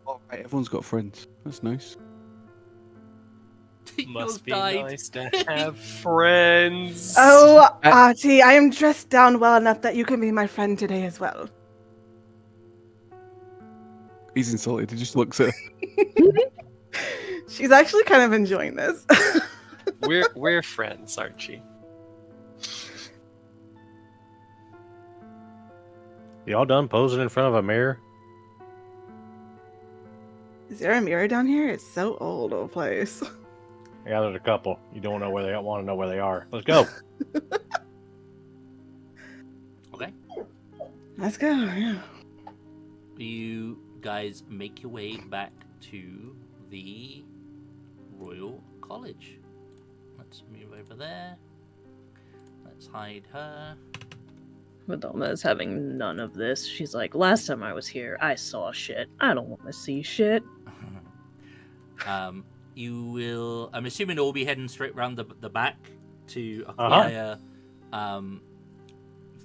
All right, everyone's got friends. That's nice. Must be nice to have friends. Oh, Archie, I am dressed down well enough that you can be my friend today as well. He's insulted. He just looks at her. She's actually kind of enjoying this. We're friends, Archie. Y'all done posing in front of a mirror? Is there a mirror down here? It's so old of a place. Yeah, there's a couple. You don't know where they want to know where they are. Let's go. Okay. Let's go, yeah. You guys make your way back to the Royal College. Let's move over there. Let's hide her. Madonna is having none of this. She's like, last time I was here, I saw shit. I don't want to see shit. You will. I'm assuming you'll be heading straight around the back to acquire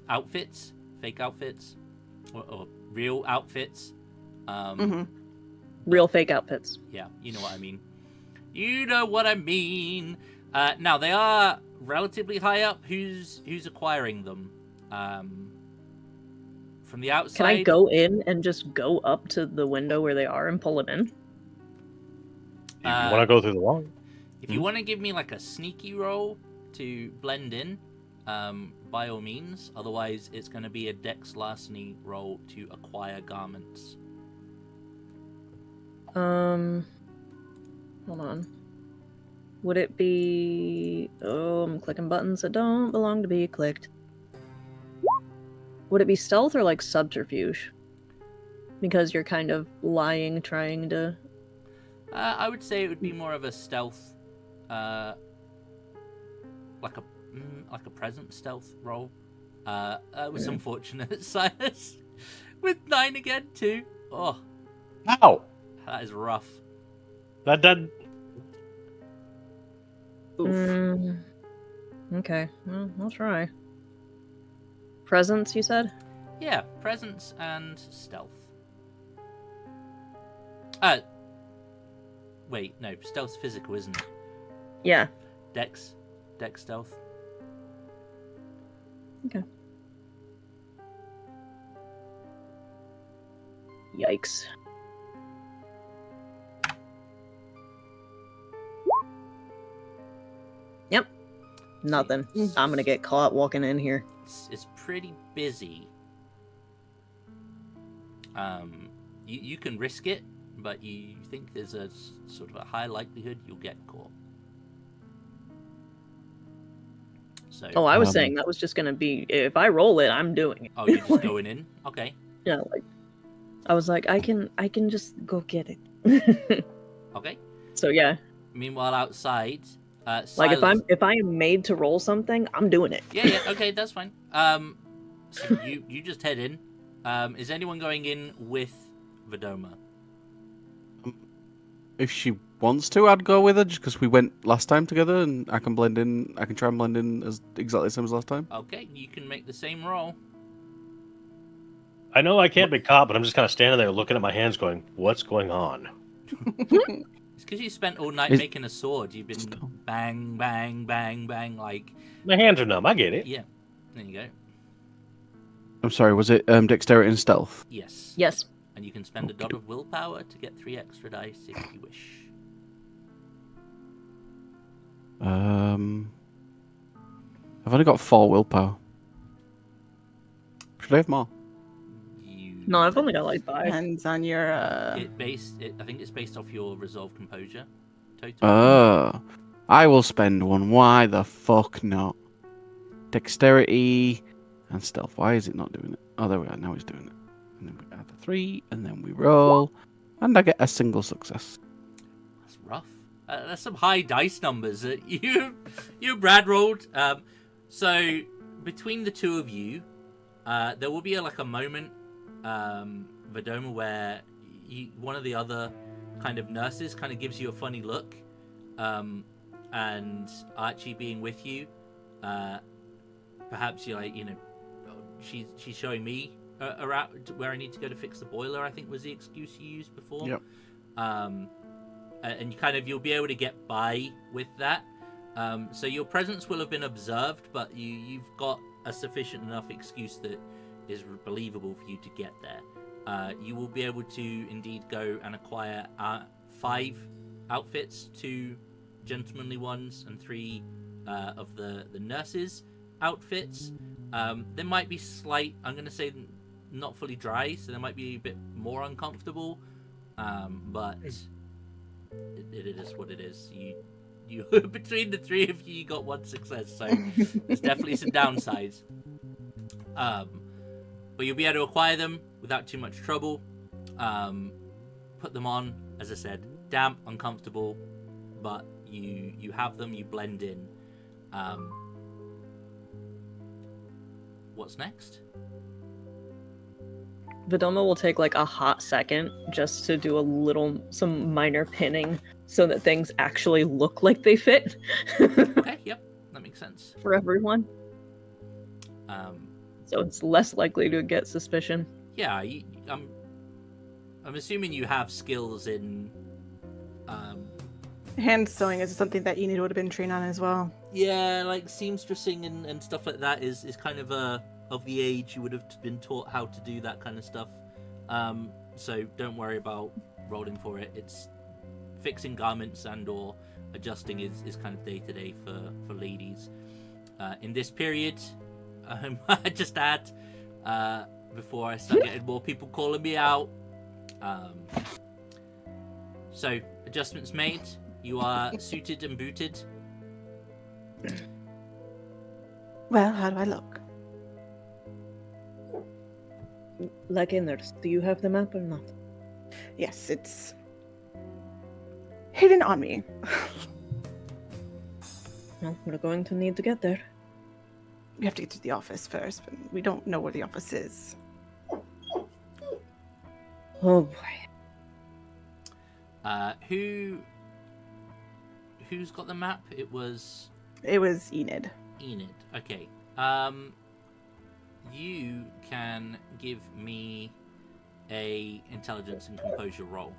outfits, fake outfits, or real outfits. Real fake outfits. Yeah, you know what I mean. You know what I mean. Now they are relatively high up. Who's acquiring them? From the outside. Can I go in and just go up to the window where they are and pull them in? You want to go through the wall? If you want to give me like a sneaky roll to blend in, by all means. Otherwise, it's going to be a dex larceny roll to acquire garments. Hold on. Would it be... Oh, I'm clicking buttons that don't belong to be clicked. Would it be stealth or like subterfuge? Because you're kind of lying, trying to... I would say it would be more of a stealth, like a present stealth roll. That was unfortunate, Silas. With 9 again too. Oh, Ow! that is rough. That Oof. Okay, well, I'll try. Presence, you said? Yeah, presence and stealth. Wait, no, stealth's physical, isn't it? Yeah. Dex stealth. Okay. Yikes. Yep. Nothing. I'm gonna get caught walking in here. It's pretty busy. You can risk it, but you think there's a sort of a high likelihood you'll get caught. So. Oh, I was saying that was just gonna be, if I roll it, I'm doing it. Oh, you're just going in? Okay. Yeah, like I was like, I can just go get it. Okay. So yeah. Meanwhile, outside, Like Silas... if I am made to roll something, I'm doing it. Yeah, okay, that's fine. So you just head in. Is anyone going in with Vidoma? If she wants to, I'd go with her just because we went last time together, and I can blend in. I can try and blend in as exactly the same as last time. Okay, you can make the same roll. I know I can't be caught, but I'm just kind of standing there looking at my hands going, what's going on? It's because you spent all night making a sword. You've been bang, bang, bang, bang, like... My hands are numb, I get it. Yeah, there you go. I'm sorry, was it dexterity and stealth? Yes. Yes. And you can spend a dot of willpower to get 3 extra dice if you wish. I've only got 4 willpower. Should I have more? No, I've only got like 5. Depends on your. I think it's based off your resolve composure total. Oh, I will spend 1. Why the fuck not? Dexterity and stealth. Why is it not doing it? Oh, there we are. Now it's doing it. And then we add a 3, and then we roll, and I get a single success. That's rough. That's some high dice numbers that you Brad rolled. So between the two of you, there will be a moment, Vedoma, where one of the other kind of nurses kind of gives you a funny look, and Archie being with you, perhaps you're like, she's showing me around where I need to go to fix the boiler, I think was the excuse you used before. Yep. And you'll be able to get by with that. So your presence will have been observed, but you've got a sufficient enough excuse that is believable for you to get there. You will be able to indeed go and acquire 5 outfits, 2 gentlemanly ones and 3 of the nurses' outfits. There might be slight, I'm going to say, not fully dry, so they might be a bit more uncomfortable, but it is what it is. You between the 3 of you got 1 success, so there's definitely some downsides. But you'll be able to acquire them without too much trouble. Put them on, as I said, damp, uncomfortable, but you have them, you blend in. What's next? Vedoma will take like a hot second just to do some minor pinning so that things actually look like they fit. Okay, yep, that makes sense. For everyone. So it's less likely to get suspicion. Yeah, I'm assuming you have skills in Hand sewing is something that Enid would have been trained on as well. yeah, like seamstressing and stuff like that is kind of of the age you would have been taught how to do that kind of stuff. So don't worry about rolling for it. It's fixing garments and or adjusting is kind of day to day for ladies. In this period, I just add before I start getting more people calling me out. So adjustments made. You are suited and booted. Well, how do I look? Like a nurse, do you have the map or not? Yes, it's hidden on me. Well, we're going to need to get there. We have to get to the office first, but we don't know where the office is. Oh boy. Who's got the map? It was Enid. Enid. Okay. You can give me a intelligence and composure roll.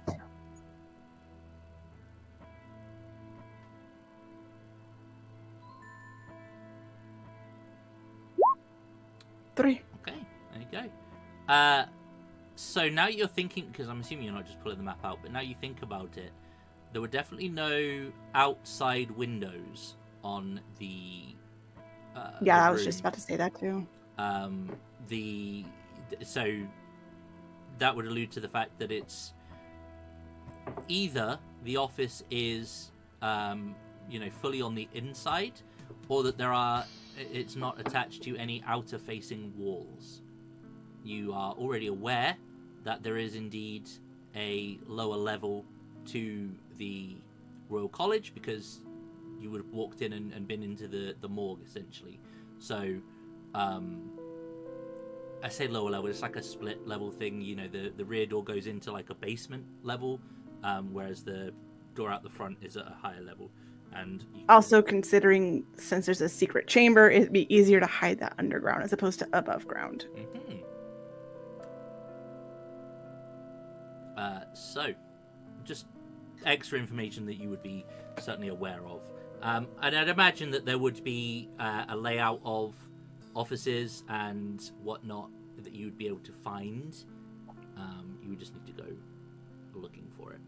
Three. Okay, there you go. So now you're thinking, because I'm assuming you're not just pulling the map out, but now you think about it, there were definitely no outside windows on the Yeah, the I was room. just about to say that too. So that would allude to the fact that it's either the office is fully on the inside, or that it's not attached to any outer facing walls. You are already aware that there is indeed a lower level to the Royal College, because you would have walked in and been into the morgue essentially. So I say lower level, it's like a split level thing. The rear door goes into like a basement level, whereas the door out the front is at a higher level. And Also, considering since there's a secret chamber, it'd be easier to hide that underground as opposed to above ground. Mm-hmm. So, just extra information that you would be certainly aware of. And I'd imagine that there would be a layout of offices and whatnot that you would be able to find. You would just need to go looking for it.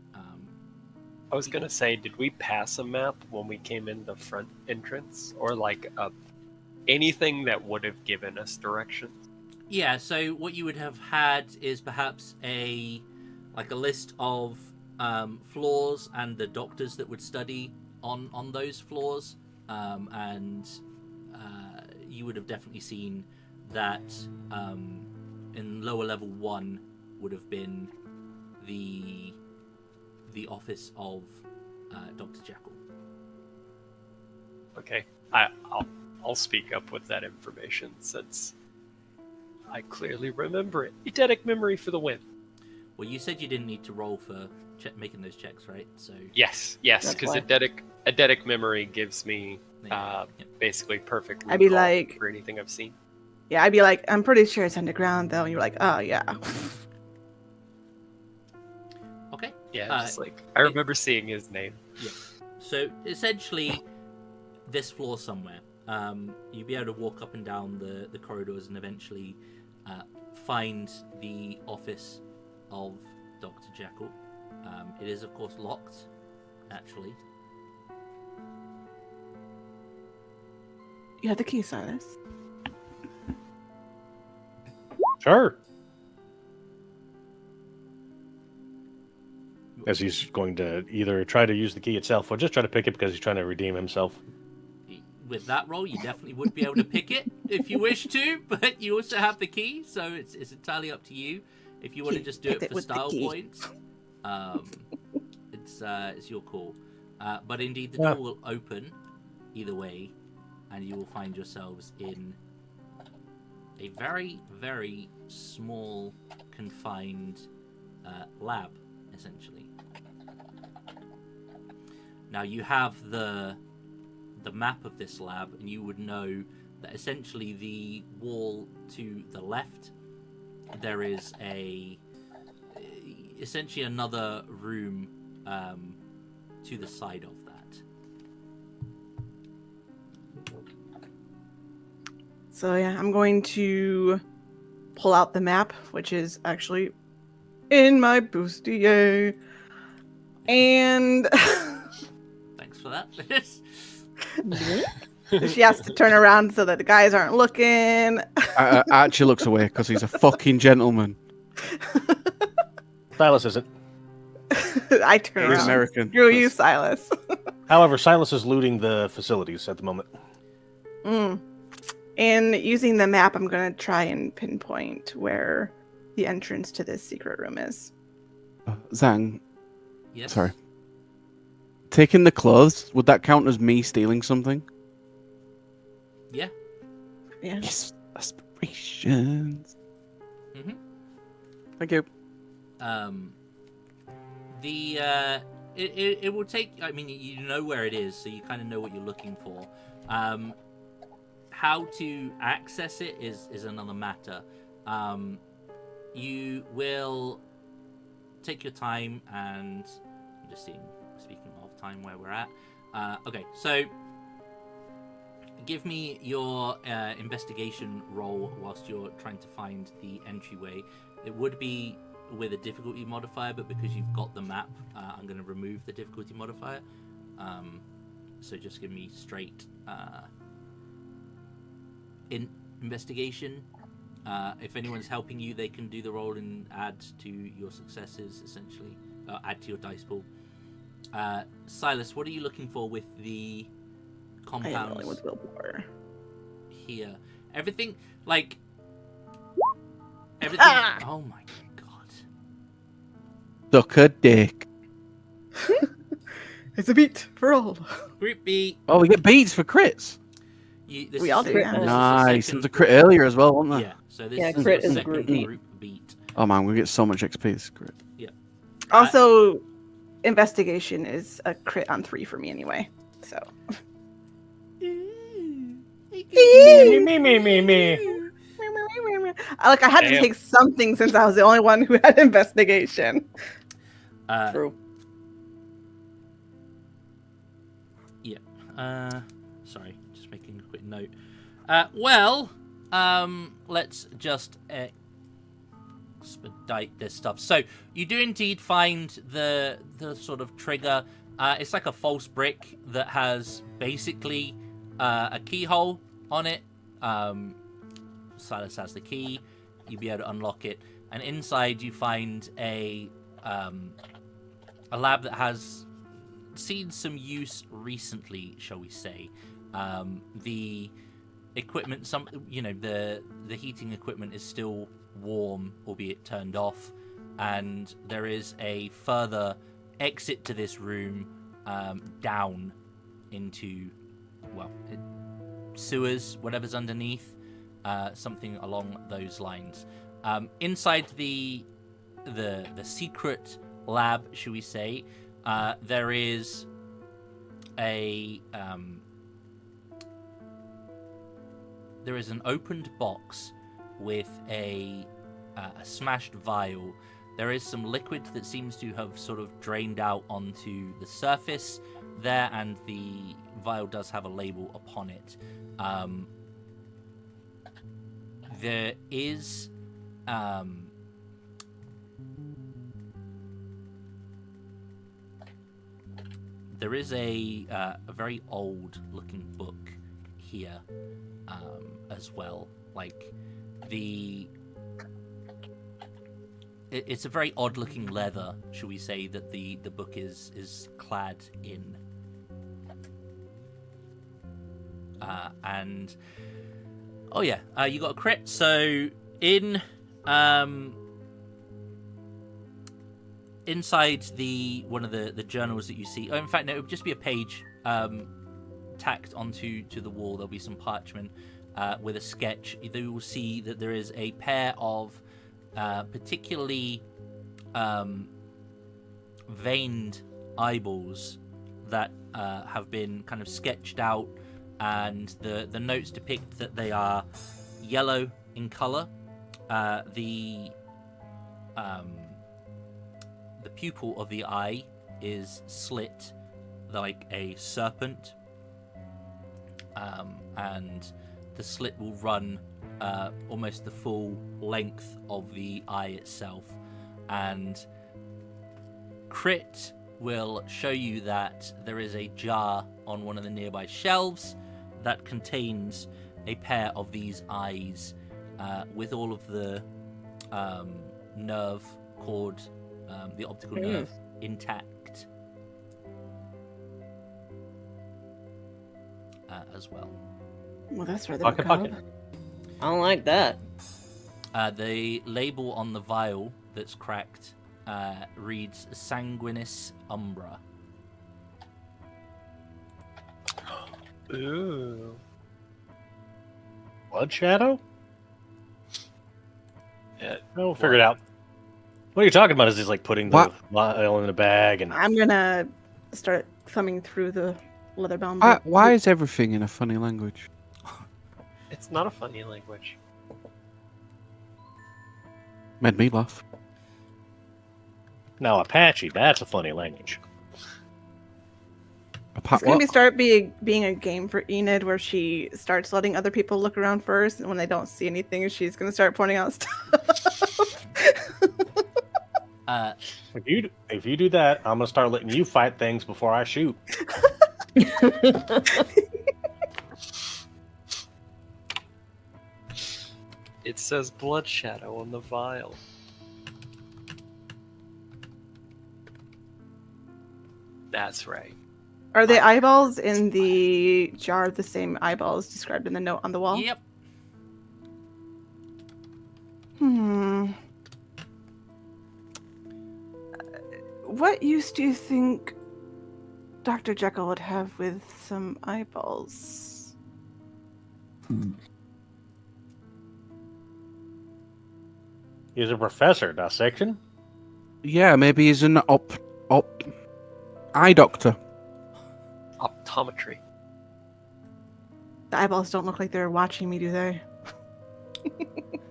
I was gonna say, did we pass a map when we came in the front entrance, or like anything that would have given us directions? Yeah, so what you would have had is perhaps a list of floors and the doctors that would study on those floors, and you would have definitely seen that in lower level 1 would have been the office of Dr. Jekyll. Okay, I'll speak up with that information since I clearly remember it. Eidetic memory for the win. Well, you said you didn't need to roll for making those checks, right? So Yes, That's because why. eidetic memory gives me Yep. basically perfect I'd be recall like- for anything I've seen. Yeah, I'd be like, I'm pretty sure it's underground though. And you're like, oh yeah. Okay. Yeah, Uh, just like I remember seeing his name. So essentially, this floor somewhere, you'll be able to walk up and down the corridors and eventually find the office of Dr. Jekyll. It is, of course, locked, naturally. You have the key, Silas. Sure. As he's going to either try to use the key itself or just try to pick it because he's trying to redeem himself. With that roll, you definitely would be able to pick it if you wish to, but you also have the key, so it's entirely up to you. If you want to just do Hit it it for with the style key. points, it's your call. But indeed, the Yeah. door will open either way, and you will find yourselves in a very, very small, confined lab, essentially. Now, you have the map of this lab, and you would know that essentially the wall to the left, there is essentially another room to the side of that. So yeah, I'm going to pull out the map, which is actually in my bustier. And Thanks for that. she has to turn around so that the guys aren't looking. Archie looks away because he's a fucking gentleman. Silas isn't. I turn He's around. American. Screw you, Silas. However, Silas is looting the facilities at the moment. And using the map, I'm going to try and pinpoint where the entrance to this secret room is. Zhang, Yes. sorry. Taking the clothes, would that count as me stealing something? Yeah. Yeah. Yes, aspirations. Mhm. Thank you. It will take. I mean, you know where it is, so you kind of know what you're looking for. How to access it is another matter. You will take your time, and I'm just speaking of time where we're at. Okay, so give me your investigation roll whilst you're trying to find the entryway. It would be with a difficulty modifier, but because you've got the map, I'm going to remove the difficulty modifier. So just give me straight investigation. If anyone's helping you, they can do the roll and add to your successes, essentially. Add to your dice pool. Silas, what are you looking for with the I am compounds rolling with willpower. here? Everything. Oh my god. Suck a dick. It's a beat for all. Group B. Oh, we get beats for crits. We all do, yeah. Nice. There was a crit earlier as well, wasn't there? Yeah. So this Yeah, is crit the is a second group beat. group beat. Oh man, we get so much XP this crit. Also, investigation is a crit on 3 for me anyway. So. Me. Like I had to Damn. take something since I was the only one who had investigation. True. Sorry, just making a quick note. Let's just expedite this stuff. So you do indeed find the sort of trigger. It's like a false brick that has basically a keyhole on it. Silas has the key. You'll be able to unlock it, and inside you find a lab that has seen some use recently, shall we say. The equipment, the heating equipment is still warm, albeit turned off, and there is a further exit to this room down into, sewers, whatever's underneath, something along those lines. Inside the secret lab, should we say, there is there is an opened box with a smashed vial. There is some liquid that seems to have sort of drained out onto the surface there, and the vial does have a label upon it. There is a very old-looking book here as well. Like it's a very odd-looking leather, shall we say, that the book is clad in. And you got a crit. So in inside one of the journals that you see. Oh, in fact, no, it would just be a page tacked onto the wall. There'll be some parchment with a sketch. You will see that there is a pair of particularly veined eyeballs that have been kind of sketched out, and the notes depict that they are yellow in color. The pupil of the eye is slit like a serpent, and the slit will run almost the full length of the eye itself. And Crit will show you that there is a jar on one of the nearby shelves that contains a pair of these eyes with all of the nerve cord, the optical nerve, intact as well. Well, that's rather Pocket. macabre. I don't like that. The label on the vial that's cracked reads Sanguinis Umbra. Ooh. Blood Shadow? Yeah. We'll figure it out. What you're talking about is just like putting the vial in a bag and... I'm gonna start thumbing through the leather-bound book. Why is everything in a funny language? It's not a funny language. Made me laugh. Now Apache, that's a funny language. It's gonna start being a game for Enid, where she starts letting other people look around first, and when they don't see anything, she's gonna start pointing out stuff. If you do that, I'm gonna start letting you fight things before I shoot. It says Blood Shadow on the vial. That's right. Are the eyeballs in the jar the same eyeballs described in the note on the wall? Yep. What use do you think Dr. Jekyll would have with some eyeballs? He's a professor, dissection. Yeah, maybe he's an eye doctor. Optometry. The eyeballs don't look like they're watching me, do they?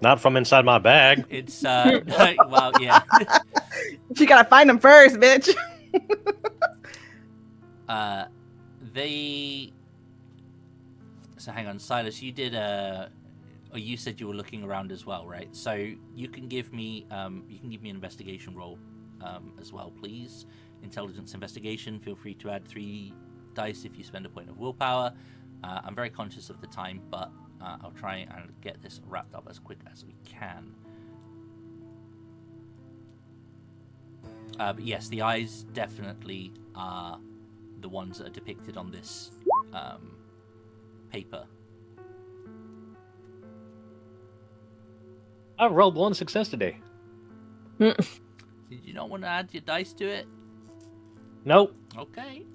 Not from inside my bag. It's well, yeah. You gotta find them first, bitch. So hang on, Silas, you did a you said you were looking around as well, right? So you can give me an investigation roll as well, please. Intelligence investigation. Feel free to add 3 dice if you spend a point of willpower. I'm very conscious of the time, but I'll try and get this wrapped up as quick as we can. But yes, the eyes definitely are the ones that are depicted on this paper. I've rolled 1 success today. Did you not want to add your dice to it? Nope. Okay.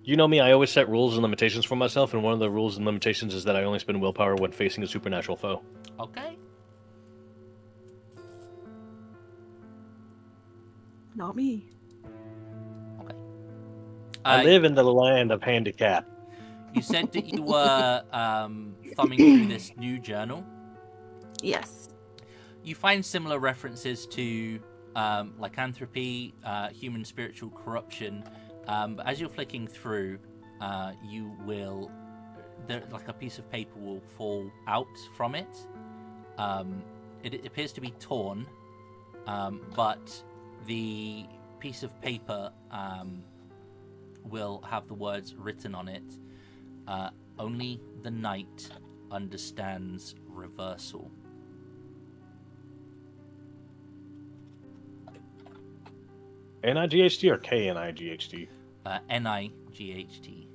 You know me, I always set rules and limitations for myself, and one of the rules and limitations is that I only spend willpower when facing a supernatural foe. Okay. Not me. Okay. I live in the land of handicap. You said that you were thumbing through this new journal. Yes. You find similar references to lycanthropy, human spiritual corruption. But as you're flicking through, like a piece of paper will fall out from it. It appears to be torn, but the piece of paper will have the words written on it. Only the night understands reversal. N-I-G-H-T or K-N-I-G-H-T? N-I-G-H-T.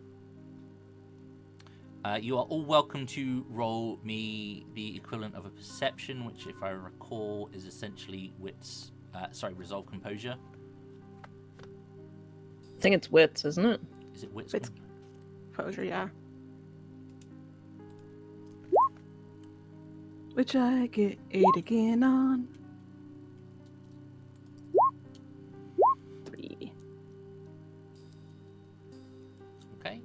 You are all welcome to roll me the equivalent of a perception, which, if I recall, is essentially resolve composure. I think it's wits, isn't it? Is it wits? Wits. Composure, yeah. Which I get 8 again on. 3. Okay.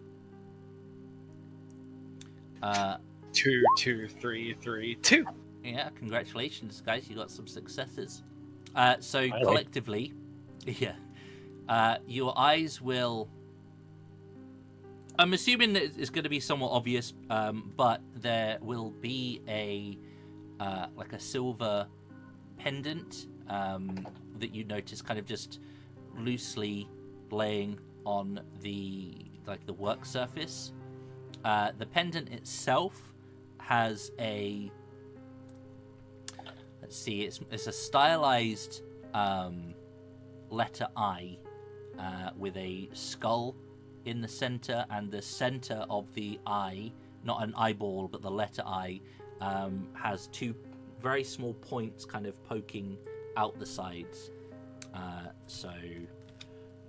2, 2, 3, 3, 2. Yeah, congratulations, guys. You got some successes. So Highlight. collectively, your eyes will... I'm assuming that it's going to be somewhat obvious, but there will be a silver pendant that you notice kind of just loosely laying on the work surface. The pendant itself has a... Let's see, it's a stylized letter I with a skull in the center, and the center of the eye, not an eyeball, but the letter I, has 2 very small points kind of poking out the sides. So,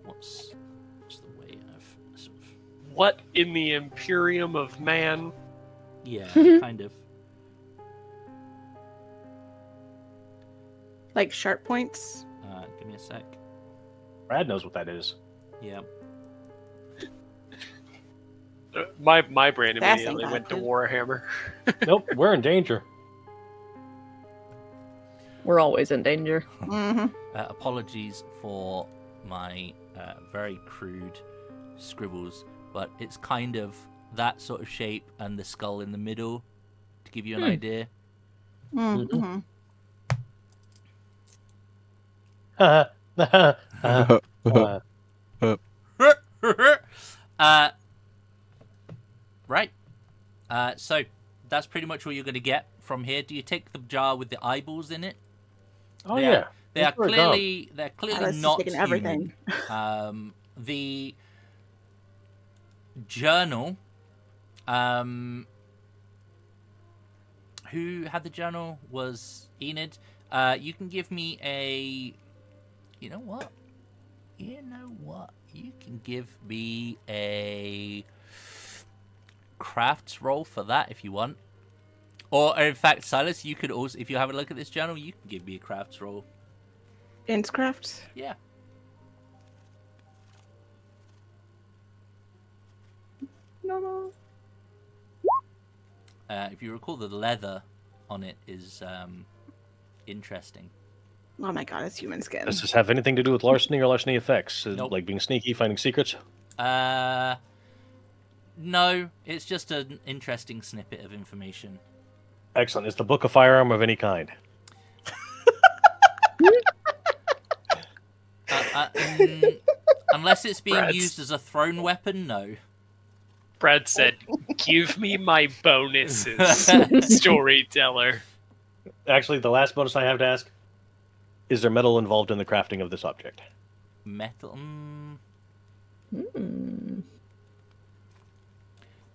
what's the way of sort of... What in the Imperium of Man? Yeah, kind of. Like sharp points? Give me a sec. Brad knows what that is. Yeah. My brain That's immediately went to good. Warhammer. Nope, we're in danger. We're always in danger. Mm-hmm. Apologies for my very crude scribbles, but it's kind of that sort of shape and the skull in the middle to give you an idea. Mm-hmm. Right. So that's pretty much all you're going to get from here. Do you take the jar with the eyeballs in it? Oh, They yeah. are- They're That's where it clearly Alice is not taking human. everything. The journal. Who had the journal was Enid. You can give me a... You know what? You can give me a crafts roll for that if you want. Or in fact, Silas, you could also, if you have a look at this journal, you can give me a crafts roll. Inscraft? Yeah. No. If you recall, the leather on it is interesting. Oh my god, it's human skin. Does this have anything to do with larceny or larceny effects? Nope. Like being sneaky, finding secrets? No, it's just an interesting snippet of information. Excellent. Is the book a firearm of any kind? Unless it's being Brad's- used as a thrown weapon, no. Brad said, "Give me my bonuses, storyteller." Actually, the last bonus I have to ask: is there metal involved in the crafting of this object? Metal. Hmm.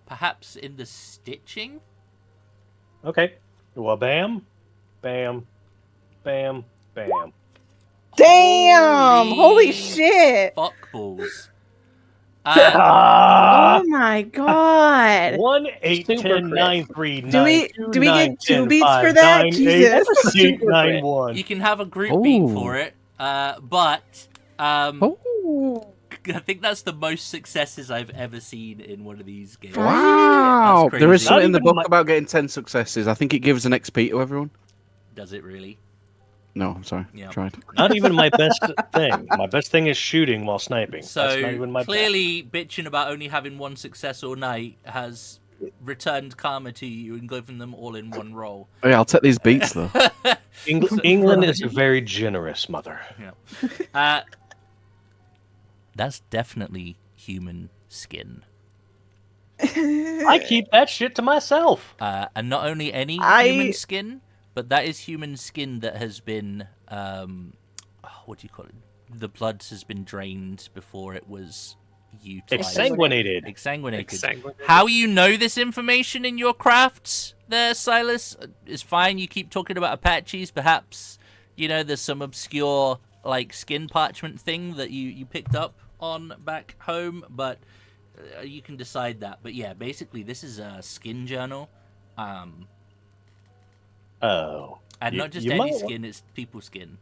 Perhaps in the stitching? Okay. Well, bam, bam, bam, bam. Damn! Holy shit! Fuckballs. Oh my god! 1, 8, Super 10, crit. 9, 3, 9, Do we 2, get 9, 2 10, beats 5, for that? 9, Jesus. 8, 8, Super 9, crit. 1. You can have a group beat Oh. for it, but Oh. I think that's the most successes I've ever seen in one of these games. Wow. That's There is crazy. something in the Not book even about getting 10 successes. I think it gives an XP to everyone. Does it really? No, I'm sorry. Yeah. Tried. Not even my best thing. My best thing is shooting while sniping. That's not So even my clearly, bitching about only having one success all night has returned karma to you and given them all in one roll. Oh, yeah, I'll take these beats, though. best. England is very generous, mother. That's definitely human skin. I keep that shit to myself. And not only any I- human skin, but that is human skin that has been, what do you call it? The blood has been drained before it was utilized. Exsanguinated. Exsanguinated. How you know this information in your crafts there, Silas, is fine. You keep talking about Apaches. Perhaps, there's some obscure, skin parchment thing that you picked up on back home, but you can decide that. But yeah, basically, this is a skin journal. Oh. And You- not just you any might wa- skin, it's people's skin.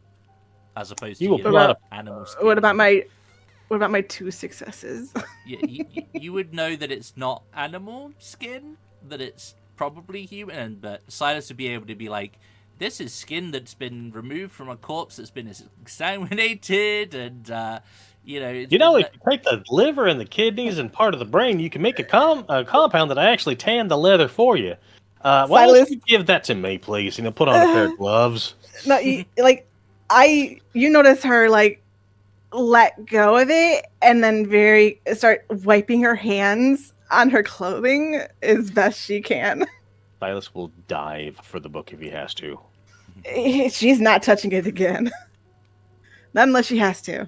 As opposed to You will your pull out animal skin. What about my 2 successes? You would know that it's not animal skin, that it's probably human, but Silas would be able to be like, this is skin that's been removed from a corpse that's been exsanguinated, and, it's You know, been if you take the liver and the kidneys and part of the brain, you can make a compound that I actually tan the leather for you. Why don't Silas- you give that to me, please? Put on a pair of gloves. No, you notice her let go of it and then start wiping her hands on her clothing as best she can. Silas will dive for the book if he has to. She's not touching it again. Not unless she has to.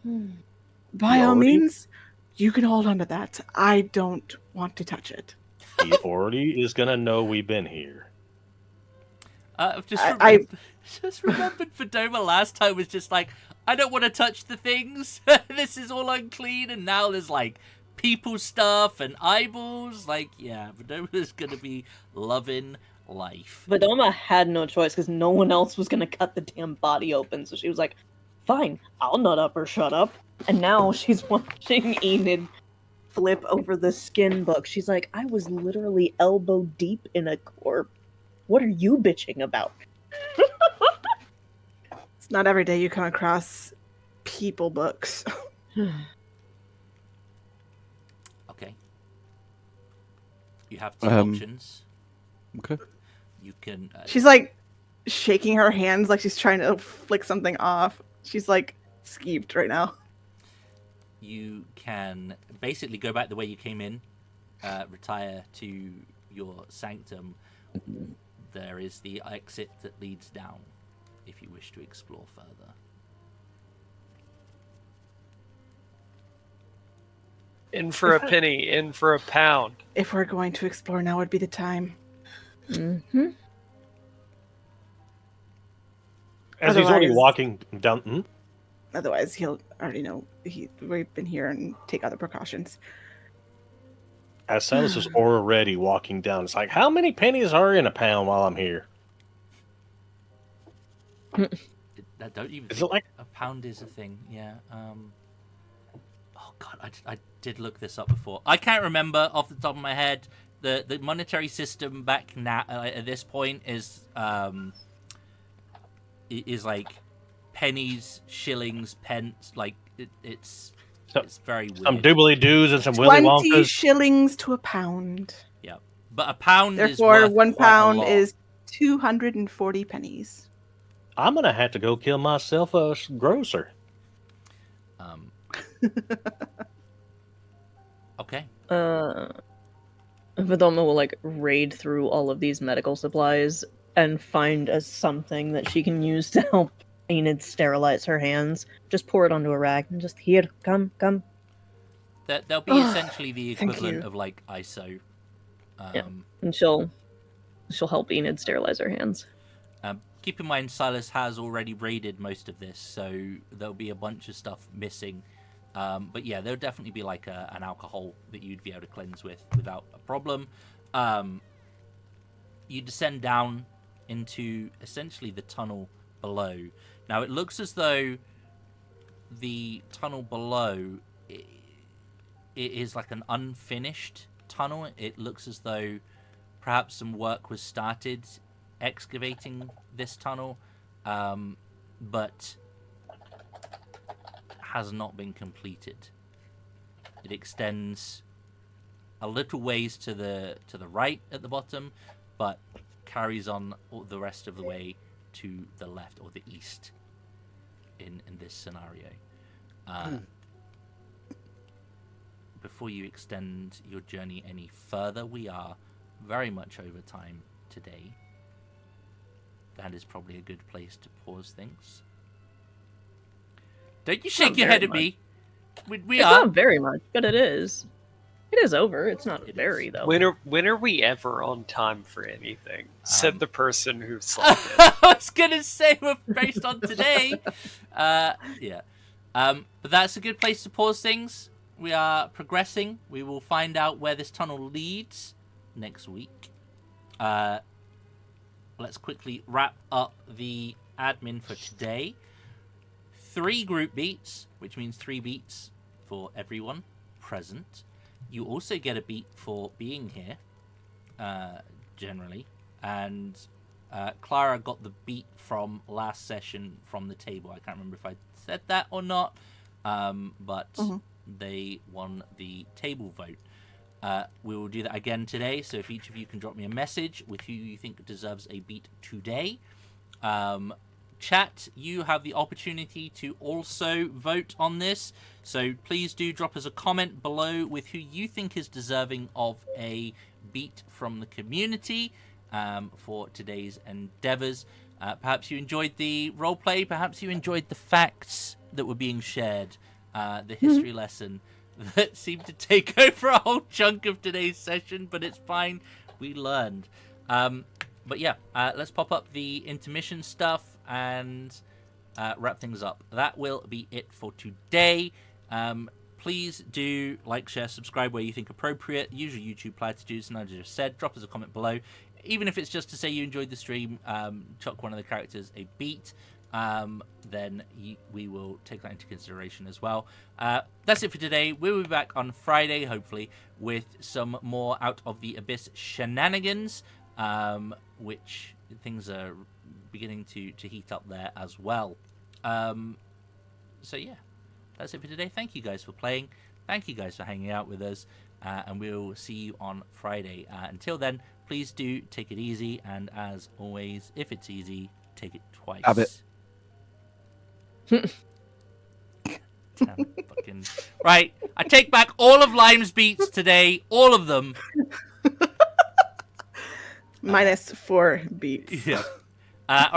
By all already- means, you can hold on to that. I don't want to touch it. He already is gonna know we've been here. I've just I- remembered Fedoma last time was just like, I don't want to touch the things. This is all unclean, and now there's people stuff and eyeballs. Fedoma's gonna be loving life. But Doma had no choice because no one else was gonna cut the damn body open, so she was like, fine, I'll nut up or shut up. And now she's watching Enid flip over the skin book. She's like, I was literally elbow deep in a corpse. What are you bitching about? It's not every day you come across people books. Okay. You have two options. Okay. You can. She's shaking her hands like she's trying to flick something off. She's skeeved right now. You can basically go back the way you came in, retire to your sanctum. There is the exit that leads down if you wish to explore further. In for a penny, in for a pound. If we're going to explore, now would be the time. Mm-hmm. As he's already Otherwise- walking down. Otherwise, he'll already know we've been here and take other precautions. As Silas is already walking down, it's like, how many pennies are in a pound while I'm here? I don't even Is think it like a pound is a thing. Yeah. Oh god, I did look this up before. I can't remember off the top of my head. The monetary system back now at this point is pennies, shillings, pence. It's very weird. some doobly doos and some Willy 20 Wonkas? shillings to a pound. Yeah. But a pound Therefore, is worth one quite a pound lot. is 240 pennies. I'm gonna have to go kill myself a grocer. Okay. Vidalma will like raid through all of these medical supplies and find something that she can use to help Enid sterilize her hands. Just pour it onto a rag and just here, come. They'll be essentially the thank equivalent you. of like ISO. Yeah. And she'll help Enid sterilize her hands. Keep in mind, Silas has already raided most of this, so there'll be a bunch of stuff missing. But yeah, there'll definitely be like an alcohol that you'd be able to cleanse with without a problem. You descend down into essentially the tunnel below. Now it looks as though the tunnel below it is like an unfinished tunnel. It looks as though perhaps some work was started excavating this tunnel, but has not been completed. It extends a little ways to the right at the bottom, but carries on the rest of the way to the left or the east in this scenario. Before you extend your journey any further, we are very much over time today. That is probably a good place to pause things. Don't you shake your head at me. We It's are. not very much, but it is. It is over. It's not It very is. though. When are we ever on time for anything? Said the person who slept in. I was gonna say we're based on today. Yeah. But that's a good place to pause things. We are progressing. We will find out where this tunnel leads next week. Let's quickly wrap up the admin for today. 3 group beats, which means 3 beats for everyone present. You also get a beat for being here, generally. And Clara got the beat from last session from the table. I can't remember if I said that or not, but they won the table vote. We will do that again today, so if each of you can drop me a message with who you think deserves a beat today. Chat, you have the opportunity to also vote on this, so please do drop us a comment below with who you think is deserving of a beat from the community for today's endeavors. Perhaps you enjoyed the roleplay, perhaps you enjoyed the facts that were being shared, the history lesson that seemed to take over a whole chunk of today's session, but it's fine, we learned. But yeah, let's pop up the intermission stuff and wrap things up. That will be it for today. Please do like, share, subscribe where you think appropriate. Use your YouTube platitudes, and as I just said, drop us a comment below. Even if it's just to say you enjoyed the stream, chuck one of the characters a beat, then we will take that into consideration as well. That's it for today. We'll be back on Friday, hopefully, with some more Out of the Abyss shenanigans, which things are beginning to heat up there as well. So yeah, that's it for today. Thank you guys for playing. Thank you guys for hanging out with us, and we'll see you on Friday. Until then, please do take it easy, and as always, if it's easy, take it twice. Have it. Damn fucking right. I take back all of Lime's beats today, all of them. Minus 4 beats. Yeah. All right.